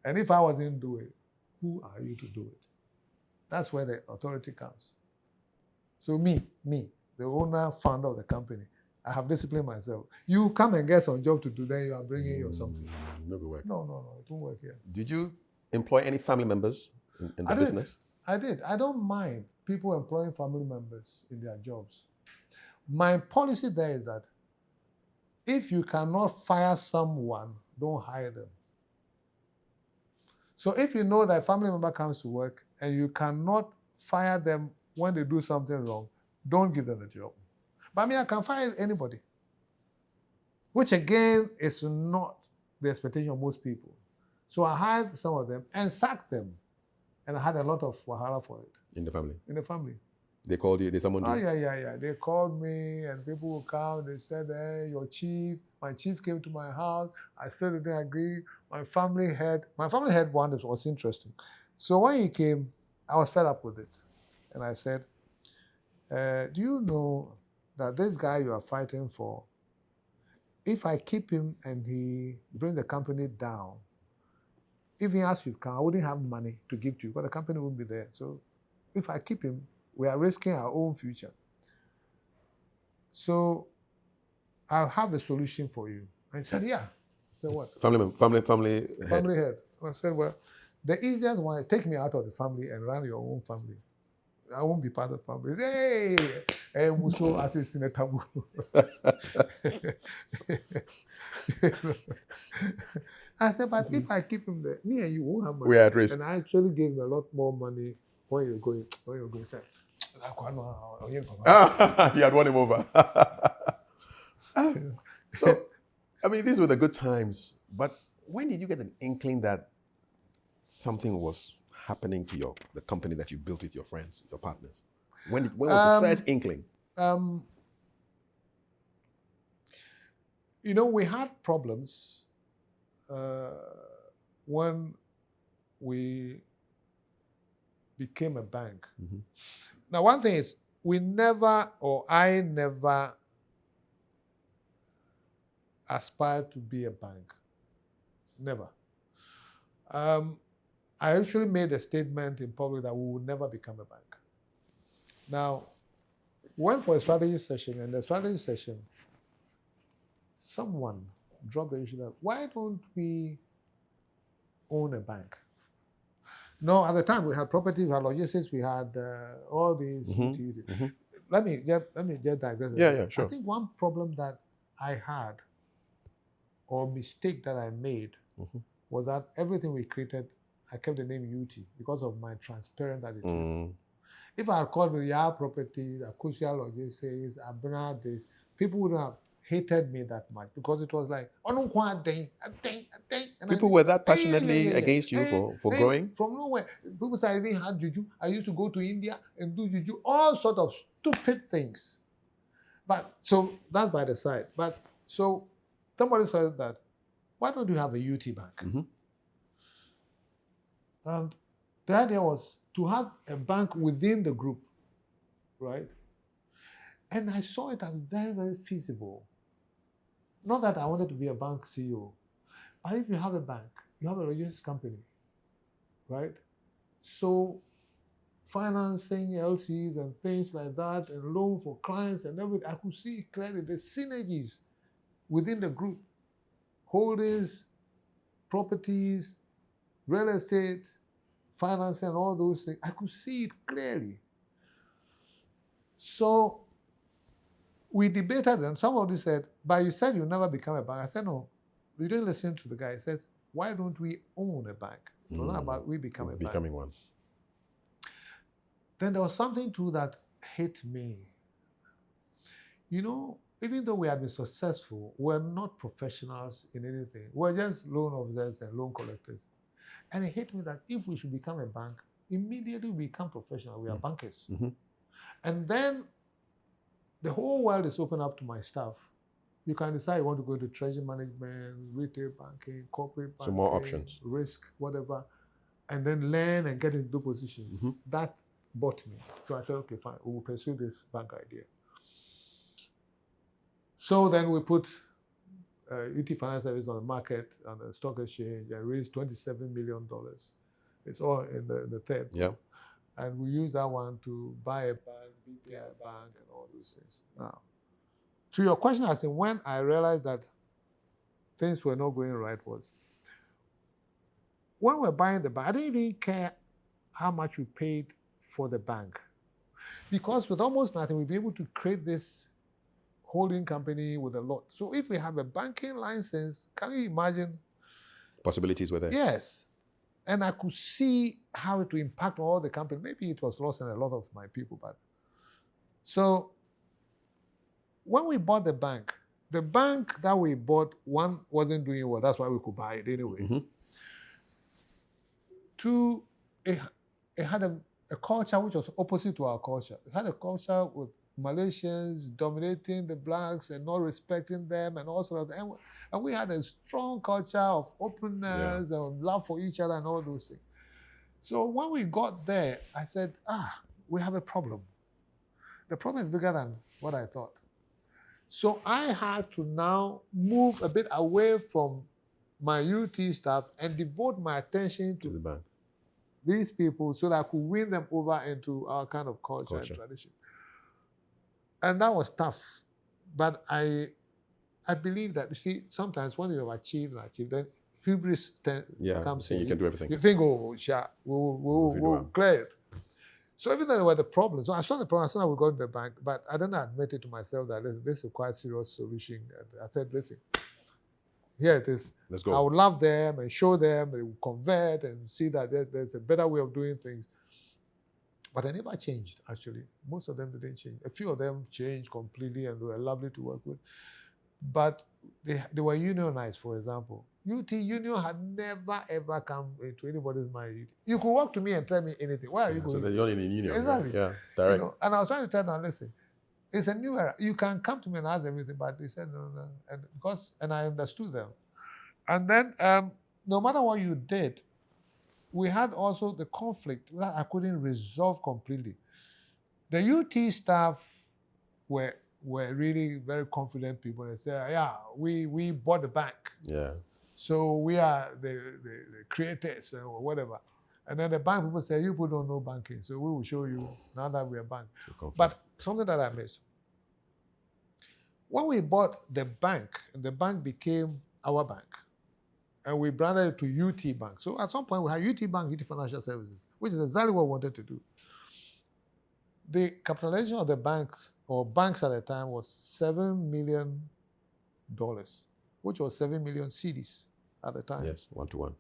And if I wasn't doing it, who are you to do it? That's where the authority comes. So me, the owner, founder of the company, I have disciplined myself. You come and get some job to do, then you are bringing your something. No good work. No, it won't work here. Did you employ any family members in the business? I did. I don't mind people employing family members in their jobs. My policy there is that if you cannot fire someone, don't hire them. So if you know that a family member comes to work and you cannot fire them when they do something wrong, don't give them a job. But I mean, I can fire anybody, which again is not the expectation of most people. So I hired some of them and sacked them. And I had a lot of wahala for it. In the family? In the family. They called you? Did someone do? Yeah. They called me and people would come. They said, hey, my chief came to my house. I still didn't agree. My family head one that was interesting. So when he came, I was fed up with it. And I said, do you know that this guy you are fighting for, if I keep him and he brings the company down, if he asks you to come, I wouldn't have money to give to you because the company wouldn't be there. So if I keep him, we are risking our own future. So I'll have a solution for you. And he said, yeah. I said, what? Family head. I said, well, the easiest one is take me out of the family and run your own family. I won't be part of the family. He said, hey, Muso, as is in a taboo. I said, but if I keep him there, me and you won't have money. We're at risk. And I actually gave him a lot more money when you're going. He said, you had won him over. So, I mean, these were the good times. But when did you get an inkling that something was happening to the company that you built with your friends, your partners? When was the first inkling? You know, we had problems when we became a bank. Now, one thing is, I never aspired to be a bank. Never. I actually made a statement in public that we would never become a bank. Now, we went for a strategy session, and the strategy session, someone dropped the issue that, why don't we own a bank? No, at the time we had property, we had logistics, we had all these utilities. Let me just digress. Yeah, sure. I think one problem that I had, or mistake that I made, was that everything we created, I kept the name UT because of my transparent attitude. If I had called the Yah Properties, Akusia Logistics, Abna this, people would have hated me that much because it was like, people were that passionately against you for growing? From nowhere. People said I even had juju. I used to go to India and do juju, all sort of stupid things. But so that's by the side. But so somebody said that, why don't you have a UT bank? And the idea was, to have a bank within the group, right? And I saw it as very, very feasible. Not that I wanted to be a bank CEO, but if you have a bank, you have a logistics company, right? So financing LCs and things like that, and loan for clients and everything, I could see clearly the synergies within the group. Holdings, properties, real estate, financing, and all those things. I could see it clearly. So we debated, and somebody said, but you said you'll never become a bank. I said, no, you didn't listen to the guy. He says, why don't we own a bank? It was not about we become a bank. Becoming one. Then there was something too that hit me. You know, even though we had been successful, we're not professionals in anything. We're just loan officers and loan collectors. And it hit me that if we should become a bank, immediately we become professional. We are bankers. Mm-hmm. And then the whole world is open up to my staff. You can decide you want to go to treasury management, retail banking, corporate banking, so more options, risk, whatever, and then learn and get into positions. Mm-hmm. That bought me. So I said, okay, fine, we will pursue this bank idea. So then we put UT Financial Services on the market, on the stock exchange, and raised $27 million. It's all in the third. Yeah. And we use that one to buy a bank, BPI bank, and all those things. Now, to your question, I said, when I realized that things were not going right was, when we were buying the bank, I didn't even care how much we paid for the bank. Because with almost nothing, we'd be able to create this holding company with a lot. So if we have a banking license, can you imagine? Possibilities were there. Yes. And I could see how it would impact all the company. Maybe it was lost in a lot of my people, but so when we bought the bank that we bought, one, wasn't doing well. That's why we could buy it anyway. Mm-hmm. Two, it had a culture which was opposite to our culture. It had a culture with Malaysians dominating the blacks and not respecting them and all sorts of things. And we had a strong culture of openness and love for each other and all those things. So when we got there, I said, we have a problem. The problem is bigger than what I thought. So I had to now move a bit away from my UT staff and devote my attention to the bank. These people so that I could win them over into our kind of culture. And tradition. And that was tough. But I believe that, you see, sometimes when you have achieved, then hubris comes in. You can do everything. You think, we'll clear it. So even though there were the problems, so I saw the problem, I saw we got to the bank, but I didn't admit it to myself that, listen, this requires serious solution. And I said, listen, here it is. Let's go. I would love them and show them, they will convert and see that there's a better way of doing things. But I never changed, actually. Most of them didn't change. A few of them changed completely and they were lovely to work with. But they were unionized, for example. UT Union had never, ever come into anybody's mind. You could walk to me and tell me anything. Why are you going? So you're in a union. Exactly. Yeah, direct. You know, and I was trying to tell them, listen, it's a new era. You can come to me and ask everything, but they said no. And I understood them. And then, no matter what you did, we had also the conflict that I couldn't resolve completely. The UT staff were really very confident people. They said, we bought the bank. Yeah. So we are the creators or whatever. And then the bank people say, you people don't know banking, so we will show you now that we are bank. But something that I missed. When we bought the bank became our bank. And we branded it to UT Bank. So at some point we had UT Bank, UT Financial Services, which is exactly what we wanted to do. The capitalization of the banks or banks at the time was $7 million, which was 7 million cedis at the time. Yes, 1-to-1.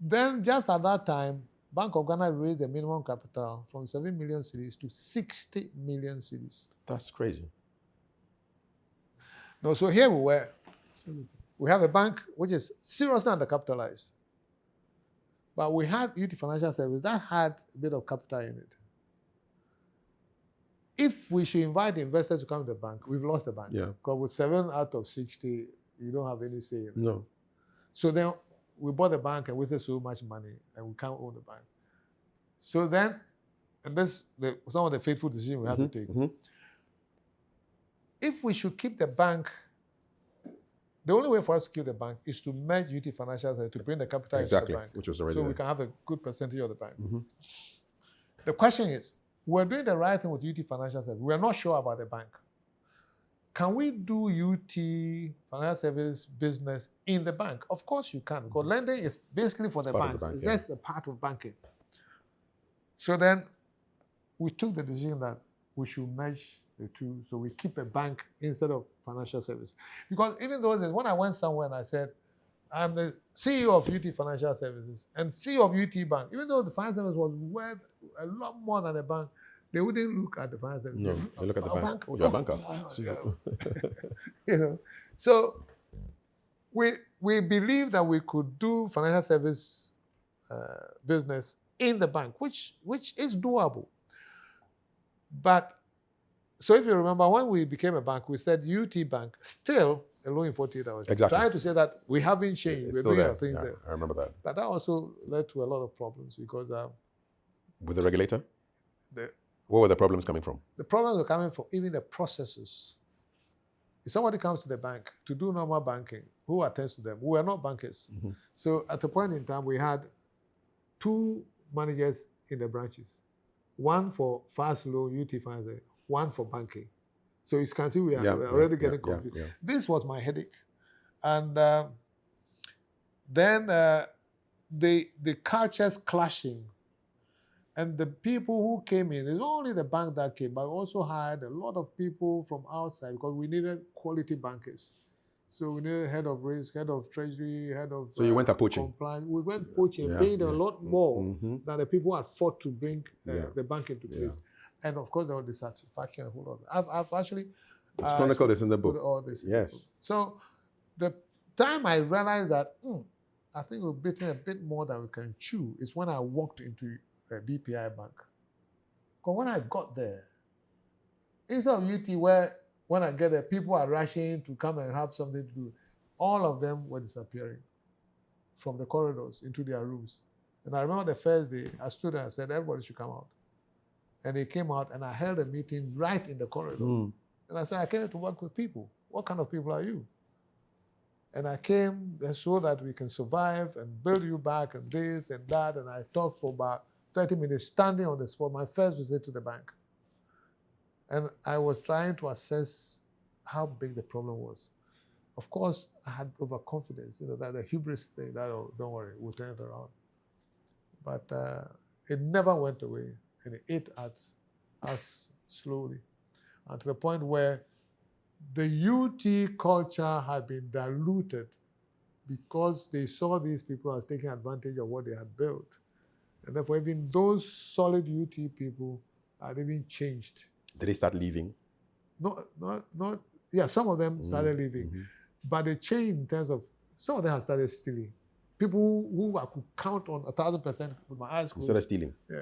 Then just at that time, Bank of Ghana raised the minimum capital from 7 million cedis to 60 million cedis. That's crazy. No, so here we were. We have a bank which is seriously undercapitalized. But we had UT Financial Services that had a bit of capital in it. If we should invite the investors to come to the bank, we've lost the bank. Yeah. Because with 7 out of 60, you don't have any say in it. No. So then we bought the bank and wasted so much money and we can't own the bank. So then, and this some of the fateful decisions we had to take. If we should keep the bank, the only way for us to keep the bank is to merge UT Financial Services to bring the capital into the bank. Which was already so there. We can have a good percentage of the bank. The question is, we're doing the right thing with UT Financial Services. We're not sure about the bank. Can we do UT Financial Service business in the bank? Of course you can, because lending is basically for the bank. It's just a part of banking. So then we took the decision that we should merge the two, so we keep a bank instead of financial service. Because even though when I went somewhere and I said, I'm the CEO of UT Financial Services and CEO of UT Bank, even though the financial service was worth a lot more than the bank, they wouldn't look at the financial service. No, they look at the bank. You're a banker. So we believe that we could do financial service business in the bank, which is doable. But so if you remember, when we became a bank, we said UT Bank still alone in 48 hours. Exactly. Trying to say that we haven't changed. We're doing our things there. I remember that. But that also led to a lot of problems because with the regulator? Where were the problems coming from? The problems were coming from even the processes. If somebody comes to the bank to do normal banking, who attends to them? We are not bankers. So at a point in time, we had 2 managers in the branches. One for fast loan, UT Finance, one for banking. So you can see we are already getting confused. This was my headache. And then the cultures clashing. And the people who came in, it's only the bank that came, but we also hired a lot of people from outside because we needed quality bankers. So we needed head of risk, head of treasury, head of So you went poaching? Compliance. We went poaching, paying a lot more than the people had fought to bring the bank into place. And of course, there was dissatisfaction. I've actually chronicled this in the book. All this. Yes. So the time I realized that I think we're beating a bit more than we can chew is when I walked into a BPI bank. Because when I got there, instead of UT where when I get there, people are rushing to come and have something to do, all of them were disappearing from the corridors into their rooms. And I remember the first day, I stood there and said, everybody should come out. And they came out and I held a meeting right in the corridor. And I said, I came to work with people. What kind of people are you? And I came so that we can survive and build you back and this and that. And I talked for about 30 minutes standing on the spot, my first visit to the bank. And I was trying to assess how big the problem was. Of course, I had overconfidence, that the hubris thing, that, oh, don't worry, we'll turn it around. But it never went away, and it ate at us slowly, and to the point where the UT culture had been diluted because they saw these people as taking advantage of what they had built. And therefore, even those solid UT people had even changed. Did they start leaving? No, not. Yeah, some of them started leaving. But the change in terms of, some of them have started stealing. People who I could count on 1,000% with my eyes closed. Instead of stealing? Yeah.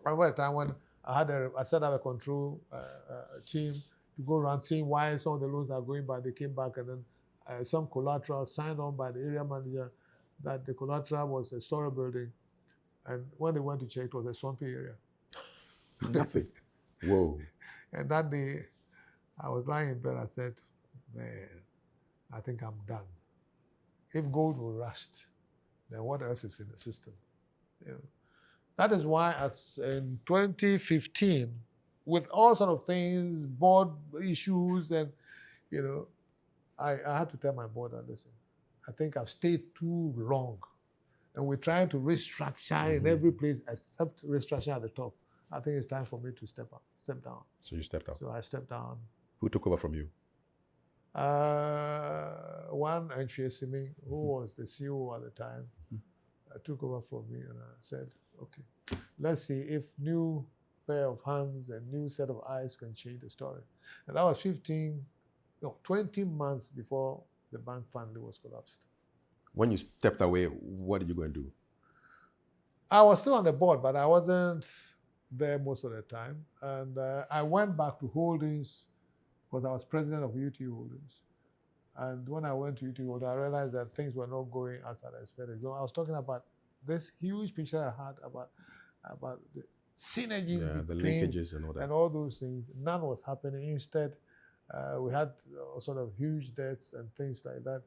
I remember a time when I set up a control team to go around seeing why some of the loans are going bad. They came back and then some collateral signed on by the area manager that the collateral was a story building. And when they went to check, it was a swampy area. Nothing. Whoa. And that day, I was lying in bed. I said, man, I think I'm done. If gold will rust, then what else is in the system? That is why in 2015, with all sort of things, board issues, and, I had to tell my board that, listen, I think I've stayed too long. And we're trying to restructure in every place except restructure at the top. I think it's time for me to step down. So you stepped up. So I stepped down. Who took over from you? One Simi, who was the CEO at the time, took over from me, and I said, okay, let's see if new pair of hands and new set of eyes can change the story. And that was 20 months before the bank finally was collapsed. When you stepped away, what did you go and do? I was still on the board, but I wasn't there most of the time. And I went back to Holdings because I was president of UT Holdings. And when I went to UT Holdings, I realized that things were not going as I expected. So I was talking about this huge picture I had about the synergies the between linkages and all that. and all those things. None was happening. Instead, we had sort of huge debts and things like that,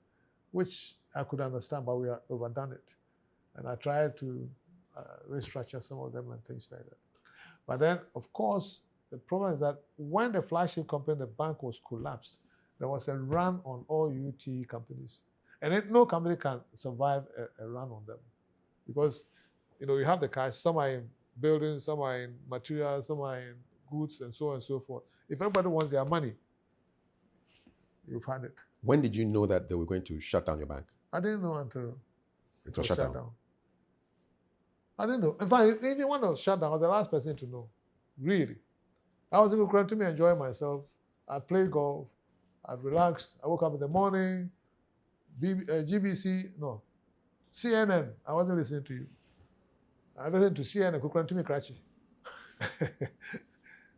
which I could understand, but we had overdone it. And I tried to restructure some of them and things like that. But then, of course, the problem is that when the flagship company, the bank, was collapsed, there was a run on all UT companies. And no company can survive a run on them. Because, you have the cash, some are in buildings, some are in materials, some are in goods, and so on and so forth. If everybody wants their money, you've had it. When did you know that they were going to shut down your bank? I didn't know until it was shut down. I didn't know. In fact, even when I was shut down, I was the last person to know. Really. I was in Ukraine to me enjoying myself. I played golf. I relaxed. I woke up in the morning. GBC, no. CNN. I wasn't listening to you. I listened to CNN, Ukraine to me Karachi.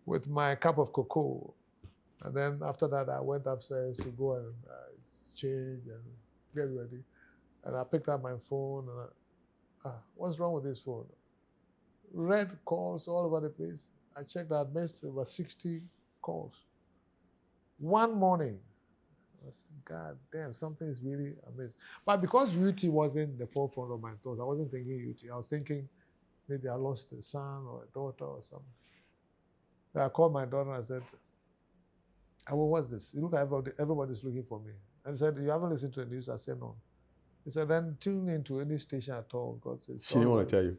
With my cup of cocoa. And then after that, I went upstairs to go and change and get ready. And I picked up my phone and what's wrong with this phone? Red calls all over the place. I checked, I had missed over 60 calls. One morning, I said, God damn, something is really amiss. But because UT wasn't the forefront of my thoughts, I wasn't thinking UT. I was thinking maybe I lost a son or a daughter or something. So I called my daughter and I said, what's this? You look at everybody's looking for me. And he said, you haven't listened to the news? I said, no. He said, then tune into any station at all. Because it's she didn't want to tell you.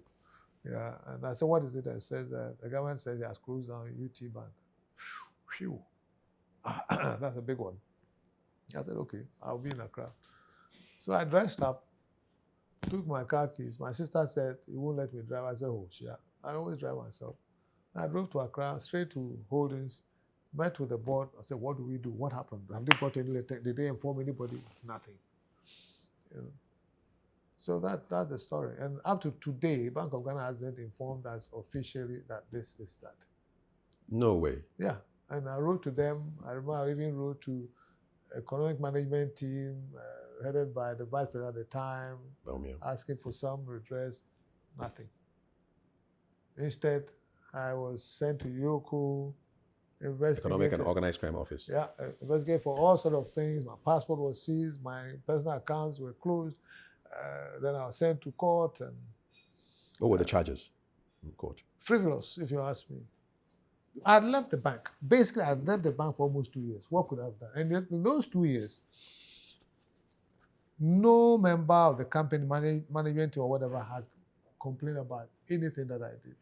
Yeah. And I said, what is it? I said, the government says it has closed down UT Bank. Phew. That's a big one. I said, okay, I'll be in Accra. So I dressed up, took my car keys. My sister said, he won't let me drive. I said, oh, shit. I always drive myself. I drove to Accra, straight to Holdings, met with the board. I said, what do we do? What happened? Have they got any letter? Did they inform anybody? Nothing. So that's the story. And up to today, Bank of Ghana hasn't informed us officially that this, that. No way. Yeah. And I wrote to them. I remember I even wrote to economic management team headed by the vice president at the time, asking for some redress. Nothing. Instead, I was sent to Yoko, Economic and Organized Crime Office. Yeah, investigate for all sort of things. My passport was seized. My personal accounts were closed. Then I was sent to court. And what were the charges in court? Frivolous, if you ask me. I had left the bank. Basically, I had left the bank for almost 2 years. What could I have done? And in those 2 years, no member of the company management or whatever had complained about anything that I did.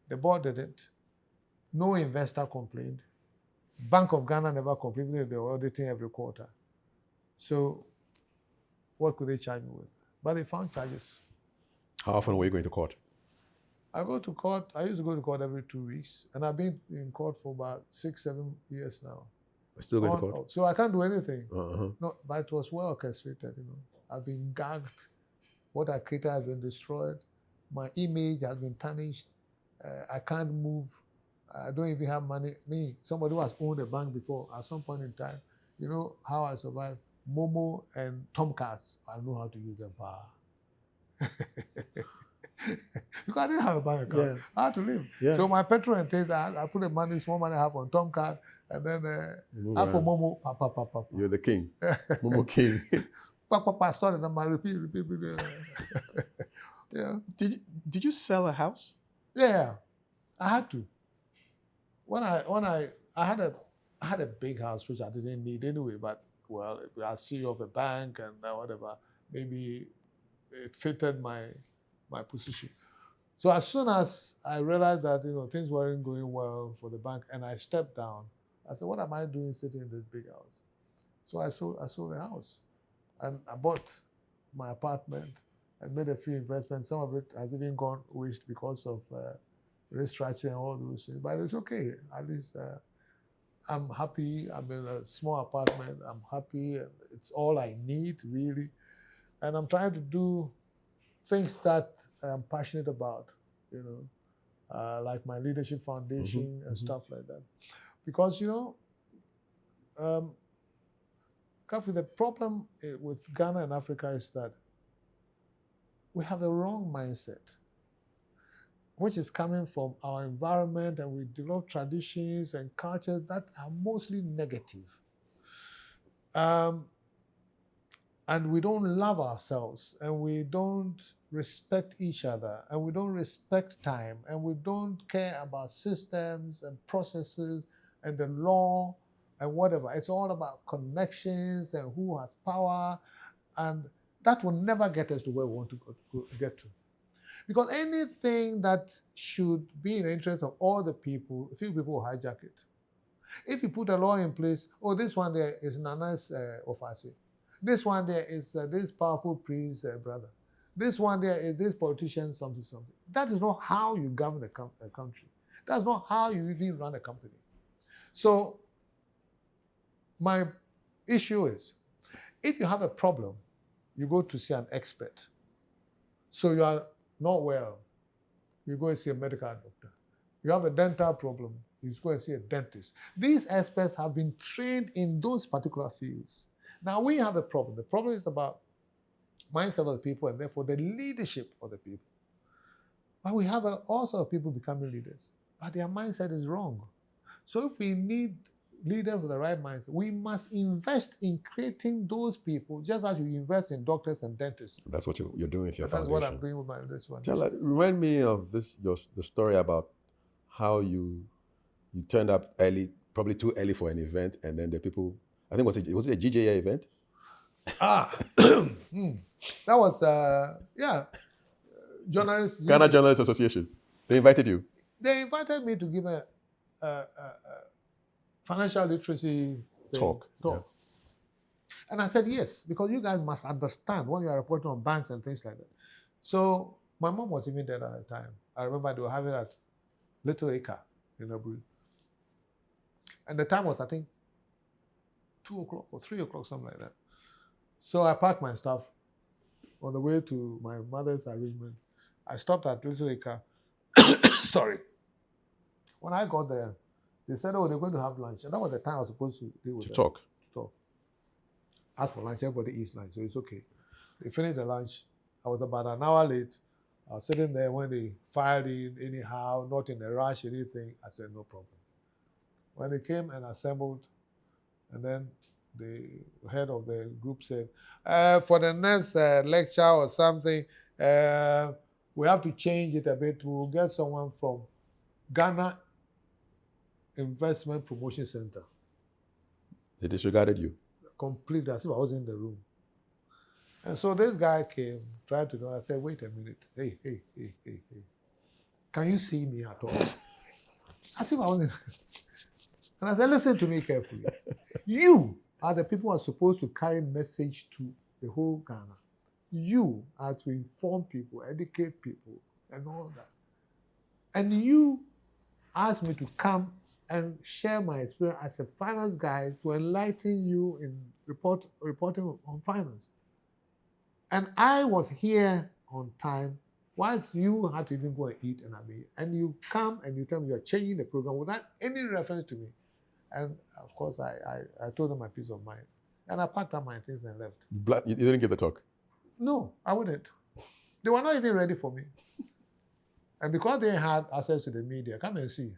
The board didn't. No investor complained. Bank of Ghana never complained. They were auditing every quarter. So what could they charge me with? But they found charges. How often were you going to court? I go to court. I used to go to court every 2 weeks. And I've been in court for about 6-7 years now. I still going to court? So I can't do anything. Uh-huh. No, but it was well orchestrated, I've been gagged. What I created has been destroyed. My image has been tarnished. I can't move. I don't even have money. Me, somebody who has owned a bank before, at some point in time, you know how I survived? Momo and Tomcats, I know how to use them. Because I didn't have a bank account. Yeah. I had to live. Yeah. So my petrol and things, I put the small money I have on Tomcat, and then I for Momo, papa. You're the king. Momo king. Papa started and I repeat. Yeah. Did you sell a house? Yeah, I had to. When I had a big house which I didn't need anyway, but well, I CEO of a bank and whatever, maybe it fitted my position. So as soon as I realized that things weren't going well for the bank, and I stepped down, I said, "What am I doing sitting in this big house?" So I sold the house, and I bought my apartment. I made a few investments. Some of it has even gone waste because of restructuring and all those things. But it's okay. At least I'm happy. I'm in a small apartment. I'm happy. And it's all I need, really. And I'm trying to do things that I'm passionate about, like my leadership foundation and stuff like that. Because, Kafui, the problem with Ghana and Africa is that we have a wrong mindset, which is coming from our environment, and we develop traditions and cultures that are mostly negative. And we don't love ourselves, and we don't respect each other, and we don't respect time, and we don't care about systems and processes and the law and whatever. It's all about connections and who has power, and that will never get us to where we want to get to. Because anything that should be in the interest of all the people, a few people will hijack it. If you put a law in place, oh, this one there is Nana's Ofasi. This one there is this powerful priest brother. This one there is this politician, something, something. That is not how you govern a country. That's not how you even run a company. So my issue is, if you have a problem, you go to see an expert. So you are not well, you go and see a medical doctor. You have a dental problem, you go and see a dentist. These experts have been trained in those particular fields. Now we have a problem. The problem is about mindset of the people, and therefore the leadership of the people. But we have all sorts of people becoming leaders, but their mindset is wrong. So if we need leaders with the right mindset, we must invest in creating those people, just as you invest in doctors and dentists. That's what you're doing with your foundation. That's what I'm doing with this one. Remind me of the story about how you turned up early, probably too early for an event, and then the people, I think was it a GJA event? That was journalists. Ghana Journalists Association. They invited you. They invited me to give a financial literacy talk. Yeah. And I said yes, because you guys must understand when you are reporting on banks and things like that. So my mom was even there at the time. I remember they were having it at Little Acre in Abu. And the time was, I think, 2 o'clock or 3 o'clock, something like that. So I packed my stuff on the way to my mother's arrangement. I stopped at Little Acre. Sorry. When I got there, they said, oh, they're going to have lunch. And that was the time I was supposed to deal with them. To talk. Ask for lunch, everybody eats lunch, so it's okay. They finished the lunch. I was about an hour late. I was sitting there when they filed in anyhow, not in a rush, anything. I said, no problem. When they came and assembled, and then the head of the group said, for the next lecture or something, we have to change it a bit. We'll get someone from Ghana Investment Promotion Center. They disregarded you? Completely, as if I was in the room. And so this guy came, tried to do it. I said, wait a minute. Hey. Can you see me at all? As if I was in. And I said, listen to me carefully. You are the people who are supposed to carry message to the whole Ghana. You are to inform people, educate people, and all that. And you asked me to come and share my experience as a finance guy to enlighten you in reporting on finance. And I was here on time, whilst you had to even go and eat and you come and you tell me you're changing the program without any reference to me. And of course, I told them my peace of mind. And I packed up my things and left. You didn't give the talk? No, I wouldn't. They were not even ready for me. And because they had access to the media, come and see.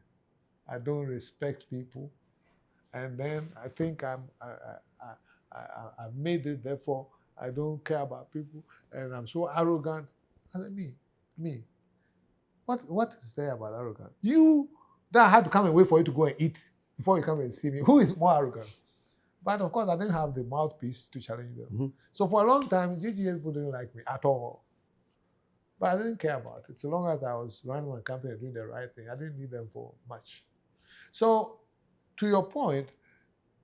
I don't respect people. And then I think I've made it, therefore I don't care about people. And I'm so arrogant. I said, me. What is there about arrogance? You that had to come and wait for you to go and eat before you come and see me. Who is more arrogant? But of course, I didn't have the mouthpiece to challenge them. Mm-hmm. So for a long time, GGA people didn't like me at all. But I didn't care about it. So long as I was running my company and doing the right thing, I didn't need them for much. So, to your point,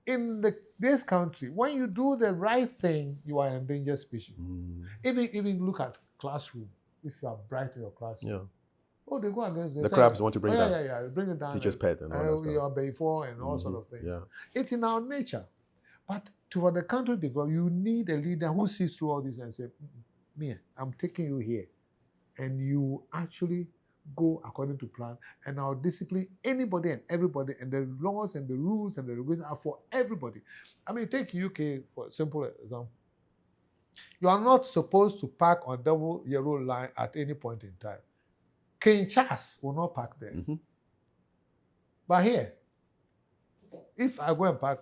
in this country, when you do the right thing, you are an endangered species. Mm. Even look at classroom. If you are bright in your classroom, yeah. Oh, they go against the crabs want to bring it down. Yeah, bring it down. Teacher's pet and all that stuff. You are before and all sort of things. Yeah. It's in our nature. But for the country to develop, you need a leader who sees through all this and says, me, I'm taking you here. And you actually go according to plan, and I'll discipline anybody and everybody, and the laws and the rules and the regulations are for everybody. I mean, take UK for a simple example. You are not supposed to park on double yellow line at any point in time. King Charles will not park there. Mm-hmm. But here, if I go and park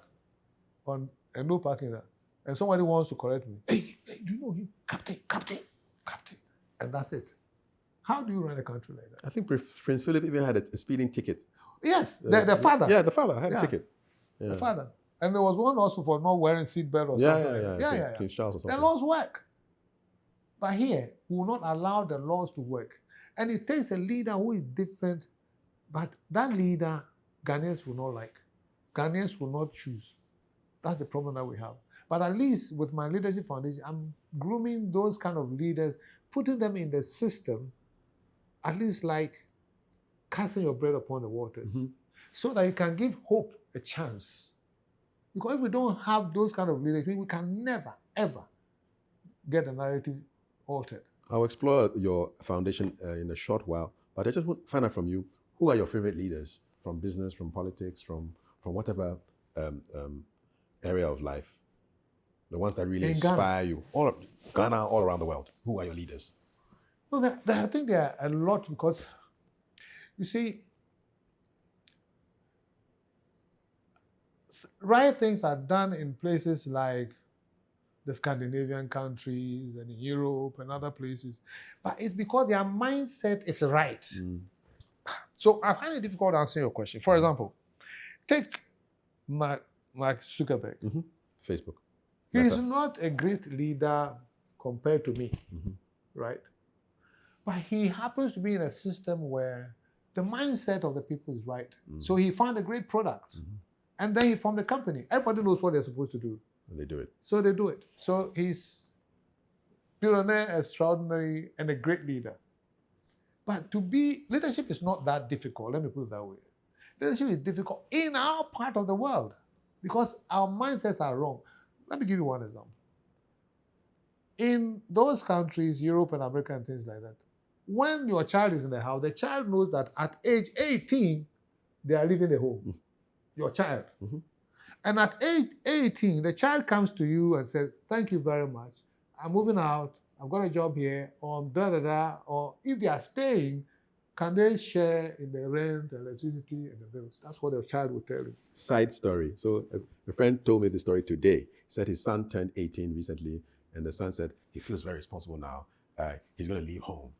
on a no parking lot, and somebody wants to correct me, hey, do you know him? Captain. And that's it. How do you run a country like that? I think Prince Philip even had a speeding ticket. Yes, the father. Yeah, the father had a ticket. Yeah. The father. And there was one also for not wearing seatbelt or something. Yeah. King Charles or something. The laws work. But here, we will not allow the laws to work. And it takes a leader who is different, but that leader, Ghanaians will not like. Ghanaians will not choose. That's the problem that we have. But at least with my leadership foundation, I'm grooming those kind of leaders, putting them in the system, at least like casting your bread upon the waters, so that you can give hope a chance. Because if we don't have those kind of leaders, we can never, ever get the narrative altered. I'll explore your foundation in a short while, but I just want to find out from you, who are your favorite leaders from business, from politics, from whatever area of life? The ones that really inspire you. Ghana, all around the world. Who are your leaders? Well, I think there are a lot because, you see, right things are done in places like the Scandinavian countries and in Europe and other places. But it's because their mindset is right. So I find it difficult to answer your question. For example, take Mark Zuckerberg. Facebook. He is not a great leader compared to me, right? But he happens to be in a system where the mindset of the people is right. So he found a great product. And then he formed a company. Everybody knows what they're supposed to do. And they do it. So they do it. So he's billionaire, extraordinary, and a great leader. But leadership is not that difficult. Let me put it that way. Leadership is difficult in our part of the world because our mindsets are wrong. Let me give you one example. In those countries, Europe and America and things like that, when your child is in the house, the child knows that at age 18, they are leaving the home. Your child. And at age 18, the child comes to you and says, thank you very much. I'm moving out. I've got a job here. Or da-da-da. Or if they are staying, can they share in the rent, electricity, and the bills? That's what the child will tell you. Side story. So a friend told me the story today. He said his son turned 18 recently, and the son said he feels very responsible now. He's going to leave home.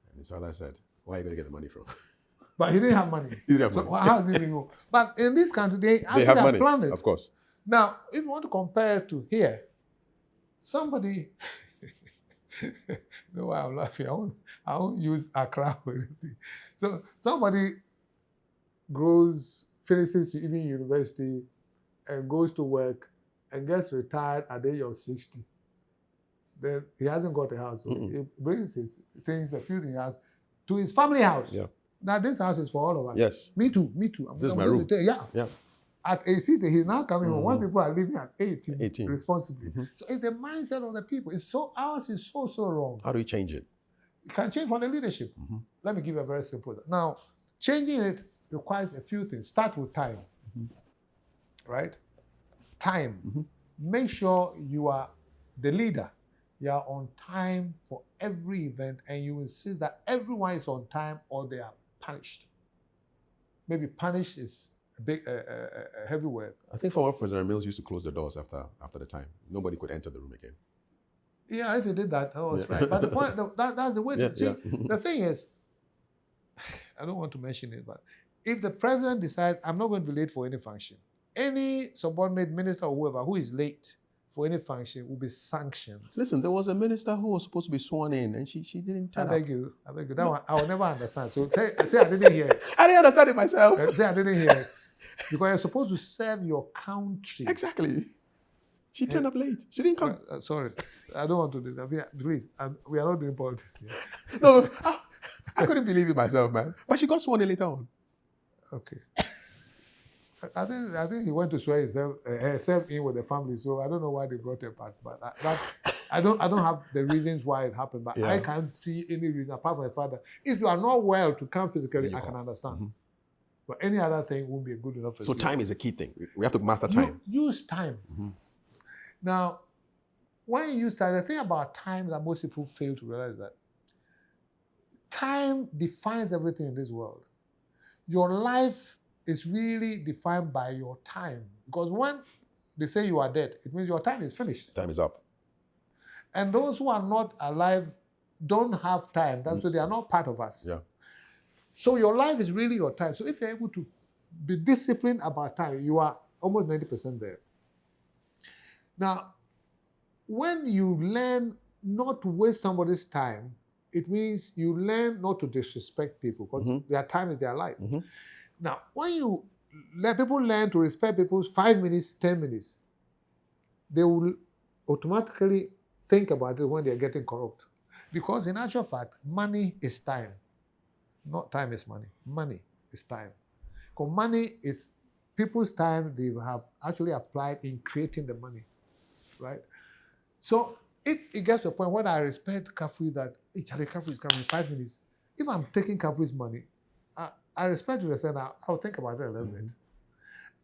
And his father said, where are you going to get the money from? But he didn't have money. He didn't have money. So how is he going to go? But in this country, they have money, planned it. of course. Now, if you want to compare it to here, somebody, you know why I'm laughing? I won't use Accra or anything. So somebody finishes even university and goes to work and gets retired at the age of 60. Then he hasn't got a house. So he brings his things, a few things he has, to his family house. Yeah. Now this house is for all of us. Yes. Me too. This is my room. Yeah. At age 60, he's now coming home. When people are living at 18. Responsibly. So it's the mindset of the people. Ours is so wrong. How do we change it? It can change from the leadership. Let me give you a very simple. Now, changing it requires a few things. Start with time. Right? Time. Make sure you are the leader. You are on time for every event and you insist that everyone is on time or they are punished. Maybe punished is a heavy word. I think former President Mills used to close the doors after the time. Nobody could enter the room again. Yeah, if he did that, was right. But the point, that's the way to see. The thing is, I don't want to mention it, but if the president decides, I'm not going to be late for any function, any subordinate minister or whoever who is late for any function will be sanctioned. Listen, there was a minister who was supposed to be sworn in and she didn't turn up. I beg you. That one, I will never understand. So say I didn't hear it. I didn't understand it myself. Say I didn't hear it. Because you're supposed to serve your country. Exactly. She turned up late. She didn't come. Sorry, I don't want to do that. Please, we are not doing politics here. No, I couldn't believe it myself, man. But she got sworn in later on. Okay. I think he went to swear herself in with the family, so I don't know why they brought her back. But I don't have the reasons why it happened. But I can't see any reason apart from the fact that if you are not well to come physically, I can understand. But any other thing won't be good enough. So time is a key thing. We have to master time. Use time. Now, when you start, the thing about time that most people fail to realize that time defines everything in this world. Your life is really defined by your time. Because when they say you are dead, it means your time is finished. Time is up. And those who are not alive don't have time. So they are not part of us. Yeah. So your life is really your time. So if you're able to be disciplined about time, you are almost 90% there. Now, when you learn not to waste somebody's time, it means you learn not to disrespect people because their time is their life. Now, when you let people learn to respect people's 5 minutes, 10 minutes, they will automatically think about it when they're getting corrupt. Because in actual fact, money is time. Not time is money. Money is time. Because money is people's time they have actually applied in creating the money, right? So if it gets to a point when I respect Kafui that, hey, Charlie, Kafui is coming in 5 minutes. If I'm taking Kafui's money, I respect to the extent I'll think about it a little bit.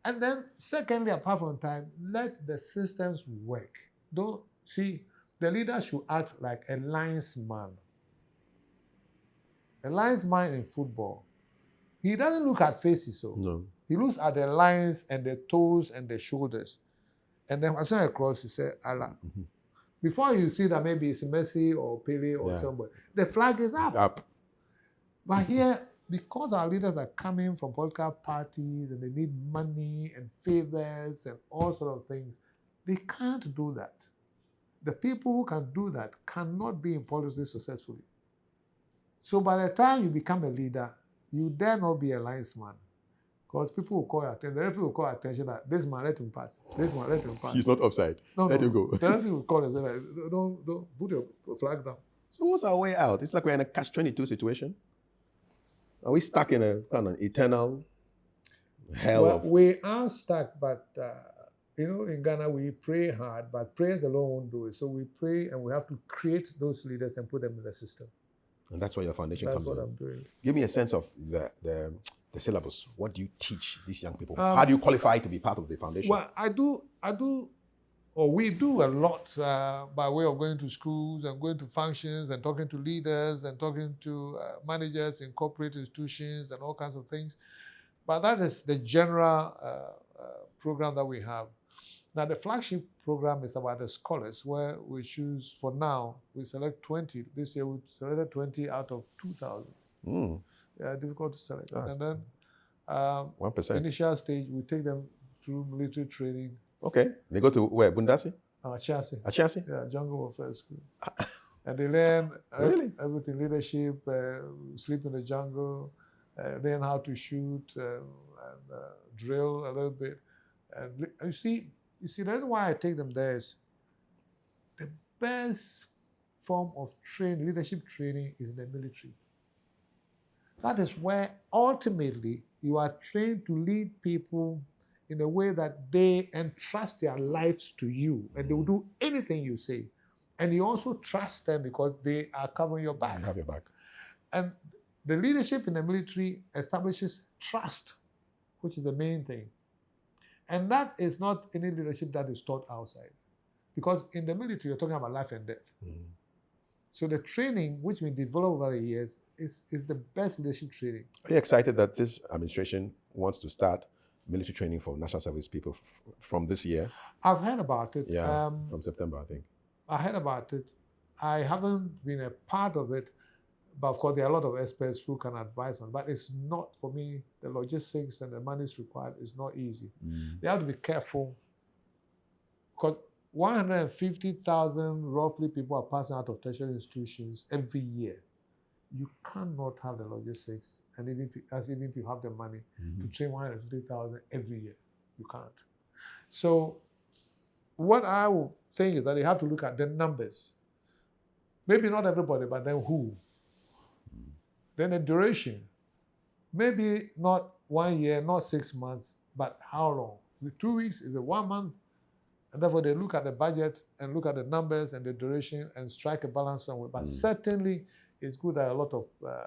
And then secondly, apart from time, let the systems work. Don't see, the leader should act like a linesman. A linesman in football, he doesn't look at faces, so No. he looks at the lines and the toes and the shoulders. And then as soon as I cross, you say, Allah. Before you see that maybe it's Messi or Pele or somebody, the flag is up. But here, because our leaders are coming from political parties and they need money and favors and all sort of things, they can't do that. The people who can do that cannot be in politics successfully. So by the time you become a leader, you dare not be a linesman. Because people will call your attention. The referee will call attention that this man, let him pass. This man, let him pass. He's not offside. Let him go. The referee will call and say, like, don't put your flag down. So what's our way out? It's like we're in a catch-22 situation. Are we stuck in a kind of eternal hell? We are stuck, but in Ghana we pray hard, but prayers alone won't do it. So we pray and we have to create those leaders and put them in the system. And that's where your foundation comes in. That's what I'm doing. Give me a sense of the syllabus. What do you teach these young people? How do you qualify to be part of the foundation? Well, we do a lot by way of going to schools and going to functions and talking to leaders and talking to managers in corporate institutions and all kinds of things. But that is the general program that we have. Now, the flagship program is about the scholars, where we choose, for now, we select 20. This year, we selected 20 out of 2,000. Yeah, difficult to select. And then 1%. Initial stage, we take them through military training. Okay. They go to where? Bundasi? Achasi. Achasi? Yeah, Jungle Warfare School. And they learn everything, leadership, sleep in the jungle, learn how to shoot, and drill a little bit. And you see, the reason why I take them there is the best form of training, leadership training, is in the military. That is where ultimately you are trained to lead people in a way that they entrust their lives to you and they will do anything you say. And you also trust them because they are covering your back. They have your back. And the leadership in the military establishes trust, which is the main thing. And that is not any leadership that is taught outside. Because in the military, you're talking about life and death. So the training, which we develop over the years, is the best leadership training. Are you excited that this administration wants to start military training for national service people from this year? I've heard about it. Yeah, from September, I think. I heard about it. I haven't been a part of it, but of course there are a lot of experts who can advise on it. But it's not, for me, the logistics and the monies required is not easy. They have to be careful because 150,000 roughly people are passing out of tertiary institutions every year. You cannot have the logistics, and even if you have the money to train 150,000 every year, you can't. So what I would think is that they have to look at the numbers. Maybe not everybody, but then who? Then the duration. Maybe not 1 year, not 6 months, but how long? The 2 weeks, is it 1 month? And therefore they look at the budget and look at the numbers and the duration and strike a balance somewhere. But certainly it's good that a lot of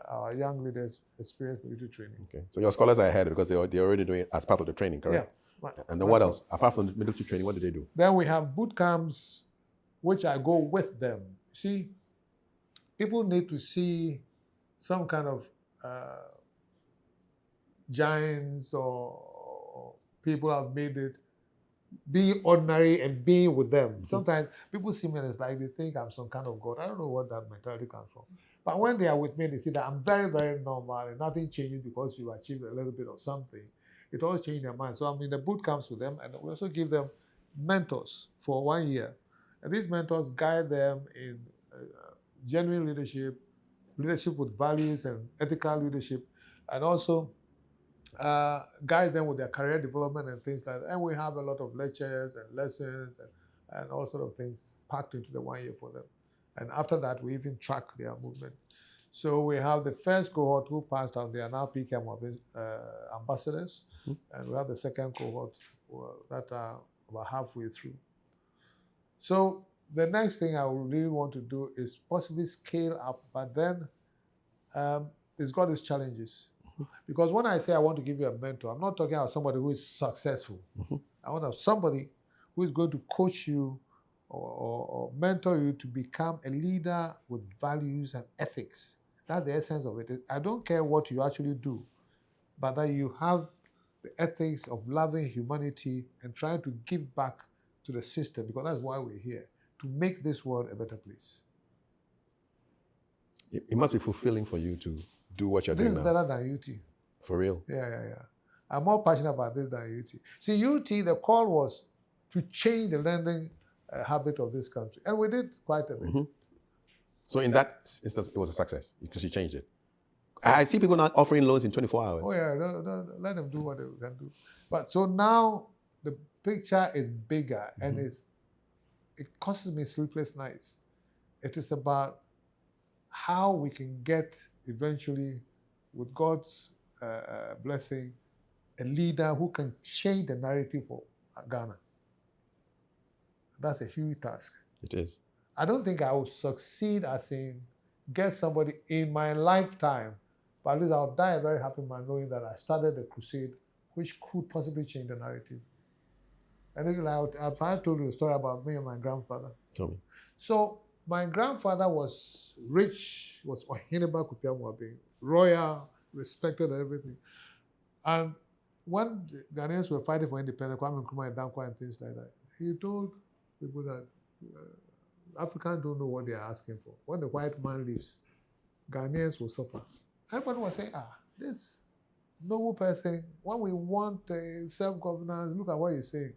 our young leaders experience military training. Okay. So your scholars are ahead because they're already doing it as part of the training, correct? Yeah. And then what else? Apart from the military training, what do they do? Then we have boot camps which I go with them. See, people need to see some kind of giants or people have made it, being ordinary and being with them. Sometimes people see me and it's like they think I'm some kind of God. I don't know what that mentality comes from. But when they are with me, they see that I'm very, very normal and nothing changes because you achieved a little bit of something. It all changes their mind. So I'm in the boot camps with them, and we also give them mentors for 1 year. And these mentors guide them in genuine leadership, leadership with values and ethical leadership, and also guide them with their career development and things like that. And we have a lot of lectures and lessons and all sort of things packed into the 1 year for them. And after that, we even track their movement. So we have the first cohort who passed out. They are now PK ambassadors. And we have the second cohort that are about halfway through. So the next thing I would really want to do is possibly scale up, but then it's got its challenges. Because when I say I want to give you a mentor, I'm not talking about somebody who is successful. I want to have somebody who is going to coach you or mentor you to become a leader with values and ethics. That's the essence of it. I don't care what you actually do, but that you have the ethics of loving humanity and trying to give back to the system, because that's why we're here, to make this world a better place. It must be fulfilling for you to do what you're doing now. This is better than UT. For real? Yeah. I'm more passionate about this than UT. See, UT, the call was to change the lending habit of this country. And we did quite a bit. So in that instance, it was a success because you changed it. I see people now offering loans in 24 hours. Oh yeah, let them do what they can do. But so now the picture is bigger and it causes me sleepless nights. It is about how we can get eventually, with God's blessing, a leader who can change the narrative for Ghana. That's a huge task. It is. I don't think I will succeed as in get somebody in my lifetime, but at least I'll die a very happy man knowing that I started a crusade which could possibly change the narrative. And then I've told you a story about me and my grandfather. Tell me. So my grandfather was rich, was Ohineba Kofi Amoabeng, royal, respected and everything. And when the Ghanaians were fighting for independence, Kwame Nkrumah and Dankwa and things like that, he told people that Africans don't know what they are asking for. When the white man leaves, Ghanaians will suffer. Everybody was saying, this noble person, when we want self-governance, look at what he's saying.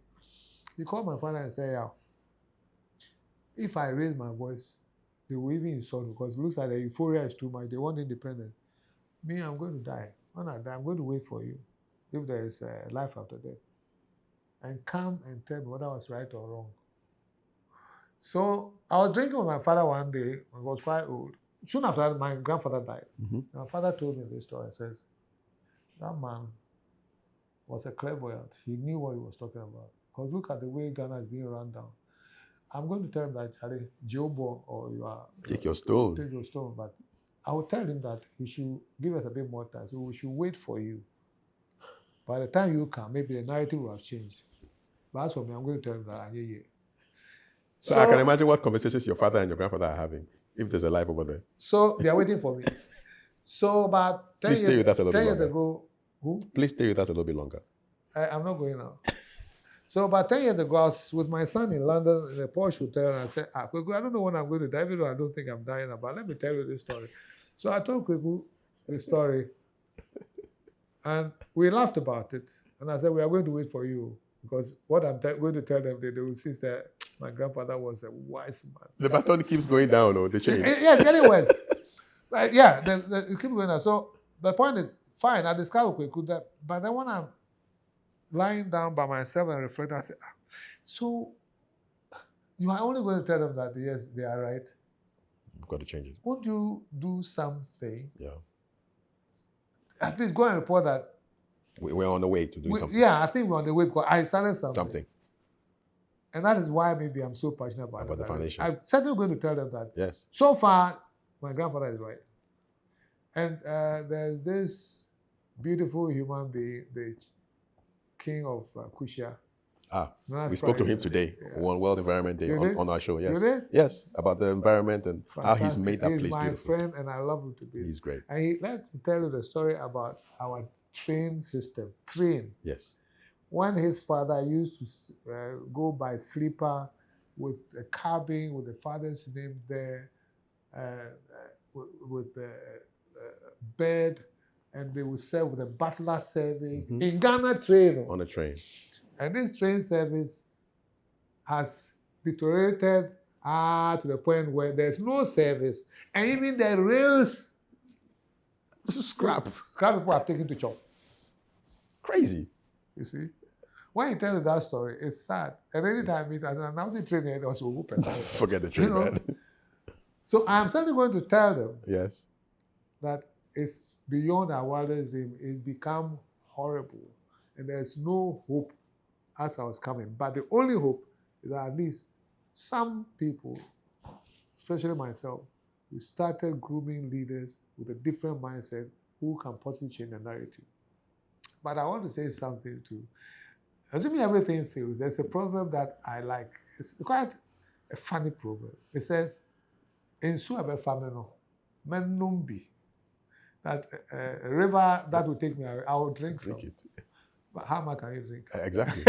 He called my father and said, if I raise my voice, they will even insult me because it looks like the euphoria is too much. They want independence. Me, I'm going to die. When I die, I'm going to wait for you if there is life after death. And come and tell me whether I was right or wrong. So I was drinking with my father one day. I was quite old. Soon after that, my grandfather died. My father told me this story. He says, that man was a clairvoyant. He knew what he was talking about. Because look at the way Ghana is being run down. I'm going to tell him that, Charlie, Jobo, or you are... Take your stone. Take your stone. But I will tell him that he should give us a bit more time. So we should wait for you. By the time you come, maybe the narrative will have changed. But as for me, I'm going to tell him that, So I can imagine what conversations your father and your grandfather are having if there's a life over there. So they are waiting for me. So about 10 Please stay with us a little 10 bit years longer. ago, Please stay with us a little bit longer. I'm not going now. So about 10 years ago, I was with my son in London in a posh hotel, and I said, Kweku, I don't know when I'm going to die, even though I don't think I'm dying, but let me tell you this story. So I told Kweku the story, and we laughed about it. And I said, we are going to wait for you, because what I'm going to tell them, they will see that my grandfather was a wise man. The baton keeps going down, or the chain? Yeah, it's getting worse. But yeah, it keeps going down. So the point is, fine, I discovered Kweku that, but then when I'm lying down by myself and reflecting, I said, so you are only going to tell them that, yes, they are right. You've got to change it. Won't you do something? Yeah. At least go and report that. We're on the way to do something. Yeah, I think we're on the way because I started something. Something. And that is why maybe I'm so passionate about the foundation. I'm certainly going to tell them that. Yes. So far, my grandfather is right. And there's this beautiful human being, the king of Kushia. We spoke to him today on World Environment Day on our show. Yes, you did? Yes, about the environment and how he's made that place beautiful. He's my friend, and I love him to be. He's great. And let me tell you the story about our train system. Train. Yes. When his father used to go by sleeper with a cabin with the father's name there, with the bed, and they would serve with a butler serving in Ghana train. On a train. And this train service has deteriorated to the point where there's no service. And even the rails, scrap people are taken to chop. Crazy. You see? When he tells that story, it's sad. And anytime it has an announcing train, it also will forget the train, man. So I'm certainly going to tell them yes, that it's beyond our wildest dream. It's become horrible. And there's no hope as I was coming. But the only hope is that at least some people, especially myself, we started grooming leaders with a different mindset who can possibly change the narrative. But I want to say something too. Assuming everything fails, there's a proverb that I like. It's quite a funny proverb. It says, "Insu abe fameno, menumbi." That a river that will take me away, I will drink some. It. But how much can you drink? Exactly.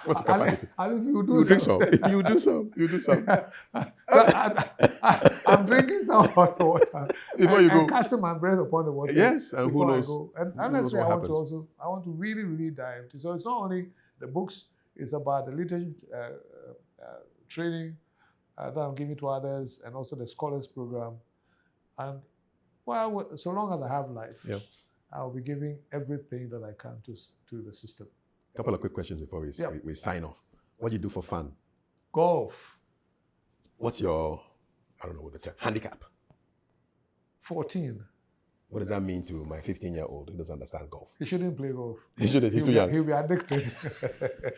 What's the capacity? At least you drink some. You do some. I'm drinking some hot water before you go. And casting my breath upon the water. Yes, and who knows? And honestly, I want to really, really dive into. So it's not only the books; it's about the leadership training that I'm giving to others, and also the scholars program. And well, so long as I have life, I'll be giving everything that I can to the system. A couple of quick questions before we sign off. What do you do for fun? Golf. What's your, I don't know what the term, handicap? 14. What does that mean to my 15-year-old who doesn't understand golf? He shouldn't play golf. He shouldn't. He's too young. He'll be addicted.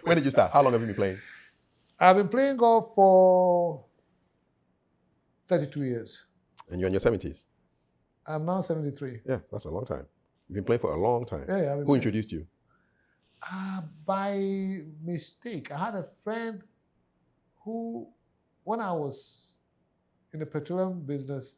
When did you start? How long have you been playing? I've been playing golf for 32 years. And you're in your 70s? I'm now 73. Yeah, that's a long time. You've been playing for a long time. Yeah. Who introduced you? By mistake. I had a friend who, when I was in the petroleum business,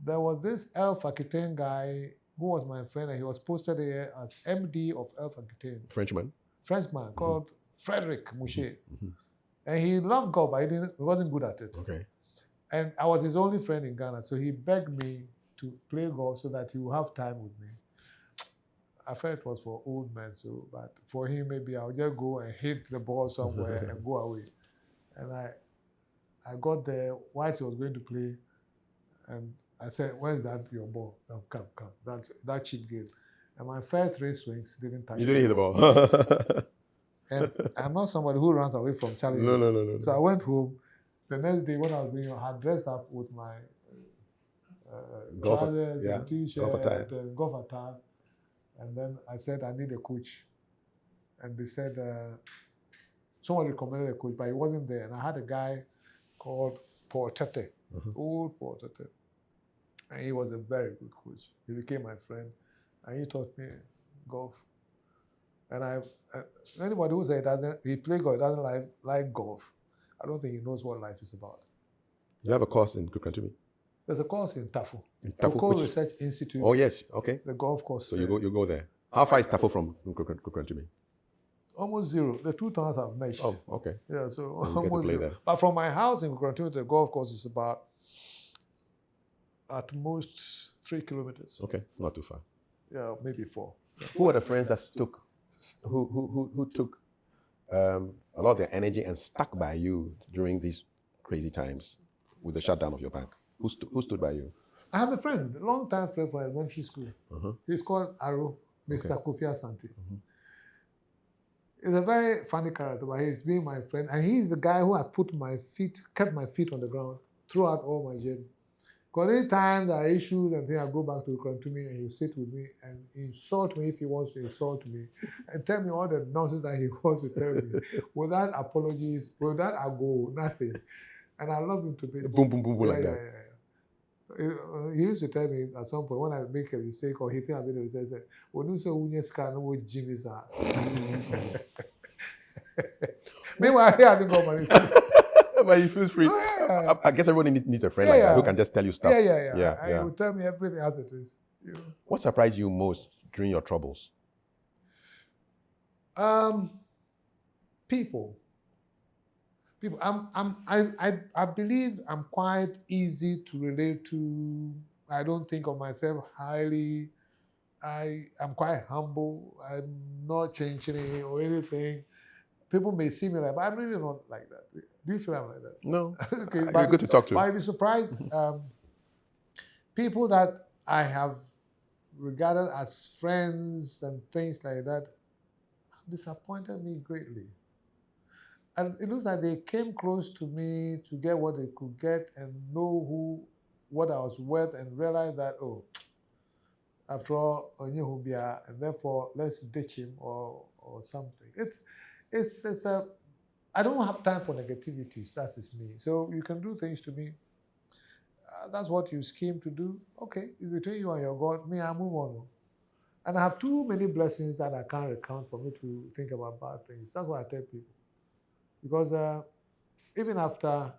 there was this Elf Aquitaine guy who was my friend, and he was posted here as MD of Elf Aquitaine. Frenchman called Frederick Moucher. And he loved golf, but he wasn't good at it. Okay. And I was his only friend in Ghana, so he begged me to play golf so that he would have time with me. I felt it was for old men, but for him, maybe I'll just go and hit the ball somewhere and go away. And I got there whilst he was going to play, and I said, "Where's that your ball? No, come. That's that cheap game." And my first 3 swings didn't touch. You didn't hit the ball. And I'm not somebody who runs away from challenges. No. So I went home. The next day, when I was going, I had dressed up with my trousers and T-shirt and golf attire. And then I said, I need a coach. And they said, someone recommended a coach, but he wasn't there. And I had a guy called Paul Tete, old Paul Tete. And he was a very good coach. He became my friend. And he taught me golf. And anybody who says he plays golf, doesn't like golf, I don't think he knows what life is about. You have a course in Kukrantumi? There's a course in Tafu. Tafu Research Institute. Oh, yes. Okay. The golf course. So you go there. How far is Tafu from Kukrantumi? Almost zero. The 2 towns have meshed. Oh, okay. Yeah, so you get to play there. But from my house in Kukrantumi, the golf course is about, at most, 3 kilometers. Okay, not too far. Yeah, maybe 4. Yeah. Who are the friends that who took a lot of their energy and stuck by you during these crazy times with the shutdown of your bank? Who stood by you? I have a friend, a long-time friend from elementary school. He's called Aro, Mr. Kofi Asante. He's a very funny character, but he's been my friend. And he's the guy who has kept my feet on the ground throughout all my journey. Because any time there are issues and things, I go back to Kukrantumi and he'll sit with me and insult me if he wants to insult me and tell me all the nonsense that he wants to tell me without apologies, without a go, nothing. And I love him to bits. Boom, like that. Yeah. He used to tell me at some point when I make a mistake or he thinks I made a mistake, he said, "When you say Unyeska, no Jimmy's." Meanwhile, he hasn't got money. But he feels free. Oh, yeah. I guess everybody needs a friend like that who can just tell you stuff. Yeah. He will tell me everything as it is. You know? What surprised you most during your troubles? People. I believe I'm quite easy to relate to. I don't think of myself highly. I'm quite humble. I'm not changing or anything. People may see me like, but I'm really not like that. Do you feel I'm like that? No. Okay, You're good to talk to. I'd be surprised. People that I have regarded as friends and things like that have disappointed me greatly. And it looks like they came close to me to get what they could get and know what I was worth and realize that, after all, and therefore let's ditch him or something. It's I don't have time for negativities. That is me. So you can do things to me. That's what you scheme to do. Okay, it's between you and your God. Me, I move on. And I have too many blessings that I can't recount for me to think about bad things. That's what I tell people. Because even after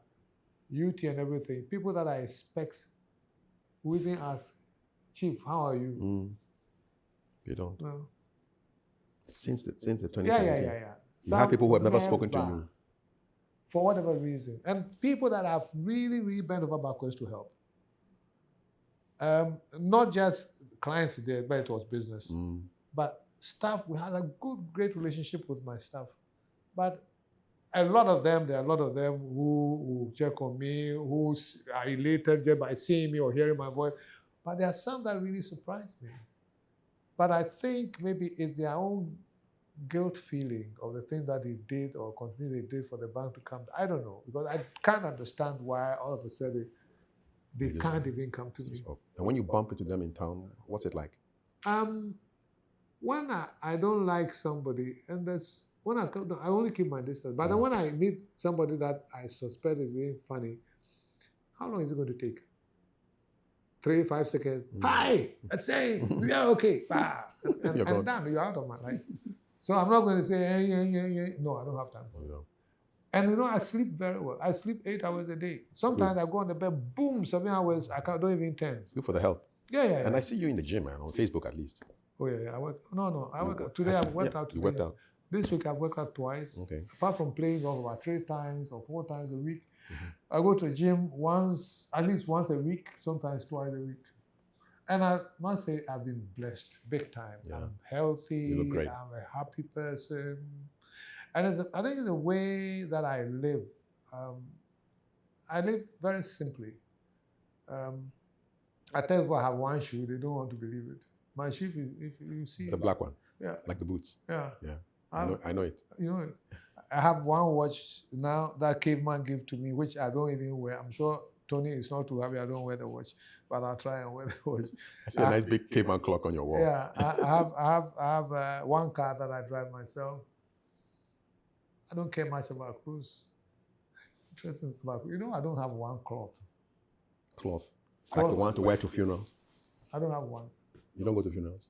UT and everything, people that I expect will even ask, Chief, how are you? They don't. No. Since the 2017. Yeah. You have people who have never spoken to you. For whatever reason. And people that have really, really bent over backwards to help. Not just clients there, but it was business. But staff, we had a great relationship with my staff. But there are a lot of them who check on me, who are elated just by seeing me or hearing my voice. But there are some that really surprised me. But I think maybe it's their own guilt feeling of the thing that they did or continue they did for the bank to come. I don't know, because I can't understand why all of a sudden they can't even come to me. And when you bump into them in town, what's it like? When I don't like somebody, and when I only keep my distance. But then when I meet somebody that I suspect is being funny, how long is it going to take? 3-5 seconds. Hi, let's say we are okay. And done. You're out of my life. So I'm not going to say, hey. No, I don't have time for it. And I sleep very well. I sleep 8 hours a day. Sometimes I go on the bed, boom, 7 hours. I don't even 10. It's good for the health. Yeah. And I see you in the gym, man, on Facebook at least. Oh yeah. I work. No. I work out. Today I worked out. You worked out. This week I've worked out twice. Okay. Apart from playing golf about 3 times or 4 times a week, I go to the gym at least once a week, sometimes twice a week. And I must say I've been blessed big time. Yeah. I'm healthy. You look great. I'm a happy person. And I think it's the way that I live. I live very simply. I tell people I have one shoe, they don't want to believe it. My shoe, if you see the black one. Yeah. Like the boots. Yeah. I know it. You know it. I have one watch now that caveman gave to me, which I don't even wear. I'm sure Tony is not too happy I don't wear the watch, but I'll try and wear the watch. I see a nice big caveman clock on your wall. Yeah, I have one car that I drive myself. I don't care much about clothes. Interesting about I don't have one cloth. Cloth? Like the one to wear to funerals? I don't have one. You don't go to funerals?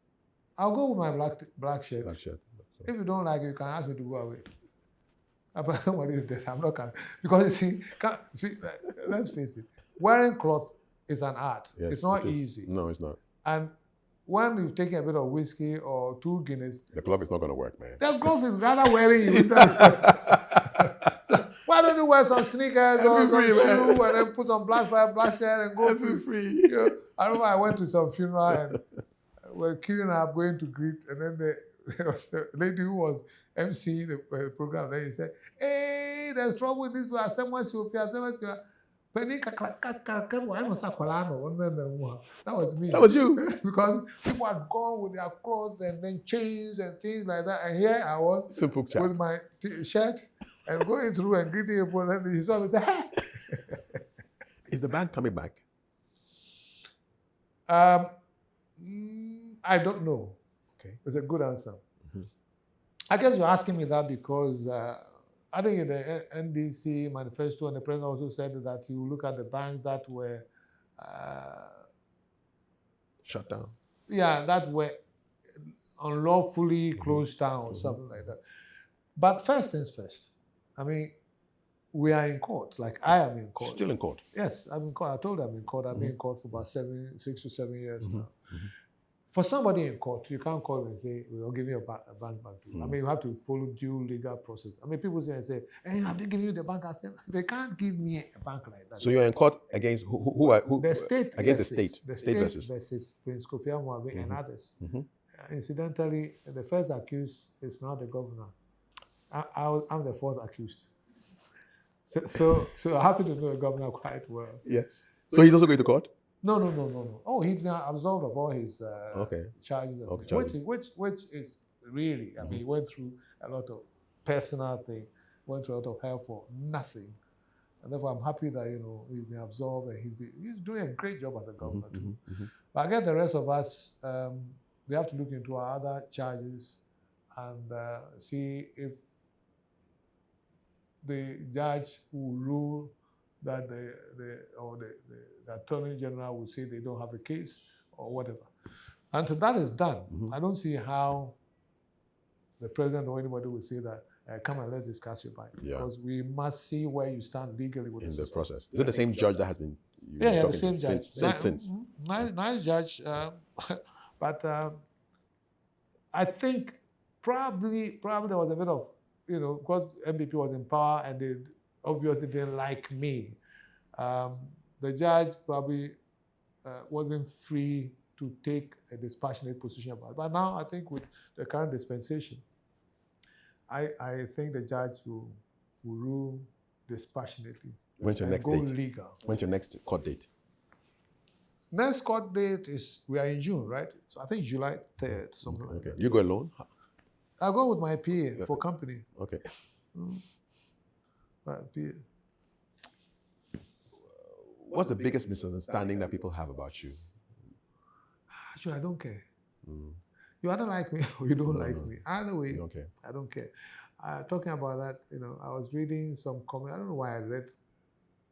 I'll go with my black shirt. Black shirt. If you don't like it, you can ask me to go away. What is that? I'm not coming. Because you see, let's face it, wearing cloth is an art. Yes, it's not easy. No, it's not. And when you've taken a bit of whiskey or 2 Guinness, the glove is not going to work, man. The glove is rather wearing you. Why don't you wear some sneakers or some shoe and then put on black shirt and go free? I remember I went to some funeral and we're queuing up going to greet, and then there was a lady who was emceeing the program. Then he said, "Hey, there's trouble with this. That was me. That was you. Because people had gone with their clothes and then chains and things like that. And here I was Simple chat. with my shirt and going through and greeting people. And he saw me say, hey. Is the band coming back? I don't know. Okay. It's a good answer. I guess you're asking me that because I think in the NDC manifesto, and the president also said that you look at the banks that were shut down. Yeah, that were unlawfully closed down or something like that. But first things first, I mean, we are in court. Like I am in court. Still in court? Yes, I'm in court. I told them I'm in court. I've been in court for about 6 to 7 years now. Mm-hmm. For somebody in court, you can't call and say, we'll give you a bank back to you. I mean, you have to follow due legal process. I mean, people say, hey, have they given you the bank? I said, they can't give me a bank like that. So you're in court against who the state against the state versus Prince Kofi Amoabeng and others. Incidentally, the first accused is not the governor. I'm the fourth accused. So I happen to know the governor quite well. Yes. So he's also going to court? No. Oh, he's now absolved of all his charges. Which is really, I mean, he went through a lot of personal thing, went through a lot of hell for nothing. And therefore, I'm happy that, he's been absolved and he's doing a great job as a governor too. But I guess the rest of us, we have to look into our other charges and see if the judge will rule that the Attorney General will say they don't have a case or whatever. Until that is done, I don't see how the president or anybody will say that, come and let's discuss your bank. Yeah. Because we must see where you stand legally with the process. Is it the same judge that has been the same judge since? Nice judge. But I think probably there was a bit of, because MPP was in power and they obviously didn't like me. The judge probably wasn't free to take a dispassionate position about it. But now I think with the current dispensation, I think the judge will rule dispassionately. When's your next date? Legal. When's your next court date? Next court date we are in June, right? So I think July 3rd, something like that. You go alone? I go with my PA for company. Okay. My PA. What's the biggest misunderstanding that people have about you? Actually, I don't care. You either like me or you don't like me. Either way, you don't care. I don't care. Talking about that, I was reading some comments. I don't know why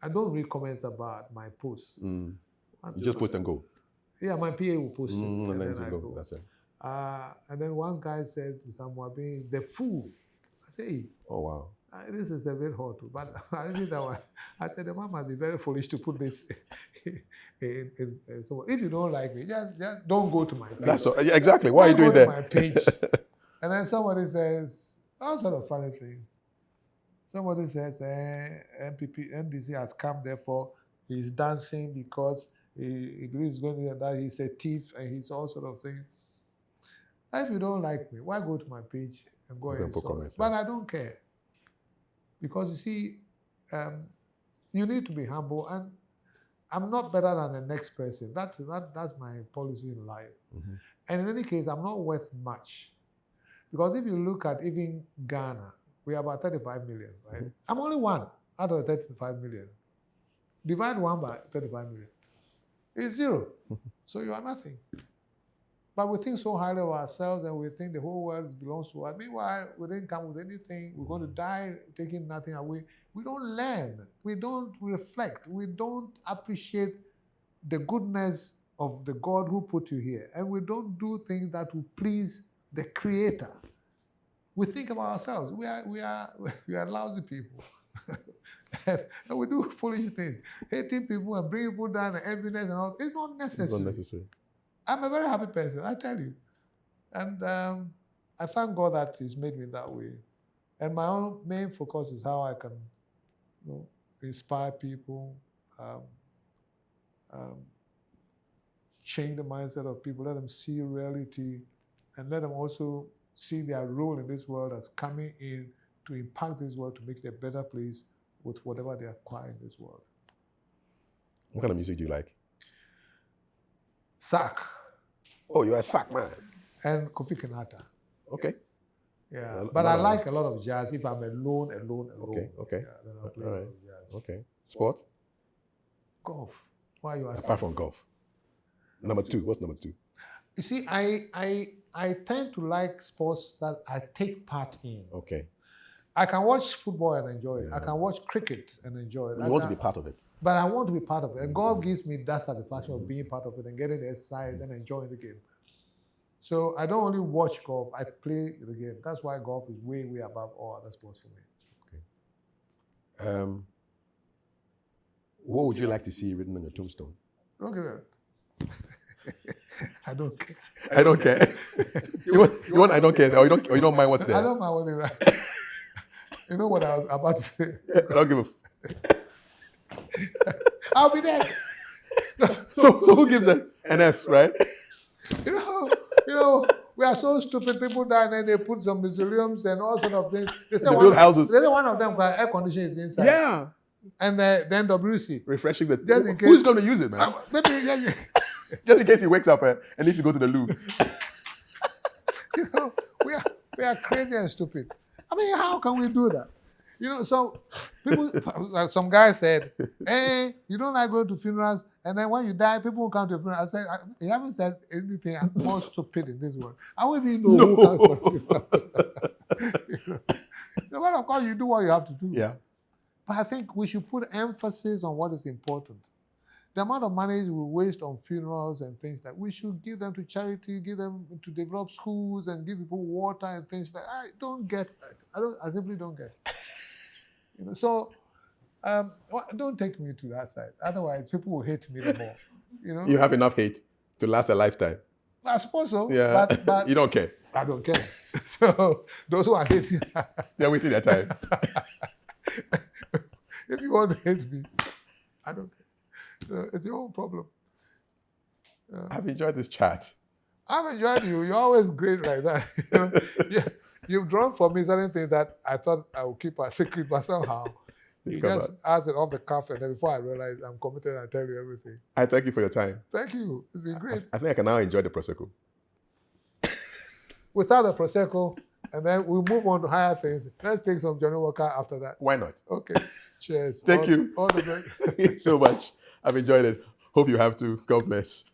I don't read comments about my posts. You just post and go? Yeah, my PA will post it. And then you go. That's it. And then one guy said to someone, the fool. I say, hey, oh, wow. This is a bit hot, but I did that one. I said, the man might be very foolish to put this in. So if you don't like me, just don't go to my page. That's all, exactly. Why are you doing that? Go to my page. And then somebody says, all sort of funny thing. Somebody says, NDC has come, therefore he's dancing because he believes that he's a thief and he's all sort of thing. If you don't like me, why go to my page and go and put comments? But I don't care. Because you see, you need to be humble, and I'm not better than the next person. That's my policy in life. And in any case, I'm not worth much. Because if you look at even Ghana, we are about 35 million, right? I'm only one out of the 35 million. Divide one by 35 million. It's zero. So you are nothing. But we think so highly of ourselves and we think the whole world belongs to us. Meanwhile, we didn't come with anything. We're going to die taking nothing away. We don't learn. We don't reflect. We don't appreciate the goodness of the God who put you here. And we don't do things that will please the Creator. We think about ourselves. We are lousy people. and we do foolish things. Hating people and bringing people down and enviness and all. It's not necessary. It's not necessary. I'm a very happy person, I tell you. And I thank God that He's made me that way. And my own main focus is how I can inspire people, change the mindset of people, let them see reality, and let them also see their role in this world as coming in to impact this world, to make it a better place with whatever they acquire in this world. What kind of music do you like? Sack. Oh, you're a sack man. And Kofi Kenata. Okay. Yeah, but I like a lot of jazz. If I'm alone. Okay. Yeah, then I'll play a lot of jazz. Okay. Sport? Golf. Why are you asking? Apart from golf. Number two. What's number two? You see, I tend to like sports that I take part in. Okay. I can watch football and enjoy it. I can watch cricket and enjoy it. You want to be part of it. But I want to be part of it. And golf gives me that satisfaction of being part of it and getting the exercise and enjoying the game. So I don't only watch golf, I play the game. That's why golf is way, way above all other sports for me. Okay. What would you like to see written on your tombstone? Don't give it. I don't care. I don't care. you want I don't care, or you don't mind what's there? I don't mind what they write. You know what I was about to say? I don't give a. I'll be there. So who gives an F, right? You know, we are so stupid. People die and then they put some mausoleums and all sort of things. They say build houses. They say one of them got air conditioning is inside. Yeah. And then WC. Refreshing the. Just in case, who's going to use it, man? Maybe, Just in case he wakes up and needs to go to the loo. You know, we are crazy and stupid. I mean, how can we do that? You know, so people, some guy said, hey, you don't like going to funerals, and then when you die, people will come to your funeral. I said, you haven't said anything more stupid in this world. I won't even know who comes to your funeral. No matter, of course, you do what you have to do. Yeah. But I think we should put emphasis on what is important. The amount of money we waste on funerals and things like we should give them to charity, give them to develop schools and give people water and things like I don't get that. I simply don't get it. You know, so don't take me to that side. Otherwise, people will hate me the more. You know? You have enough hate to last a lifetime. I suppose so. Yeah. But you don't care. I don't care. So those who are hating, they're wasting their time. If you want to hate me, I don't care. It's your own problem. I've enjoyed this chat. I've enjoyed you. You're always great like that. You know? Yeah, you've drawn for me certain things that I thought I would keep a secret, but somehow you just asked it off the cuff, and then before I realized I'm committed, I tell you everything. I thank you for your time. Thank you. It's been great. I think I can now enjoy the Prosecco. We'll start the Prosecco, and then we'll move on to higher things. Let's take some Johnny Walker after that. Why not? Okay. Cheers. Thank you. All the best. Thank you so much. I've enjoyed it. Hope you have too. God bless.